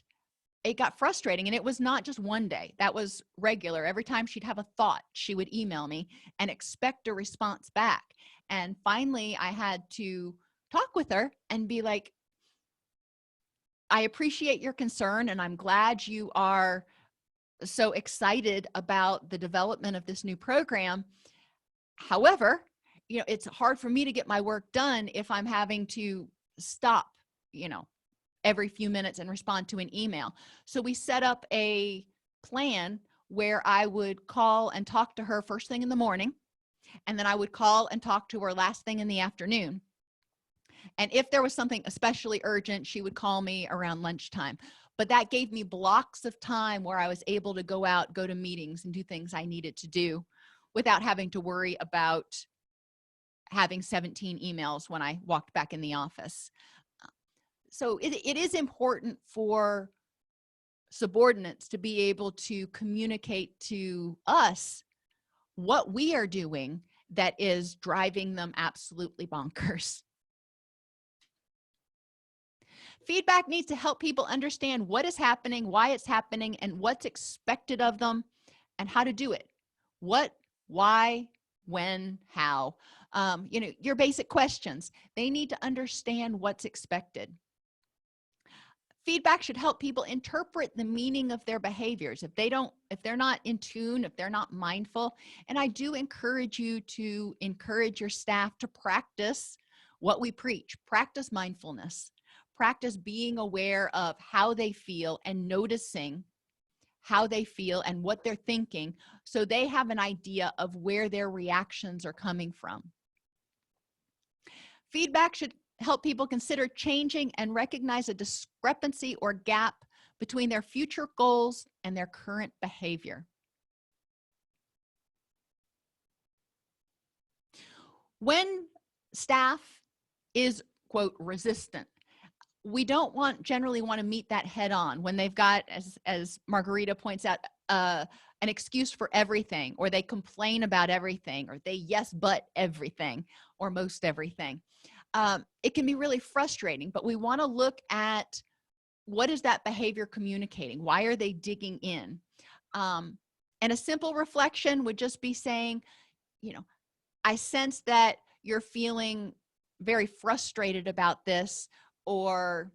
it got frustrating. And it was not just one day, that was regular. Every time she'd have a thought, she would email me and expect a response back. And finally, I had to talk with her and be like, I appreciate your concern, and I'm glad you are so excited about the development of this new program. However, you know, it's hard for me to get my work done if I'm having to stop, you know, every few minutes and respond to an email. So we set up a plan where I would call and talk to her first thing in the morning, and then I would call and talk to her last thing in the afternoon. And if there was something especially urgent, she would call me around lunchtime. But that gave me blocks of time where I was able to go out, go to meetings, and do things I needed to do without having to worry about having 17 emails when I walked back in the office. So it is important for subordinates to be able to communicate to us what we are doing that is driving them absolutely bonkers. Feedback needs to help people understand what is happening, why it's happening, and what's expected of them, and how to do it. What, why, when, how. You know, your basic questions. They need to understand what's expected. Feedback should help people interpret the meaning of their behaviors. If they're not in tune, if they're not mindful, and I do encourage you to encourage your staff to practice what we preach. Practice mindfulness. Practice being aware of how they feel and noticing how they feel and what they're thinking, so they have an idea of where their reactions are coming from. Feedback should help people consider changing and recognize a discrepancy or gap between their future goals and their current behavior. When staff is, quote, resistant, we don't generally want to meet that head on when they've got, as Margarita points out, an excuse for everything, or they complain about everything, or they yes but everything, or most everything. It can be really frustrating, but we want to look at what is that behavior communicating? Why are they digging in? And a simple reflection would just be saying, you know, I sense that you're feeling very frustrated about this, or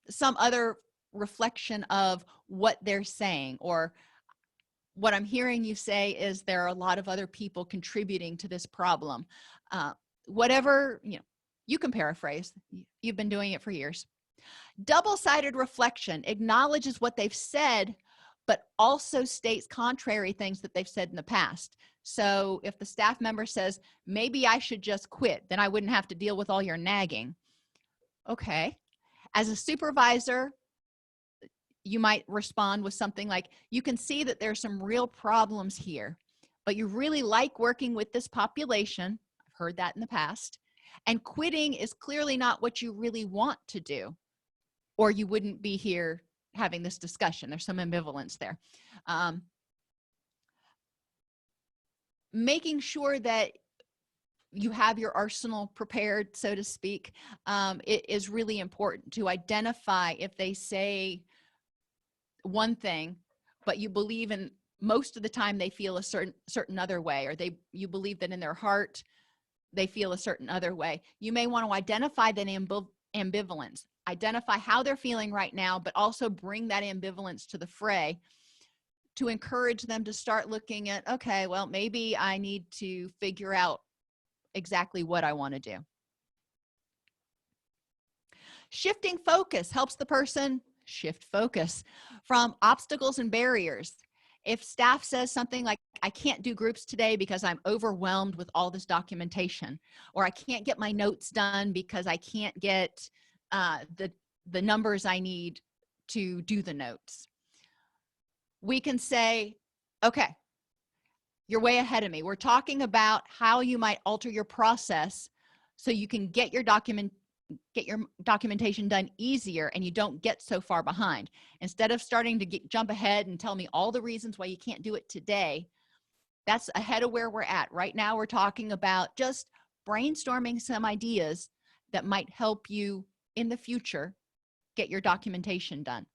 some other reflection of what they're saying, or what I'm hearing you say is there are a lot of other people contributing to this problem. Whatever, you know, you can paraphrase. You've been doing it for years. Double-sided reflection acknowledges what they've said, but also states contrary things that they've said in the past. So if the staff member says, maybe I should just quit, then I wouldn't have to deal with all your nagging. Okay. As a supervisor, you might respond with something like, you can see that there's some real problems here, but you really like working with this population. I've heard that in the past. And quitting is clearly not what you really want to do, or you wouldn't be here having this discussion. There's some ambivalence there. Making sure that you have your arsenal prepared, so to speak, it is really important to identify if they say one thing, but you believe in most of the time they feel a certain other way, or you believe that in their heart they feel a certain other way. You may want to identify that ambivalence, identify how they're feeling right now, but also bring that ambivalence to the fray to encourage them to start looking at, okay, well, maybe I need to figure out exactly what I want to do. Shifting focus helps the person shift focus from obstacles and barriers. If staff says something like, I can't do groups today because I'm overwhelmed with all this documentation, or I can't get my notes done because I can't get the numbers I need to do the notes, we can say, okay, you're way ahead of me. We're talking about how you might alter your process so you can get your documentation done easier and you don't get so far behind. Instead of starting to jump ahead and tell me all the reasons why you can't do it today, that's ahead of where we're at. Right now, we're talking about just brainstorming some ideas that might help you in the future get your documentation done.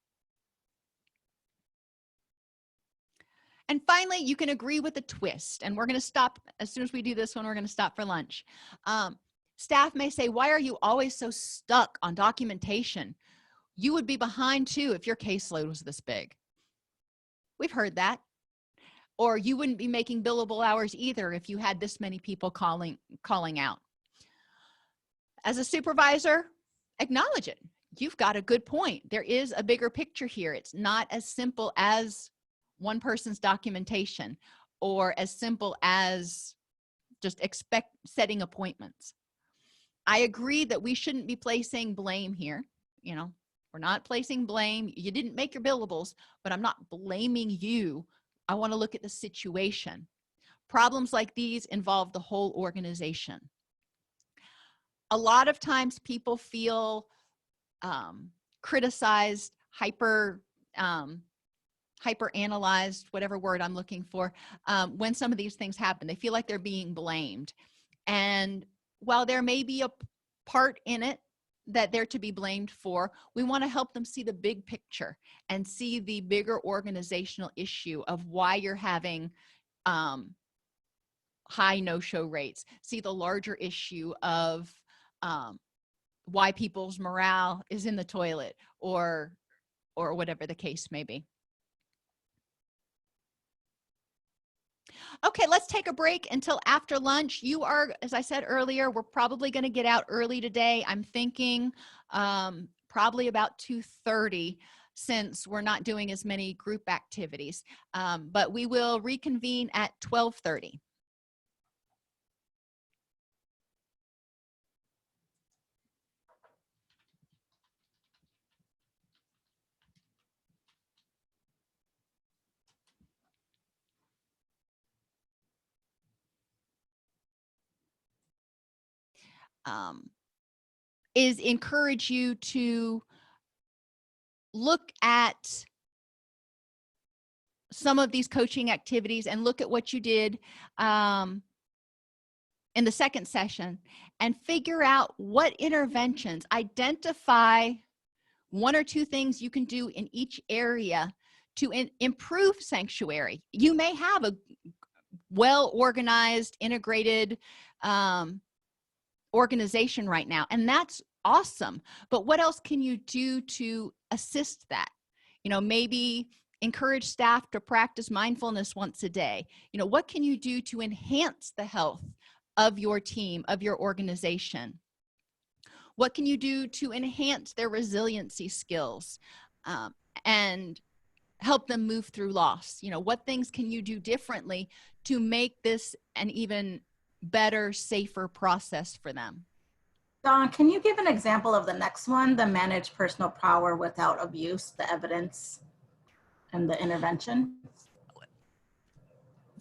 And finally, you can agree with a twist. And we're going to stop as soon as we do this one, we're going to stop for lunch. Staff may say, why are you always so stuck on documentation? You would be behind too if your caseload was this big. We've heard that. Or you wouldn't be making billable hours either if you had this many people calling out. As a supervisor, acknowledge it. You've got a good point. There is a bigger picture here. It's not as simple as one person's documentation or as simple as just setting appointments. I agree that we shouldn't be placing blame here. You know, we're not placing blame. You didn't make your billables, but I'm not blaming you. I want to look at the situation. Problems like these involve the whole organization. A lot of times people feel criticized, hyper analyzed, whatever word I'm looking for, when some of these things happen. They feel like they're being blamed. And while there may be a part in it that they're to be blamed for, we want to help them see the big picture and see the bigger organizational issue of why you're having high no-show rates, see the larger issue of why people's morale is in the toilet, or whatever the case may be. Okay, let's take a break until after lunch. You are, as I said earlier, we're probably going to get out early today. I'm thinking probably about 2:30, since we're not doing as many group activities, but we will reconvene at 12:30. Is encourage you to look at some of these coaching activities and look at what you did in the second session and figure out what interventions, identify one or two things you can do in each area to improve sanctuary. You may have a well-organized, integrated organization right now, and that's awesome. But what else can you do to assist that? You know, maybe encourage staff to practice mindfulness once a day. You know, what can you do to enhance the health of your team, of your organization? What can you do to enhance their resiliency skills? And help them move through loss? You know, what things can you do differently to make this an even better, safer process for them? Dawn, can you give an example of the next one, the manage personal power without abuse, the evidence and the intervention?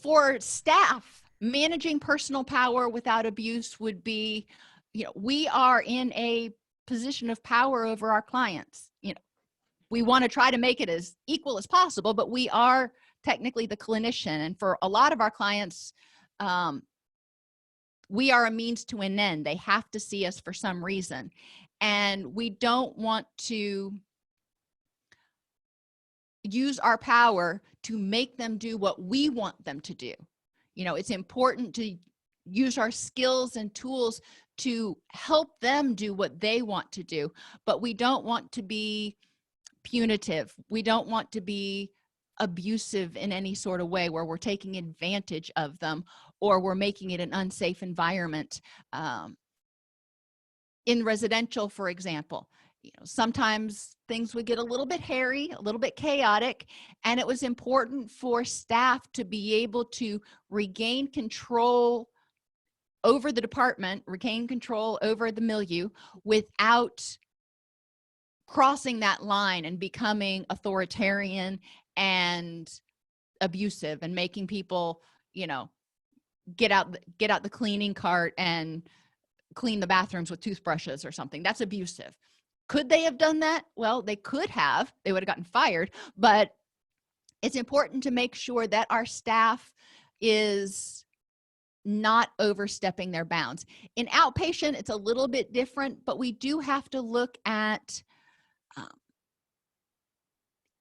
For staff, managing personal power without abuse would be, you know, we are in a position of power over our clients. You know, we want to try to make it as equal as possible, but we are technically the clinician. And for a lot of our clients, we are a means to an end. They have to see us for some reason. And we don't want to use our power to make them do what we want them to do. You know, it's important to use our skills and tools to help them do what they want to do, but we don't want to be punitive. We don't want to be abusive in any sort of way where we're taking advantage of them or we're making it an unsafe environment. In residential, for example, you know, sometimes things would get a little bit hairy, a little bit chaotic, and it was important for staff to be able to regain control over the department, regain control over the milieu without crossing that line and becoming authoritarian and abusive and making people, you know, get out the cleaning cart and clean the bathrooms with toothbrushes or something. That's abusive. Could they have done that? Well, they could have. They would have gotten fired, but it's important to make sure that our staff is not overstepping their bounds. In outpatient, it's a little bit different, but we do have to look at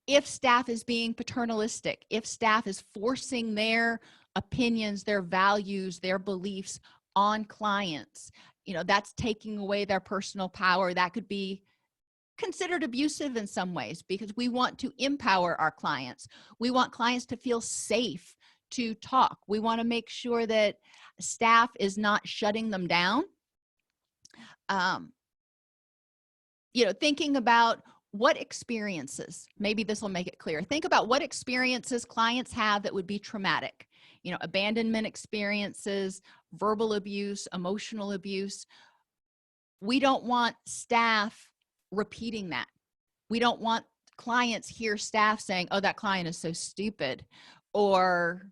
if staff is being paternalistic, if staff is forcing their opinions, their values, their beliefs on clients. You know, that's taking away their personal power. That could be considered abusive in some ways because we want to empower our clients. We want clients to feel safe to talk. We want to make sure that staff is not shutting them down. You know, thinking about what experiences, maybe this will make it clear. Think about what experiences clients have that would be traumatic. You know, abandonment experiences, verbal abuse, emotional abuse. We don't want staff repeating that. We don't want clients hear staff saying, oh, that client is so stupid, or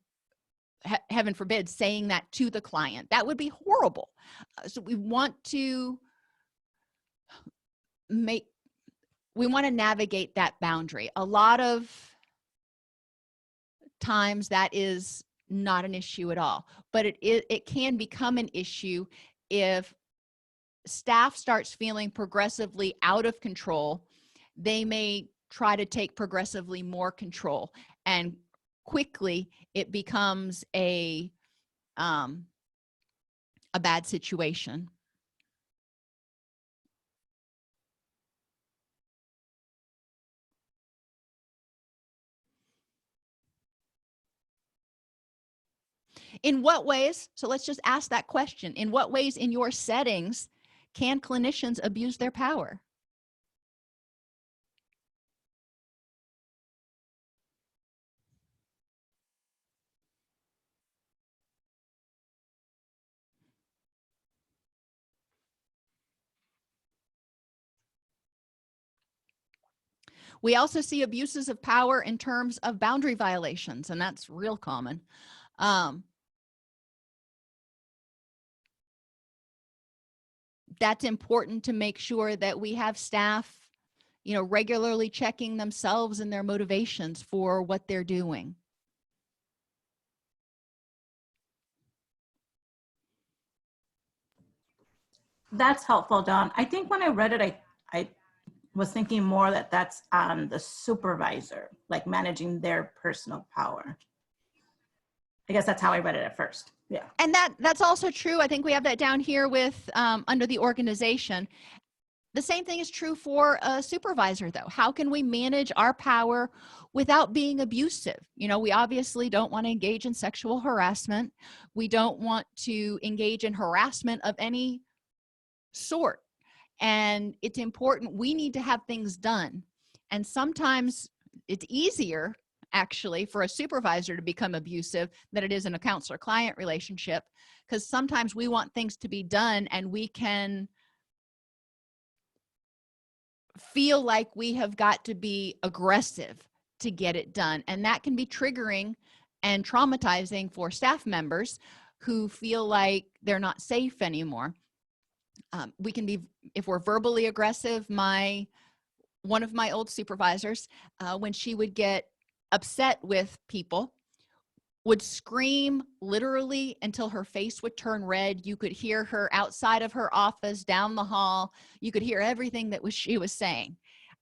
heaven forbid, saying that to the client. That would be horrible. So we want to navigate that boundary. A lot of times that is not an issue at all, but it can become an issue if staff starts feeling progressively out of control. They may try to take progressively more control, and quickly it becomes a bad situation. In what ways, so let's just ask that question, in what ways in your settings can clinicians abuse their power? We also see abuses of power in terms of boundary violations, and that's real common. That's important to make sure that we have staff, you know, regularly checking themselves and their motivations for what they're doing. That's helpful, Dawn. I think when I read it, I was thinking more that that's on the supervisor, like managing their personal power. I guess that's how I read it at first. Yeah. And that's also true. I think we have that down here with under the organization. The same thing is true for a supervisor, though. How can we manage our power without being abusive? You know, we obviously don't want to engage in sexual harassment. We don't want to engage in harassment of any sort. And it's important. We need to have things done. And sometimes it's easier actually for a supervisor to become abusive than it is in a counselor-client relationship, because sometimes we want things to be done and we can feel like we have got to be aggressive to get it done, and that can be triggering and traumatizing for staff members who feel like they're not safe anymore. We can be, if we're verbally aggressive, one of my old supervisors, when she would get upset with people, would scream literally until her face would turn red. You could hear her outside of her office, down the hall. You could hear everything that she was saying.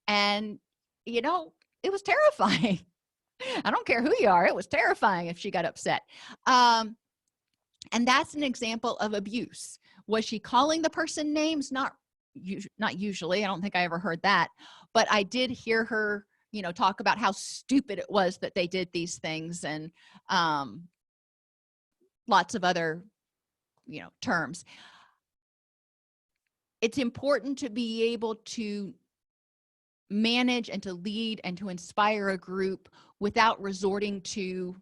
And, you know, it was terrifying. I don't care who you are. It was terrifying if she got upset. And that's an example of abuse. Was she calling the person names? Not usually. I don't think I ever heard that. But I did hear her, talk about how stupid it was that they did these things, and lots of other, terms. It's important to be able to manage and to lead and to inspire a group without resorting to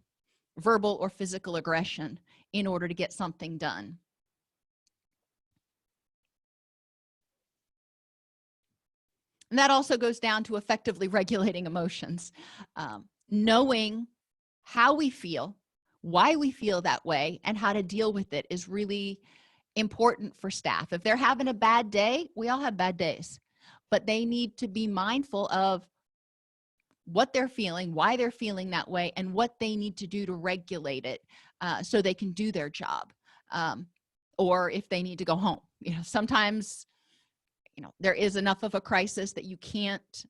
verbal or physical aggression in order to get something done. And that also goes down to effectively regulating emotions. Knowing how we feel, why we feel that way, and how to deal with it is really important for staff. If they're having a bad day, we all have bad days, but they need to be mindful of what they're feeling, why they're feeling that way, and what they need to do to regulate it, so they can do their job, or if they need to go home. Sometimes there is enough of a crisis that you can't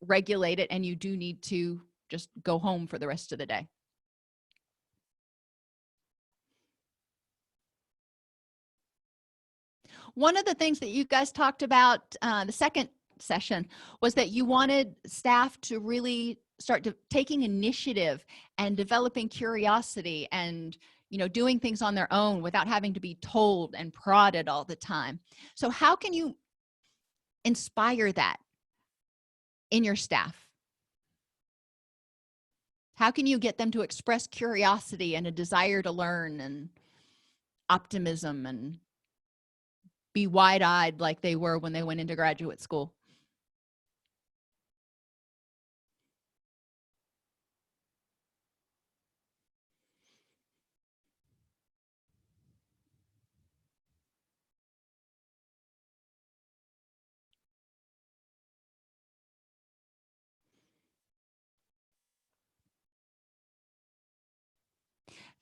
regulate it, and you do need to just go home for the rest of the day. One of the things that you guys talked about the second session was that you wanted staff to really start taking initiative and developing curiosity and doing things on their own without having to be told and prodded all the time. So how can you inspire that in your staff? How can you get them to express curiosity and a desire to learn and optimism and be wide-eyed like they were when they went into graduate school?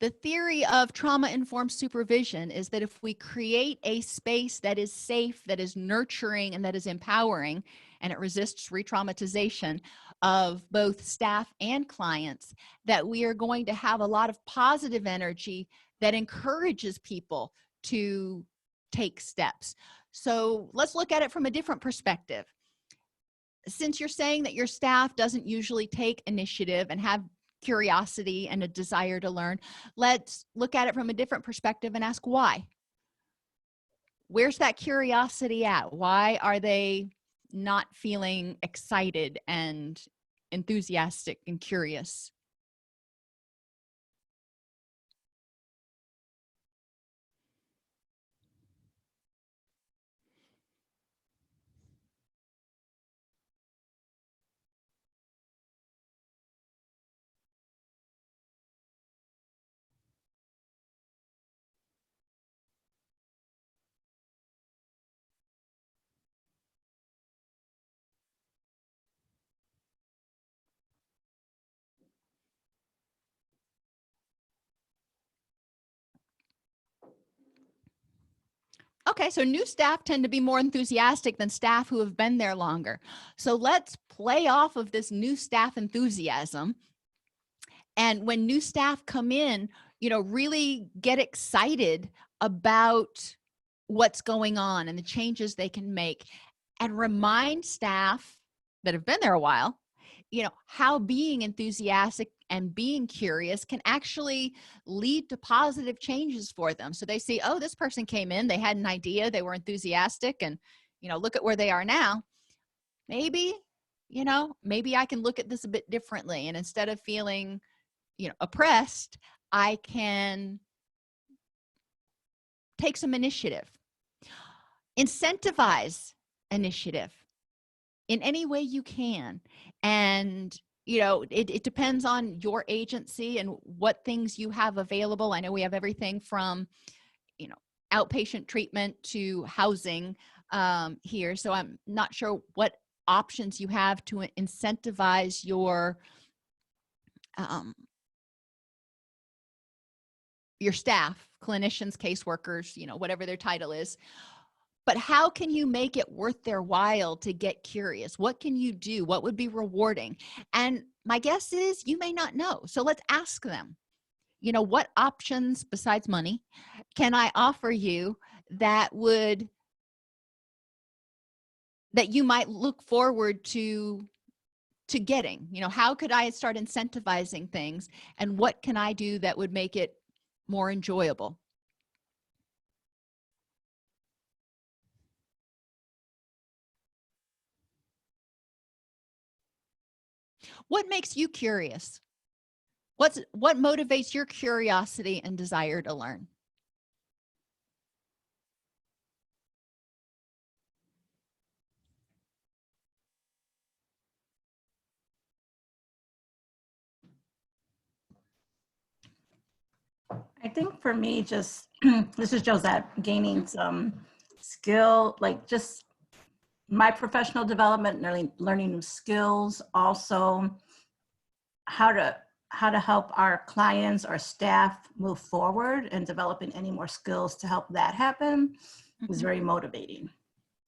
The theory of trauma-informed supervision is that if we create a space that is safe, that is nurturing, and that is empowering, and it resists re-traumatization of both staff and clients, that we are going to have a lot of positive energy that encourages people to take steps. So let's look at it from a different perspective. Since you're saying that your staff doesn't usually take initiative and have curiosity and a desire to learn, let's look at it from a different perspective and ask why. Where's that curiosity at? Why are they not feeling excited and enthusiastic and curious? Okay, so new staff tend to be more enthusiastic than staff who have been there longer. So let's play off of this new staff enthusiasm. And when new staff come in, really get excited about what's going on and the changes they can make, and remind staff that have been there a while, how being enthusiastic and being curious can actually lead to positive changes for them. So they see, oh, this person came in, they had an idea, they were enthusiastic, and look at where they are now. Maybe maybe I can look at this a bit differently. And instead of feeling, oppressed, I can take some initiative. Incentivize initiative in any way you can. And, it depends on your agency and what things you have available. I know we have everything from, outpatient treatment to housing here. So I'm not sure what options you have to incentivize your staff, clinicians, caseworkers, whatever their title is. But how can you make it worth their while to get curious? What can you do? What would be rewarding? And my guess is you may not know. So let's ask them, what options besides money can I offer you that you might look forward to getting? How could I start incentivizing things, and what can I do that would make it more enjoyable? What makes you curious? What motivates your curiosity and desire to learn? I think for me, just this is Josette, gaining some skill, like just my professional development, learning new skills, also how to help our clients or staff move forward, and developing any more skills to help that happen is very motivating.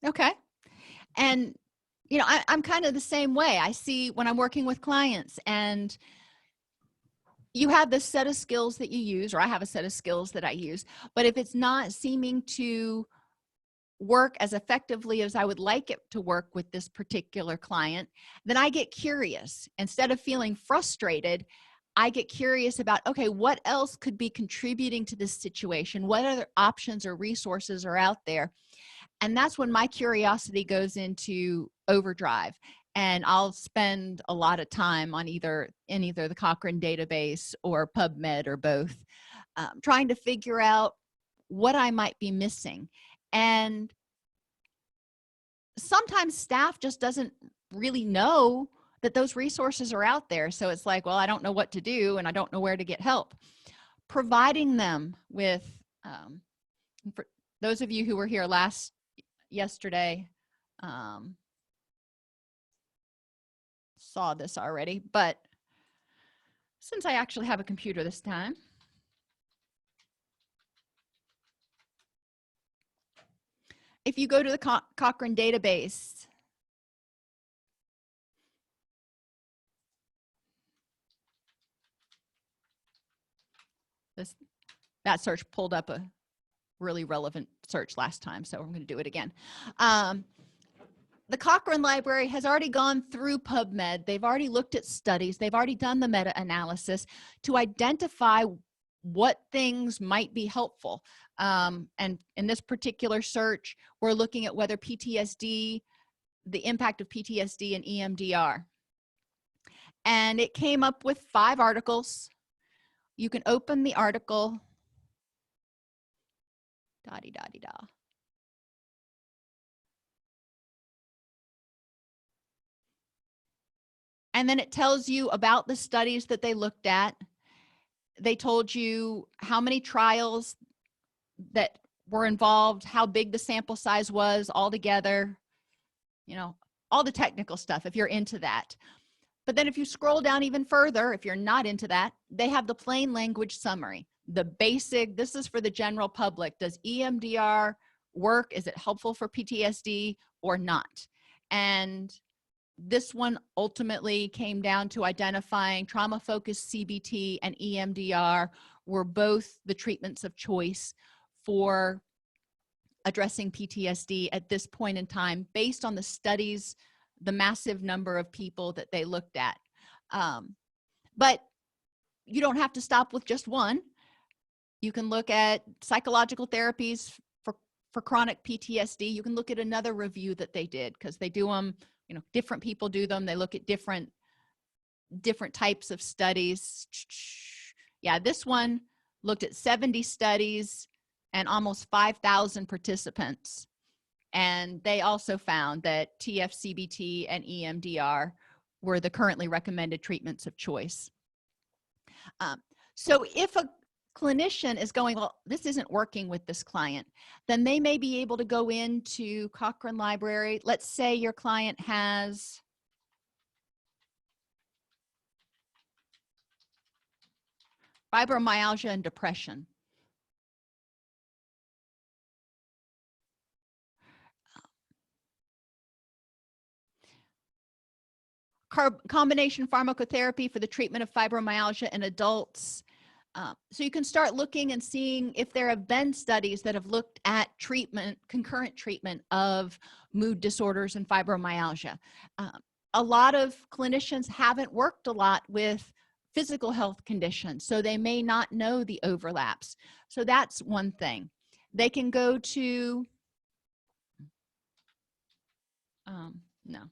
Okay. And, I'm kind of the same way. I see when I'm working with clients, and you have this set of skills that you use, or I have a set of skills that I use, but if it's not seeming to work as effectively as I would like it to work with this particular client, then I get curious. Instead of feeling frustrated, I get curious about, okay, what else could be contributing to this situation? What other options or resources are out there? And that's when my curiosity goes into overdrive. And I'll spend a lot of time on either the Cochrane database or PubMed or both, trying to figure out what I might be missing. And sometimes staff just doesn't really know that those resources are out there. So it's like, well, I don't know what to do, and I don't know where to get help. Providing them with, for those of you who were here yesterday, saw this already, but since I actually have a computer this time, if you go to the Cochrane database, that search pulled up a really relevant search last time, so I'm going to do it again. The Cochrane Library has already gone through PubMed. They've already looked at studies. They've already done the meta-analysis to identify what things might be helpful. And in this particular search, we're looking at whether PTSD, the impact of PTSD and EMDR. And it came up with 5 articles. You can open the article. Da-dee-da-dee-da. And then it tells you about the studies that they looked at. They told you how many trials that were involved, how big the sample size was altogether, all the technical stuff if you're into that. But then if you scroll down even further, if you're not into that, they have the plain language summary. The basic, this is for the general public. Does EMDR work? Is it helpful for PTSD or not? And this one ultimately came down to identifying trauma-focused CBT and EMDR were both the treatments of choice for addressing PTSD at this point in time, based on the studies, the massive number of people that they looked at. But you don't have to stop with just one. You can look at psychological therapies for chronic PTSD. You can look at another review that they did, because they do them different people do them. They look at different types of studies. Yeah, this one looked at 70 studies and almost 5,000 participants. And they also found that TFCBT and EMDR were the currently recommended treatments of choice. So if a clinician is going, well, this isn't working with this client, then they may be able to go into Cochrane Library. Let's say your client has fibromyalgia and depression. Combination pharmacotherapy for the treatment of fibromyalgia in adults. So you can start looking and seeing if there have been studies that have looked at concurrent treatment of mood disorders and fibromyalgia. A lot of clinicians haven't worked a lot with physical health conditions, so they may not know the overlaps. So that's one thing. They can go to, no.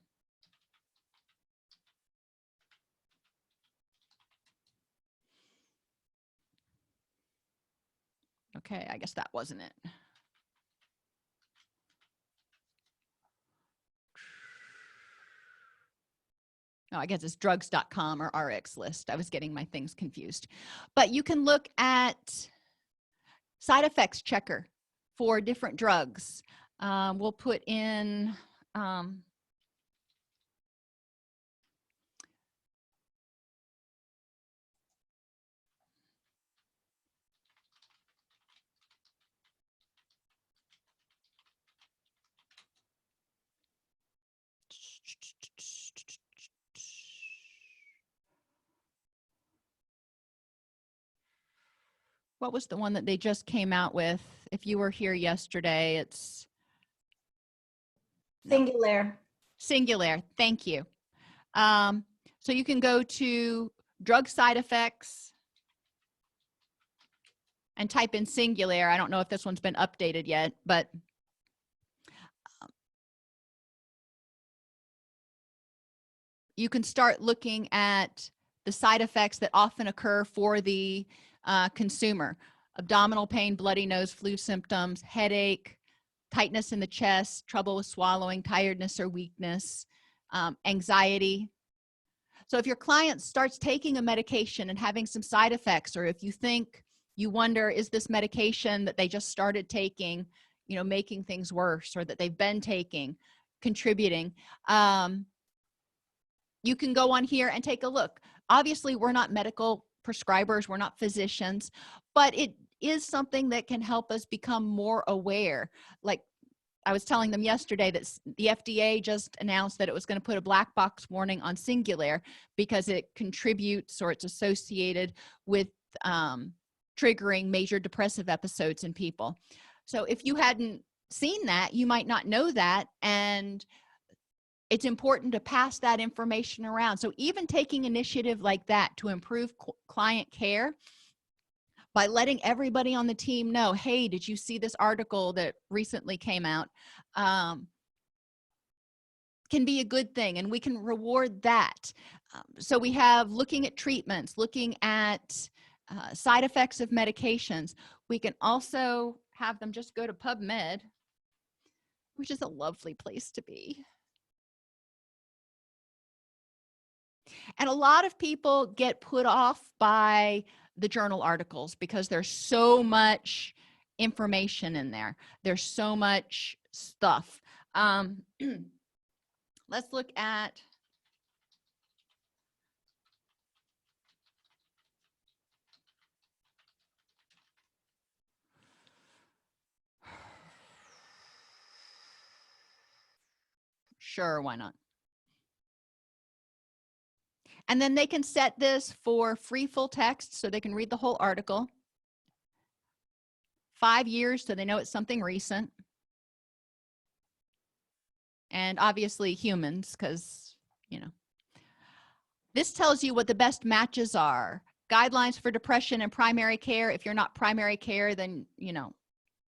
Okay, I guess that wasn't it. No, I guess it's drugs.com or RX list. I was getting my things confused. But you can look at side effects checker for different drugs. We'll put in what was the one that they just came out with? If you were here yesterday, it's Singular. Singular. Thank you. So you can go to drug side effects and type in Singular. I don't know if this one's been updated yet, but you can start looking at the side effects that often occur for the consumer: abdominal pain, bloody nose, flu symptoms, headache, tightness in the chest, trouble with swallowing, tiredness or weakness, anxiety. So if your client starts taking a medication and having some side effects, or if you wonder, is this medication that they just started taking, making things worse, or that they've been taking, contributing, you can go on here and take a look. Obviously, we're not medical prescribers, we're not physicians, but it is something that can help us become more aware. Like I was telling them yesterday that the FDA just announced that it was going to put a black box warning on Singular because it contributes, or it's associated with triggering major depressive episodes in people. So if you hadn't seen that, you might not know that, and it's important to pass that information around. So even taking initiative like that to improve client care by letting everybody on the team know, hey, did you see this article that recently came out, can be a good thing, and we can reward that. So we have looking at treatments, looking at side effects of medications. We can also have them just go to PubMed, which is a lovely place to be. And a lot of people get put off by the journal articles because there's so much information in there. There's so much stuff. Let's look at sure, why not? And then they can set this for free full text so they can read the whole article. 5 years so they know it's something recent. And obviously humans, because, this tells you what the best matches are. Guidelines for depression and primary care. If you're not primary care, then,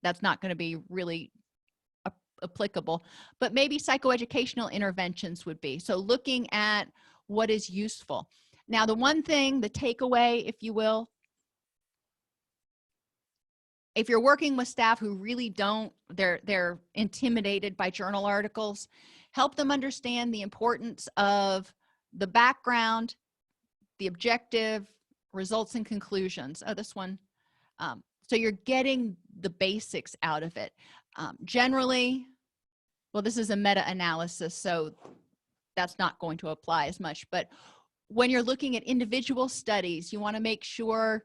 that's not going to be really applicable, but maybe psychoeducational interventions would be. So looking at what is useful. Now, the one thing, the takeaway, if you will, if you're working with staff who really don't, they're intimidated by journal articles, help them understand the importance of the background, the objective, results and conclusions. Oh, this one. So you're getting the basics out of it. Generally, well, this is a meta-analysis, so that's not going to apply as much. But when you're looking at individual studies, you want to make sure,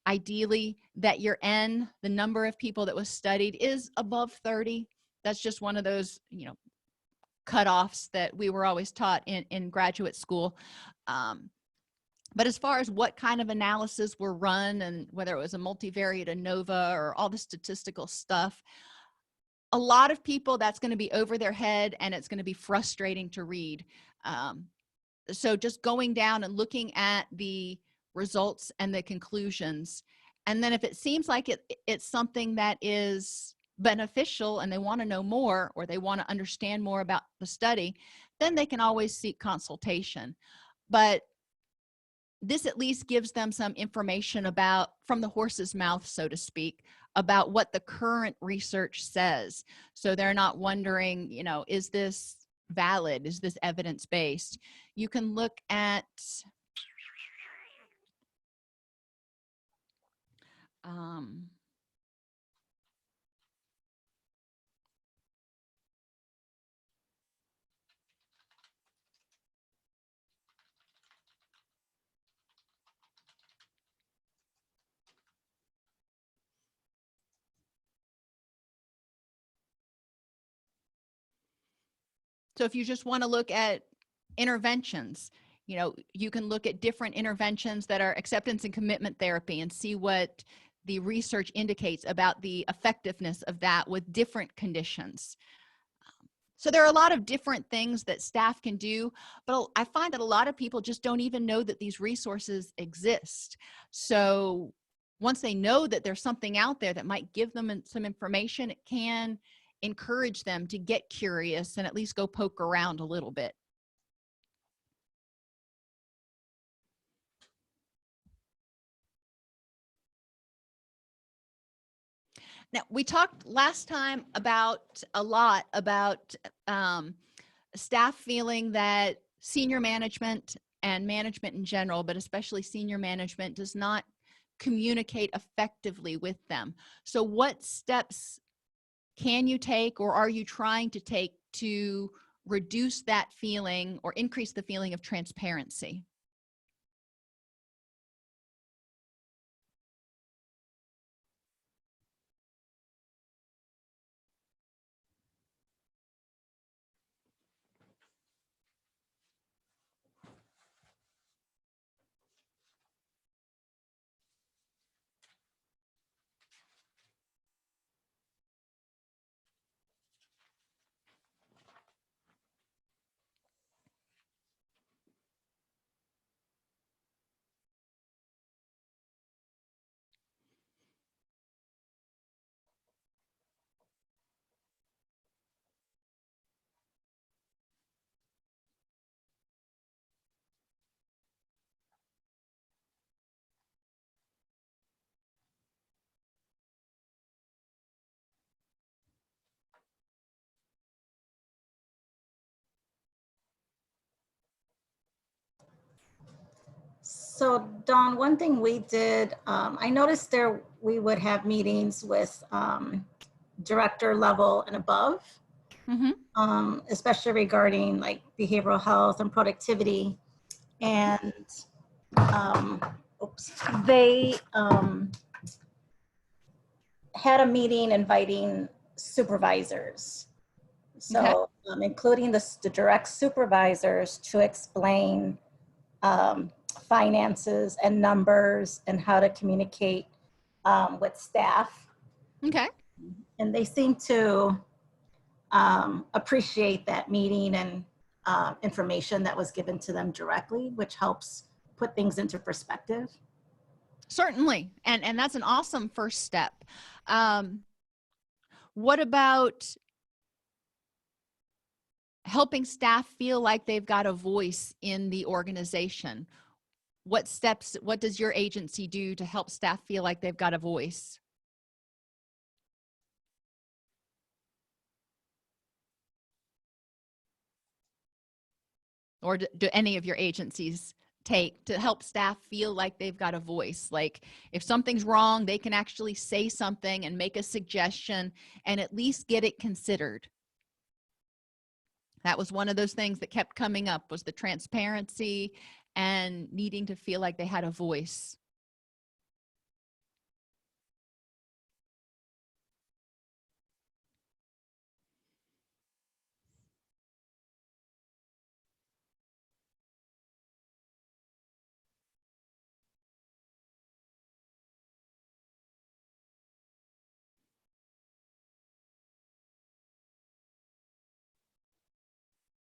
ideally, that your N, the number of people that was studied, is above 30. That's just one of those, cutoffs that we were always taught in graduate school. But as far as what kind of analysis were run and whether it was a multivariate ANOVA or all the statistical stuff, a lot of people, that's going to be over their head and it's going to be frustrating to read. So just going down and looking at the results and the conclusions, and then if it seems like it's something that is beneficial and they want to know more or they want to understand more about the study, then they can always seek consultation. But this at least gives them some information about, from the horse's mouth, so to speak, about what the current research says. So they're not wondering, is this valid? Is this evidence-based? You can look at so if you just want to look at interventions, you can look at different interventions that are acceptance and commitment therapy and see what the research indicates about the effectiveness of that with different conditions. So there are a lot of different things that staff can do, but I find that a lot of people just don't even know that these resources exist. So once they know that there's something out there that might give them some information, it can encourage them to get curious and at least go poke around a little bit. Now, we talked last time a lot about staff feeling that senior management and management in general, but especially senior management, does not communicate effectively with them. So what steps can you take, or are you trying to take, to reduce that feeling or increase the feeling of transparency? So Dawn, one thing we did, I noticed we would have meetings with director level and above, especially regarding like behavioral health and productivity. And they had a meeting inviting supervisors. So including the direct supervisors to explain finances and numbers and how to communicate with staff. Okay. And they seem to appreciate that meeting and information that was given to them directly, which helps put things into perspective. Certainly. And that's an awesome first step. What about helping staff feel like they've got a voice in the organization. What does your agency do to help staff feel like they've got a voice? Or do any of your agencies take to help staff feel like they've got a voice? Like if something's wrong, they can actually say something and make a suggestion and at least get it considered. That was one of those things that kept coming up, was the transparency and needing to feel like they had a voice.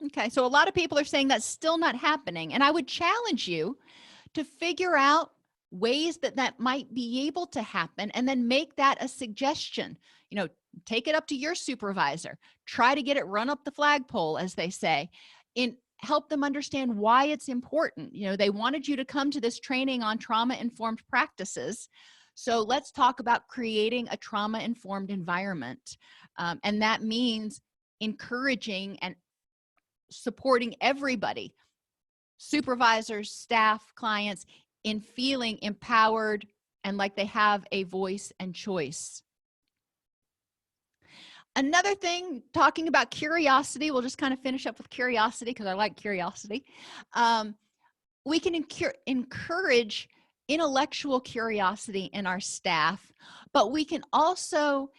Okay, so a lot of people are saying that's still not happening. And I would challenge you to figure out ways that that might be able to happen and then make that a suggestion. You know, take it up to your supervisor, try to get it run up the flagpole, as they say, in help them understand why it's important. You know, they wanted you to come to this training on trauma informed practices. So let's talk about creating a trauma informed environment. And that means encouraging and supporting everybody, supervisors, staff, clients, in feeling empowered and like they have a voice and choice. Another thing, talking about curiosity, we'll just kind of finish up with curiosity because I like curiosity. We can encourage intellectual curiosity in our staff, but we can also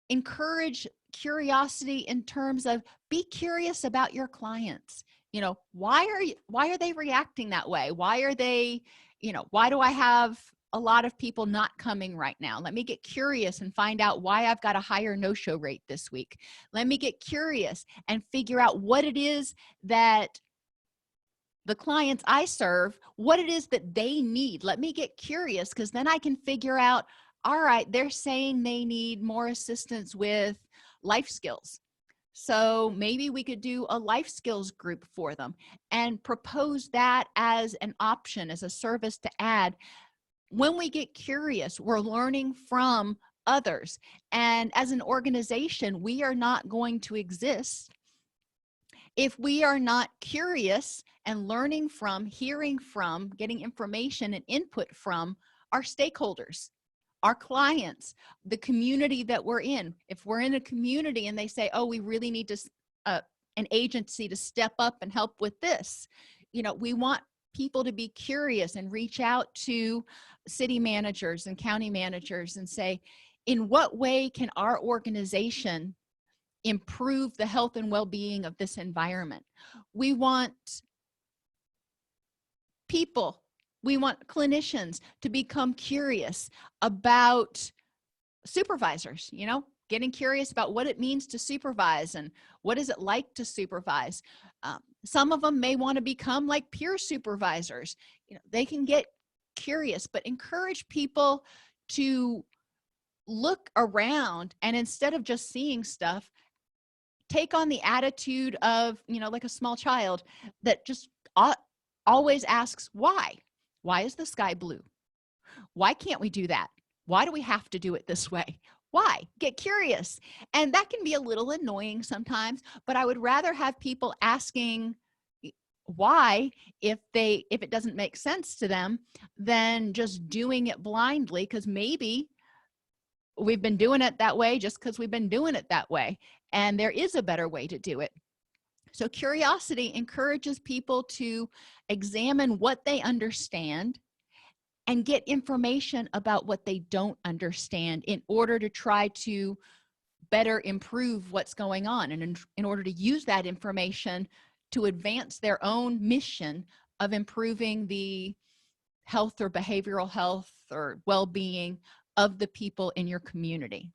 encourage curiosity in terms of be curious about your clients. You know, why are they reacting that way? Why are they, you know, why do I have a lot of people not coming right now? Let me get curious and find out why I've got a higher no-show rate this week. Let me get curious and figure out what it is that the clients I serve, what it is that they need. Let me get curious, because then I can figure out, all right, they're saying they need more assistance with life skills. So maybe we could do a life skills group for them and propose that as an option, as a service to add. When we get curious, we're learning from others. And as an organization, we are not going to exist if we are not curious and learning from, hearing from, getting information and input from our stakeholders, our clients, the community that we're in. If we're in a community and they say, oh, we really need to an agency to step up and help with this, you know, we want people to be curious and reach out to city managers and county managers and say, in what way can our organization improve the health and well-being of this environment? We want people, we want clinicians to become curious about supervisors, you know, getting curious about what it means to supervise and what is it like to supervise. Some of them may want to become like peer supervisors. You know, they can get curious, but encourage people to look around and instead of just seeing stuff, take on the attitude of, you know, like a small child that just always asks, why is the sky blue? Why can't we do that? Why do we have to do it this way? Why? Get curious. And that can be a little annoying sometimes, but I would rather have people asking why if it doesn't make sense to them than just doing it blindly, because maybe we've been doing it that way just because we've been doing it that way, and there is a better way to do it. So curiosity encourages people to examine what they understand and get information about what they don't understand in order to try to better improve what's going on, and in order to use that information to advance their own mission of improving the health or behavioral health or well-being of the people in your community.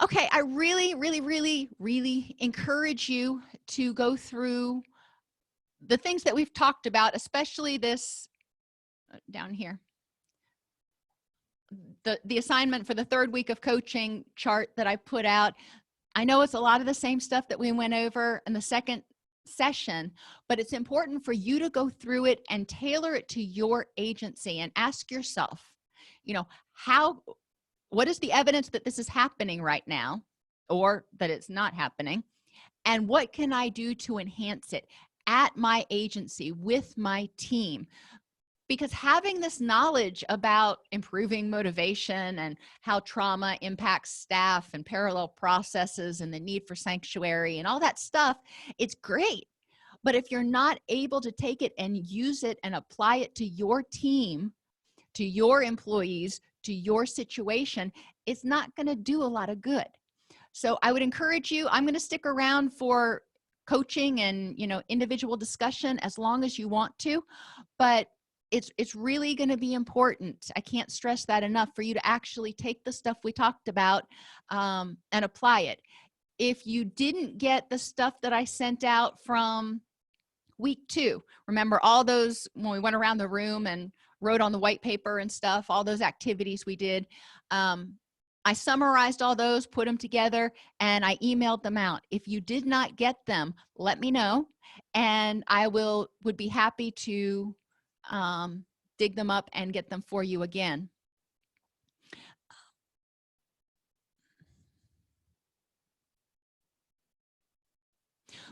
Okay, I really encourage you to go through the things that we've talked about, especially this down here. the assignment for the 3rd week of coaching chart that I put out. I know it's a lot of the same stuff that we went over in the 2nd session, but it's important for you to go through it and tailor it to your agency and ask yourself, what is the evidence that this is happening right now, or that it's not happening, and what can I do to enhance it at my agency with my team? Because having this knowledge about improving motivation and how trauma impacts staff and parallel processes and the need for sanctuary and all that stuff, it's great. But if you're not able to take it and use it and apply it to your team, to your employees, to your situation, it's not going to do a lot of good. So I would encourage you, I'm going to stick around for coaching and, individual discussion as long as you want to, but it's really going to be important. I can't stress that enough, for you to actually take the stuff we talked about and apply it. If you didn't get the stuff that I sent out from week 2, remember all those when we went around the room and wrote on the white paper and stuff, all those activities we did, I summarized all those, put them together, and I emailed them out. If you did not get them, let me know, and I would be happy to dig them up and get them for you again.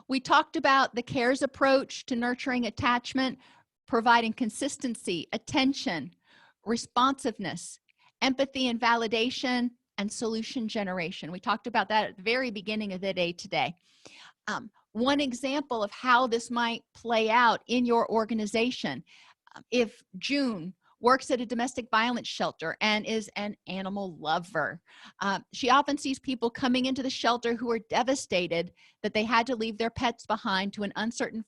We talked about the CARES approach to nurturing attachment, providing consistency, attention, responsiveness, empathy and validation, and solution generation. We talked about that at the very beginning of the day today. One example of how this might play out in your organization, if June works at a domestic violence shelter and is an animal lover, she often sees people coming into the shelter who are devastated that they had to leave their pets behind to an uncertain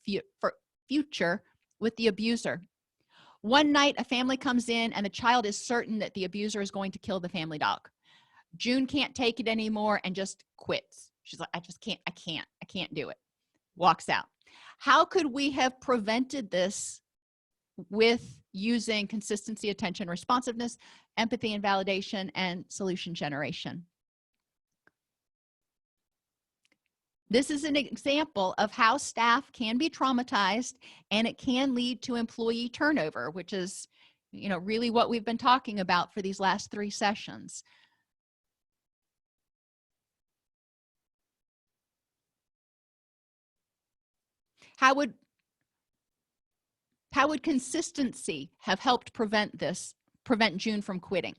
future with the abuser. One night, a family comes in and the child is certain that the abuser is going to kill the family dog. June can't take it anymore and just quits. She's like, I can't do it. Walks out. How could we have prevented this with using consistency, attention, responsiveness, empathy and validation, and solution generation? This is an example of how staff can be traumatized, and it can lead to employee turnover, which is, really what we've been talking about for these last 3 sessions. How would consistency have helped prevent June from quitting?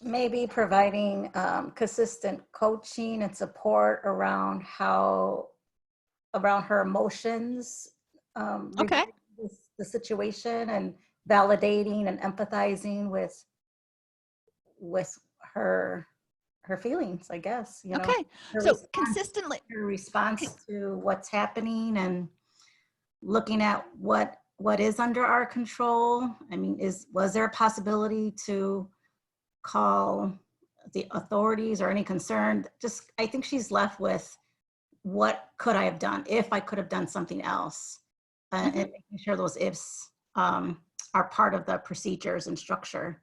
Maybe providing consistent coaching and support around her emotions, Okay. the situation, and validating and empathizing with her feelings, I guess. Okay. Her So response, consistently. her response to what's happening, and looking at what is under our control. I mean, was there a possibility to call the authorities or any concern? Just, I think she's left with, what could I have done if I could have done something else? And making sure those ifs are part of the procedures and structure.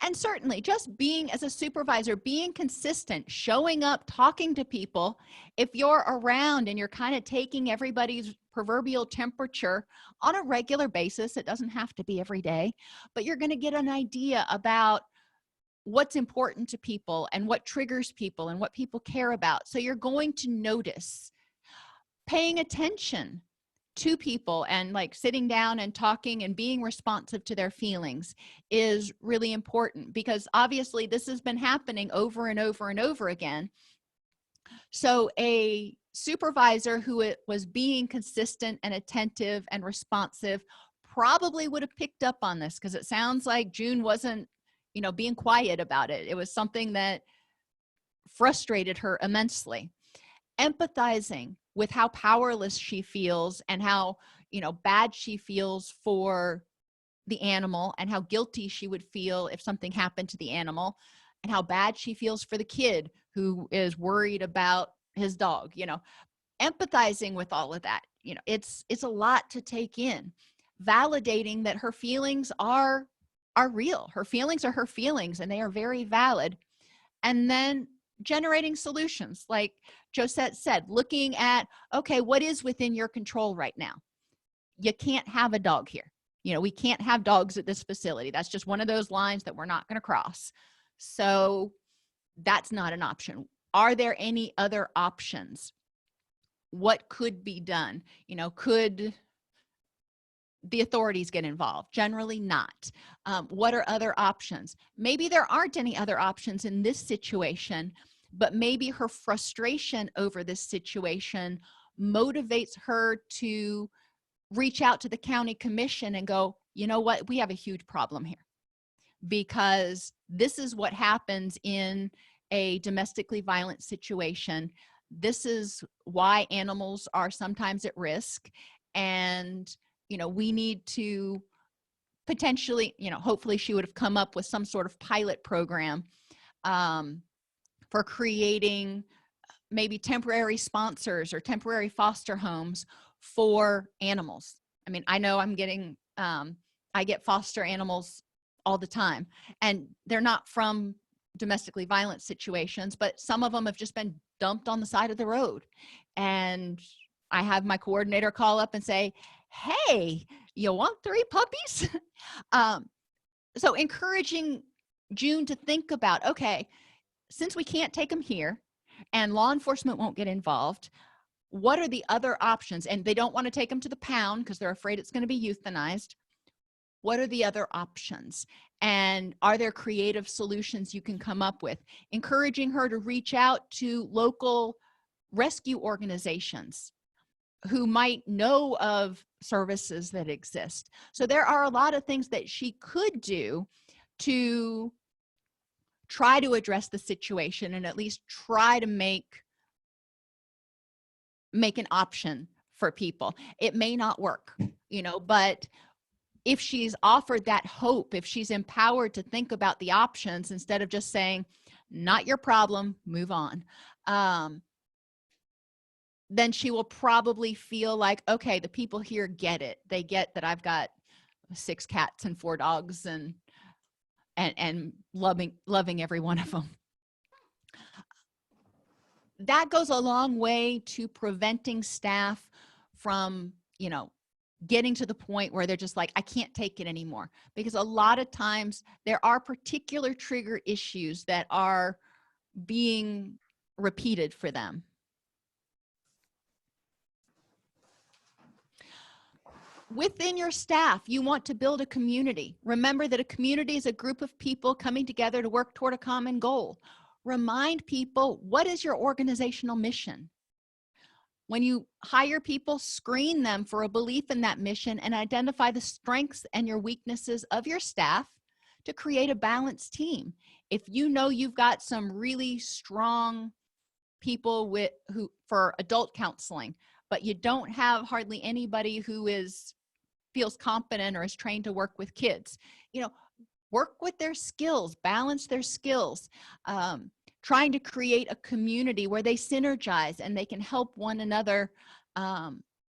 And certainly just being, as a supervisor, being consistent, showing up, talking to people. If you're around and you're kind of taking everybody's proverbial temperature on a regular basis, it doesn't have to be every day, but you're going to get an idea about what's important to people and what triggers people and what people care about. So you're going to notice. Paying attention to people and like sitting down and talking and being responsive to their feelings is really important, because obviously this has been happening over and over and over again. So a supervisor who was being consistent and attentive and responsive probably would have picked up on this, because it sounds like June wasn't, being quiet about it. It was something that frustrated her immensely. Empathizing with how powerless she feels and how, bad she feels for the animal and how guilty she would feel if something happened to the animal, and how bad she feels for the kid who is worried about his dog, empathizing with all of that. It's a lot to take in. Validating that her feelings are real. Her feelings are her feelings, and they are very valid. And then generating solutions, like Josette said, looking at, okay, what is within your control right now? You can't have a dog here. We can't have dogs at this facility. That's just one of those lines that we're not going to cross. So that's not an option. Are there any other options? What could be done? Could the authorities get involved? Generally not. What are other options? Maybe there aren't any other options in this situation, but maybe her frustration over this situation motivates her to reach out to the county commission and go, you know what, we have a huge problem here, because this is what happens in a domestically violent situation. This is why animals are sometimes at risk. And, we need to potentially, hopefully she would have come up with some sort of pilot program for creating maybe temporary sponsors or temporary foster homes for animals. I mean, I know I get foster animals all the time, and they're not from domestically violent situations, but some of them have just been dumped on the side of the road. And I have my coordinator call up and say, hey, you want 3 puppies? So encouraging June to think about, okay, since we can't take them here and law enforcement won't get involved, what are the other options? And they don't want to take them to the pound because they're afraid it's going to be euthanized. What are the other options? And are there creative solutions you can come up with? Encouraging her to reach out to local rescue organizations who might know of services that exist. So there are a lot of things that she could do to try to address the situation and at least try to make an option for people. It may not work, but if she's offered that hope, if she's empowered to think about the options instead of just saying, not your problem, move on, then she will probably feel like, okay, the people here get it. They get that I've got 6 cats and 4 dogs and loving every one of them. That goes a long way to preventing staff from, getting to the point where they're just like, I can't take it anymore. Because a lot of times there are particular trigger issues that are being repeated for them. Within your staff, you want to build a community. Remember that a community is a group of people coming together to work toward a common goal. Remind people, what is your organizational mission? When you hire people, screen them for a belief in that mission and identify the strengths and your weaknesses of your staff to create a balanced team. If you know you've got some really strong people for adult counseling, but you don't have hardly anybody who feels competent or is trained to work with kids, work with their skills, balance their skills, trying to create a community where they synergize and they can help one another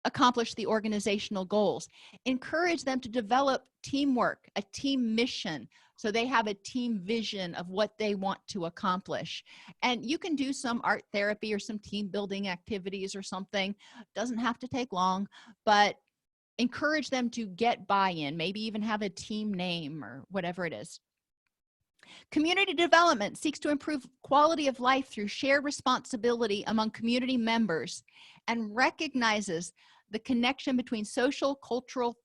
accomplish the organizational goals. Encourage them to develop teamwork, a team mission, so they have a team vision of what they want to accomplish. And you can do some art therapy or some team building activities or something. Doesn't have to take long, but encourage them to get buy-in, maybe even have a team name or whatever it is. Community development seeks to improve quality of life through shared responsibility among community members and recognizes the connection between social, cultural,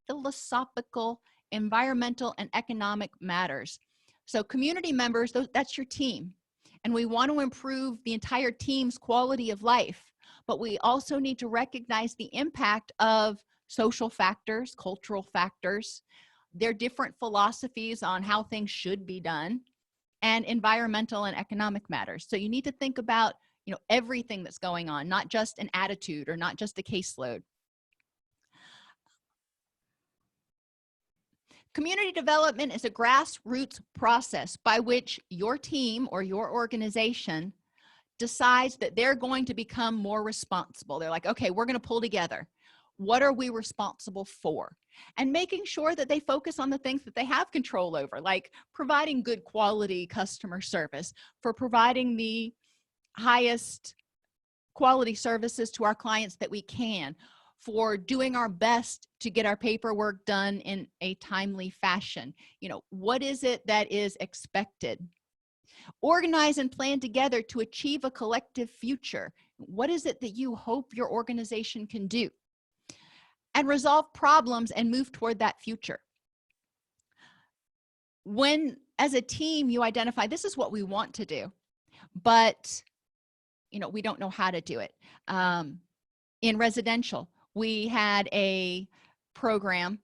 philosophical, environmental, and economic matters. So community members, that's your team. And we want to improve the entire team's quality of life, but we also need to recognize the impact of social factors, cultural factors, their different philosophies on how things should be done, and environmental and economic matters. So you need to think about, everything that's going on, not just an attitude or not just a caseload. Community development is a grassroots process by which your team or your organization decides that they're going to become more responsible. They're like, okay, we're going to pull together. What are we responsible for? And making sure that they focus on the things that they have control over, like providing good quality customer service, for providing the highest quality services to our clients that we can, for doing our best to get our paperwork done in a timely fashion. What is it that is expected? Organize and plan together to achieve a collective future. What is it that you hope your organization can do? And resolve problems and move toward that future. When, as a team, you identify this is what we want to do, but we don't know how to do it. In residential, we had a program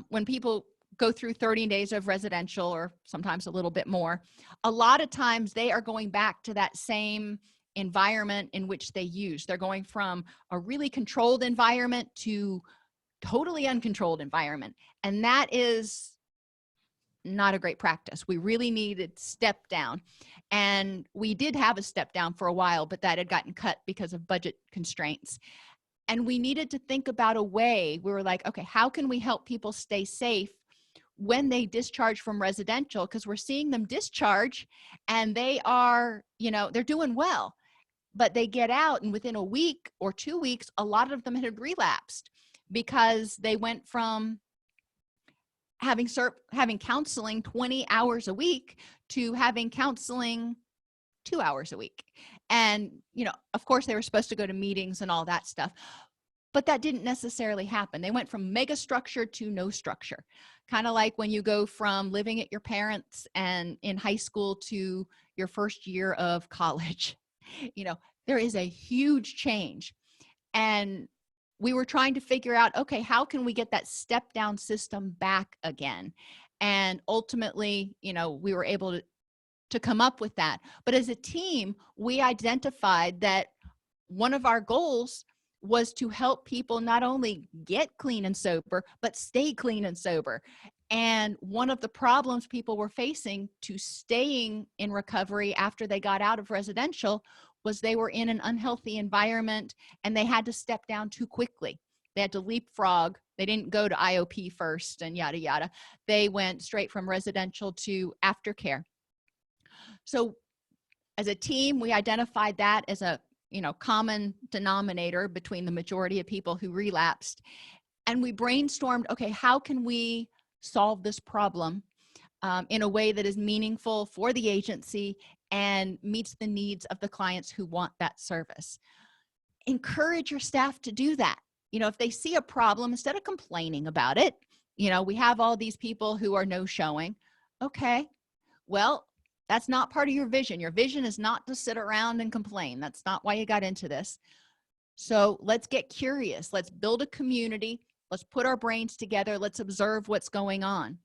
when people go through 30 days of residential, or sometimes a little bit more, a lot of times they are going back to that same environment in which they use. They're going from a really controlled environment to totally uncontrolled environment. And that is not a great practice. We really needed step down. And we did have a step down for a while, but that had gotten cut because of budget constraints. And we needed to think about a way. We were like, okay, how can we help people stay safe when they discharge from residential? Because we're seeing them discharge and they are, they're doing well, but they get out and within a week or 2 weeks, a lot of them had relapsed because they went from having counseling 20 hours a week to having counseling 2 hours a week. And, of course, they were supposed to go to meetings and all that stuff, but that didn't necessarily happen. They went from mega structure to no structure, kind of like when you go from living at your parents' and in high school to your first year of college. There is a huge change. And we were trying to figure out, okay, how can we get that step down system back again? And ultimately, we were able to come up with that. But as a team, we identified that one of our goals was to help people not only get clean and sober, but stay clean and sober. And one of the problems people were facing to staying in recovery after they got out of residential was they were in an unhealthy environment and they had to step down too quickly. They had to leapfrog. They didn't go to IOP first and yada, yada. They went straight from residential to aftercare. So as a team, we identified that as a common denominator between the majority of people who relapsed. And we brainstormed, okay, how can we solve this problem in a way that is meaningful for the agency and meets the needs of the clients who want that service? Encourage your staff to do that. If they see a problem, instead of complaining about it, we have all these people who are no-showing. Okay, well, that's not part of your vision. Your vision is not to sit around and complain. That's not why you got into this. So let's get curious. Let's build a community. Let's put our brains together. Let's observe what's going on.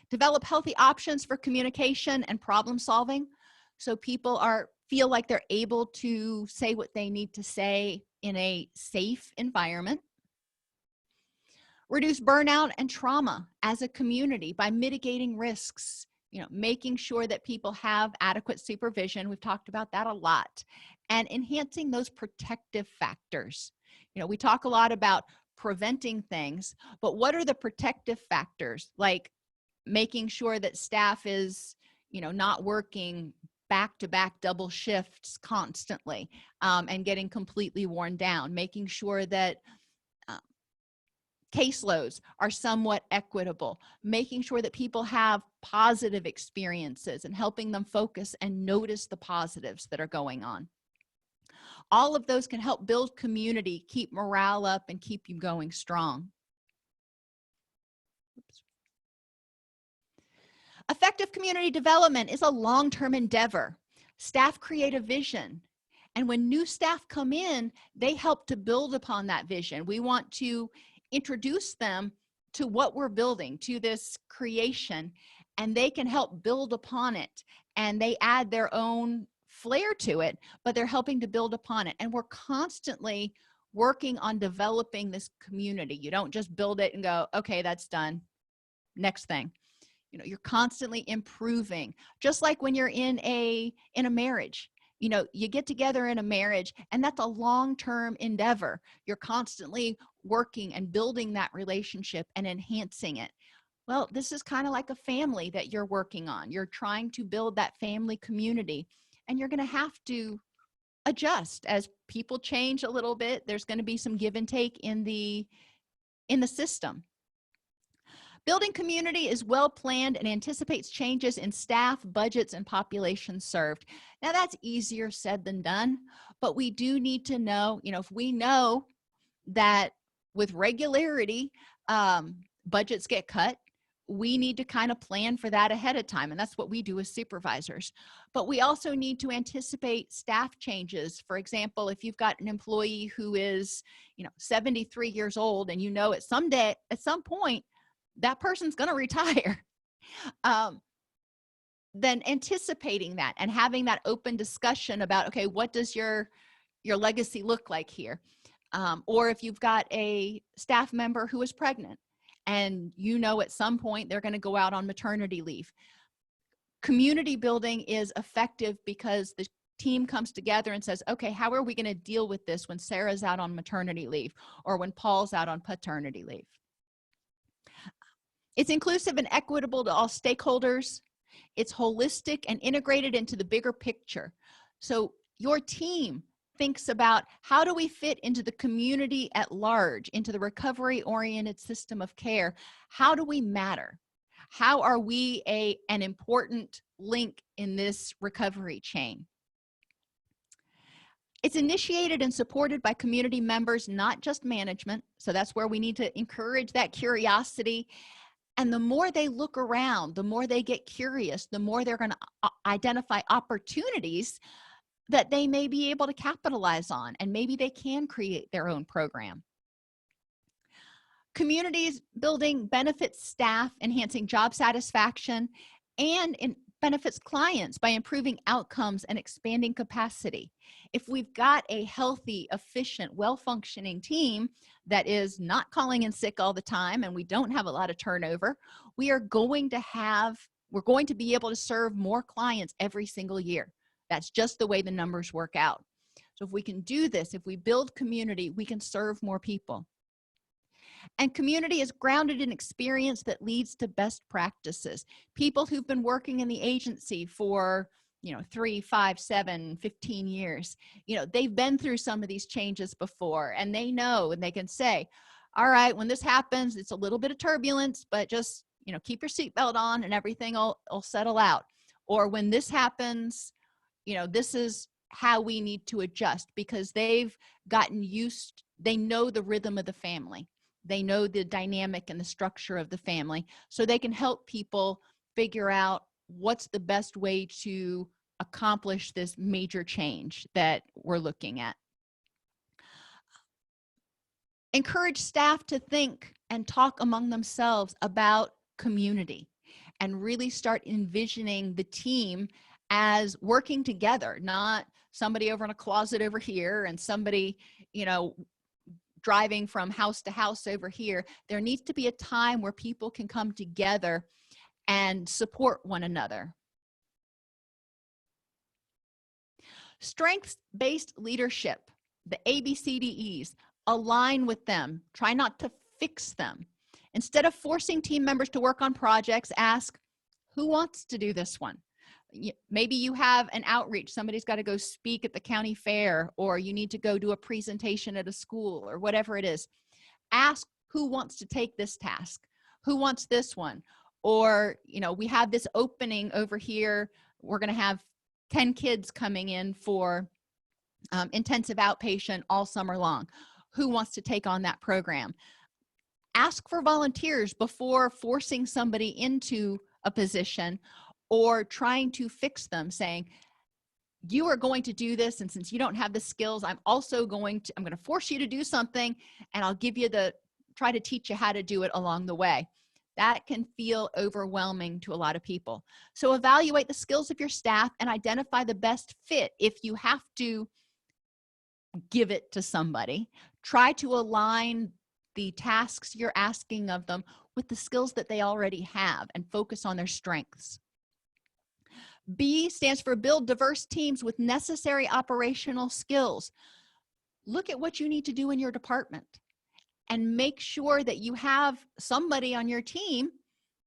Develop healthy options for communication and problem solving so people feel like they're able to say what they need to say in a safe environment. Reduce burnout and trauma as a community by mitigating risks, making sure that people have adequate supervision. We've talked about that a lot. And enhancing those protective factors. We talk a lot about preventing things, but what are the protective factors? Like making sure that staff is, not working back-to-back double shifts constantly and getting completely worn down, making sure that caseloads are somewhat equitable, making sure that people have positive experiences and helping them focus and notice the positives that are going on. All of those can help build community, keep morale up, and keep you going strong. Oops. Effective community development is a long-term endeavor. Staff create a vision. And when new staff come in, they help to build upon that vision. We want to introduce them to what we're building, to this creation, and they can help build upon it. And they add their own flair to it, but they're helping to build upon it. And we're constantly working on developing this community. You don't just build it and go, okay, that's done. next thing. You're constantly improving, just like when you're in a marriage. You get together in a marriage, and that's a long-term endeavor. You're constantly working and building that relationship and enhancing it. Well, this is kind of like a family that you're working on. You're trying to build that family community, and you're going to have to adjust as people change a little bit. There's going to be some give and take in the system. Building community is well planned and anticipates changes in staff, budgets, and population served. Now, that's easier said than done, but we do need to know, if we know that with regularity, budgets get cut, we need to kind of plan for that ahead of time. And that's what we do as supervisors. But we also need to anticipate staff changes. For example, if you've got an employee who is, 73 years old, and at some point, that person's going to retire. Then anticipating that and having that open discussion about, okay, what does your legacy look like here? Or if you've got a staff member who is pregnant, and at some point they're going to go out on maternity leave. Community building is effective because the team comes together and says, okay, how are we going to deal with this when Sarah's out on maternity leave or when Paul's out on paternity leave? It's inclusive and equitable to all stakeholders. It's holistic and integrated into the bigger picture. So your team thinks about, how do we fit into the community at large, into the recovery-oriented system of care? How do we matter? How are we an important link in this recovery chain? It's initiated and supported by community members, not just management. So that's where we need to encourage that curiosity. And the more they look around, the more they get curious, the more they're going to identify opportunities that they may be able to capitalize on, and maybe they can create their own program. Communities building benefits staff, enhancing job satisfaction, and benefits clients by improving outcomes and expanding capacity. If we've got a healthy, efficient, well-functioning team that is not calling in sick all the time, and we don't have a lot of turnover, we're going to be able to serve more clients every single year. That's just the way the numbers work out. So if we can do this, if we build community, we can serve more people. And community is grounded in experience that leads to best practices. People who've been working in the agency for 3, 5, 7, 15 years, they've been through some of these changes before, and they know, and they can say, all right, when this happens, it's a little bit of turbulence, but just keep your seatbelt on and everything will settle out. Or when this happens, this is how we need to adjust, because they've gotten used, they know the rhythm of the family. They know the dynamic and the structure of the family, so they can help people figure out what's the best way to accomplish this major change that we're looking at. Encourage staff to think and talk among themselves about community, and really start envisioning the team as working together, not somebody over in a closet over here and somebody, driving from house to house over here. There needs to be a time where people can come together and support one another. Strengths-based leadership, the ABCDEs, align with them. Try not to fix them. Instead of forcing team members to work on projects, ask, who wants to do this one? Maybe you have an outreach. Somebody's got to go speak at the county fair, or you need to go do a presentation at a school, or whatever it is. Ask who wants to take this task, who wants this one, or we have this opening over here. We're going to have 10 kids coming in for intensive outpatient all summer long. Who wants to take on that program? Ask for volunteers before forcing somebody into a position or trying to fix them, saying, you are going to do this, and since you don't have the skills, I'm going to force you to do something, and I'll try to teach you how to do it along the way. That can feel overwhelming to a lot of people. So evaluate the skills of your staff and identify the best fit. If you have to give it to somebody, try to align the tasks you're asking of them with the skills that they already have and focus on their strengths. B stands for build diverse teams with necessary operational skills. Look at what you need to do in your department and make sure that you have somebody on your team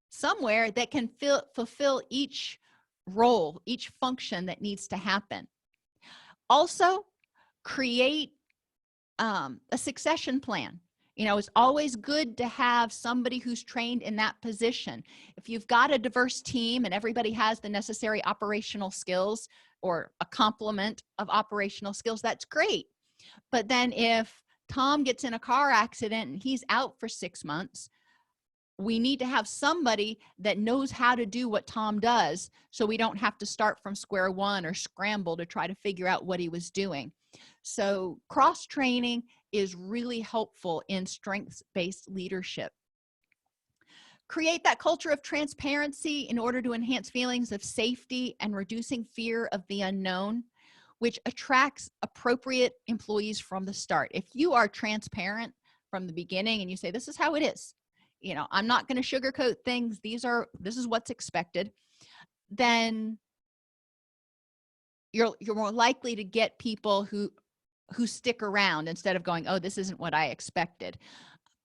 somewhere that can fulfill each role, each function that needs to happen. Also, create a succession plan. You know, it's always good to have somebody who's trained in that position. If you've got a diverse team and everybody has the necessary operational skills or a complement of operational skills, that's great. But then if Tom gets in a car accident and he's out for 6 months, we need to have somebody that knows how to do what Tom does so we don't have to start from square one or scramble to try to figure out what he was doing. So cross-training is really helpful in strengths-based leadership. Create that culture of transparency in order to enhance feelings of safety and reducing fear of the unknown, which attracts appropriate employees from the start. If you are transparent from the beginning and you say, this is how it is, you know, I'm not going to sugarcoat things, this is what's expected, then you're more likely to get people who stick around instead of going, oh, this isn't what I expected.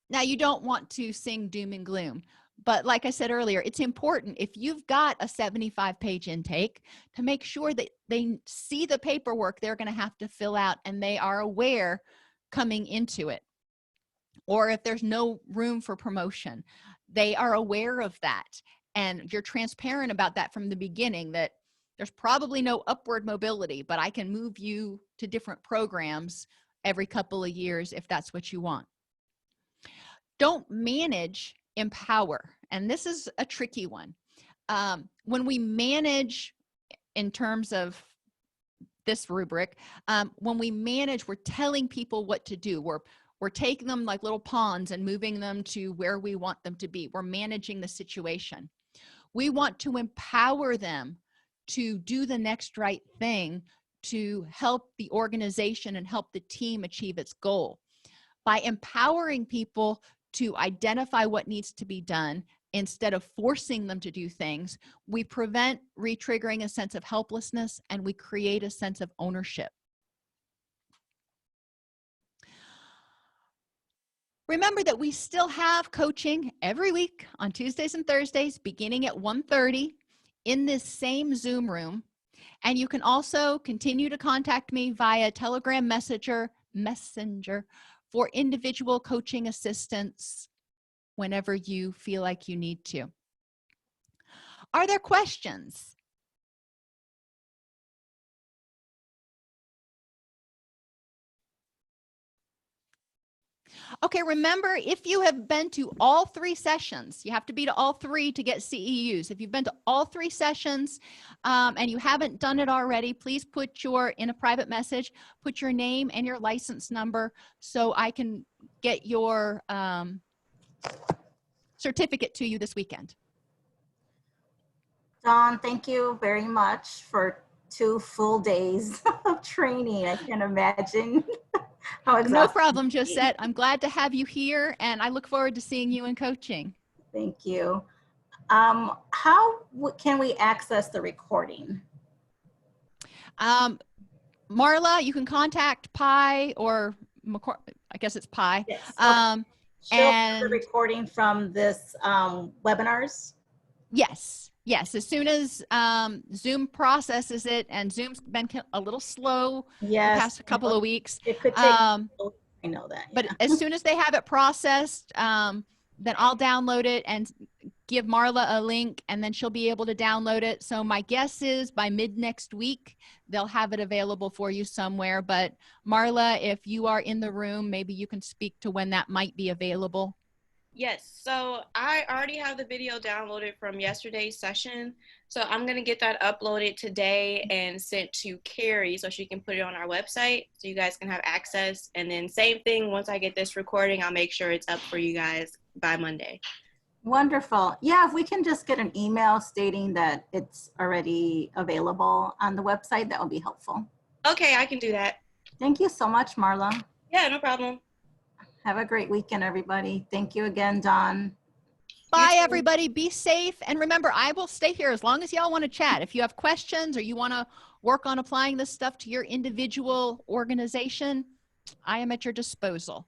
Now, you don't want to sing doom and gloom, but like I said earlier, it's important if you've got a 75-page intake to make sure that they see the paperwork they're going to have to fill out and they are aware coming into it. Or if there's no room for promotion, they are aware of that. And you're transparent about that from the beginning, that there's probably no upward mobility, but I can move you to different programs every couple of years if that's what you want. Don't manage, empower. And this is a tricky one. When we manage in terms of this rubric, when we manage, we're telling people what to do. We're taking them like little pawns and moving them to where we want them to be. We're managing the situation. We want to empower them to do the next right thing to help the organization and help the team achieve its goal. By empowering people to identify what needs to be done instead of forcing them to do things, we prevent re-triggering a sense of helplessness and we create a sense of ownership. Remember that we still have coaching every week on Tuesdays and Thursdays beginning at 1:30 in this same Zoom room. And you can also continue to contact me via Telegram Messenger for individual coaching assistance whenever you feel like you need to. Are there questions? Okay, remember, if you have been to all 3 sessions, you have to be to all 3 to get CEUs. If you've been to all 3 sessions and you haven't done it already, please put in a private message, put your name and your license number so I can get your certificate to you this weekend. Dawn, thank you very much for 2 full days of training. I can't imagine how exhausting. No problem, Josette. I'm glad to have you here, and I look forward to seeing you in coaching. Thank you. How can we access the recording? Marla, you can contact Pi or McCormick. I guess it's Pi. Yes. And the recording from this webinars? Yes. As soon as Zoom processes it, and Zoom's been a little slow the past couple of weeks. It could take, I know that. But as soon as they have it processed, then I'll download it and give Marla a link, and then she'll be able to download it. So my guess is by mid next week, they'll have it available for you somewhere. But Marla, if you are in the room, maybe you can speak to when that might be available. Yes, so I already have the video downloaded from yesterday's session. So I'm going to get that uploaded today and sent to Carrie so she can put it on our website so you guys can have access. And then same thing, once I get this recording, I'll make sure it's up for you guys by Monday. Wonderful. Yeah, if we can just get an email stating that it's already available on the website, that would be helpful. Okay, I can do that. Thank you so much, Marla. Yeah, no problem. Have a great weekend, everybody. Thank you again, Dawn. Bye, too. everybody. Be safe. And remember, I will stay here as long as y'all want to chat. If you have questions or you want to work on applying this stuff to your individual organization, I am at your disposal.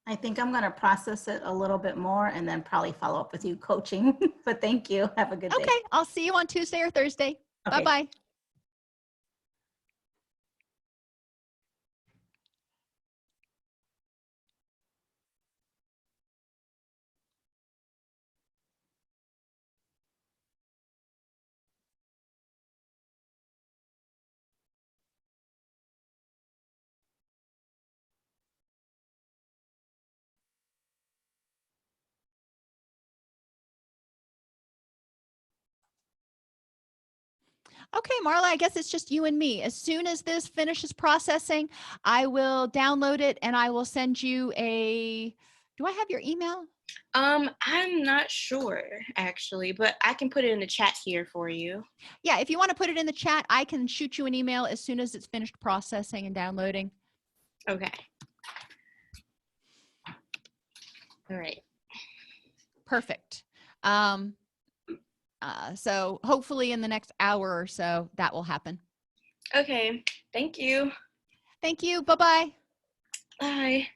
I think I'm going to process it a little bit more and then probably follow up with you coaching. But thank you. Have a good day. Okay. I'll see you on Tuesday or Thursday. Okay. Bye-bye. Okay, Marla, I guess it's just you and me. As soon as this finishes processing, I will download it and I will send you a, do I have your email? I'm not sure actually, but I can put it in the chat here for you. Yeah, if you want to put it in the chat, I can shoot you an email as soon as it's finished processing and downloading. Okay. All right. Perfect. So hopefully in the next hour or so, that will happen. Okay. Thank you. Thank you. Bye-bye. Bye.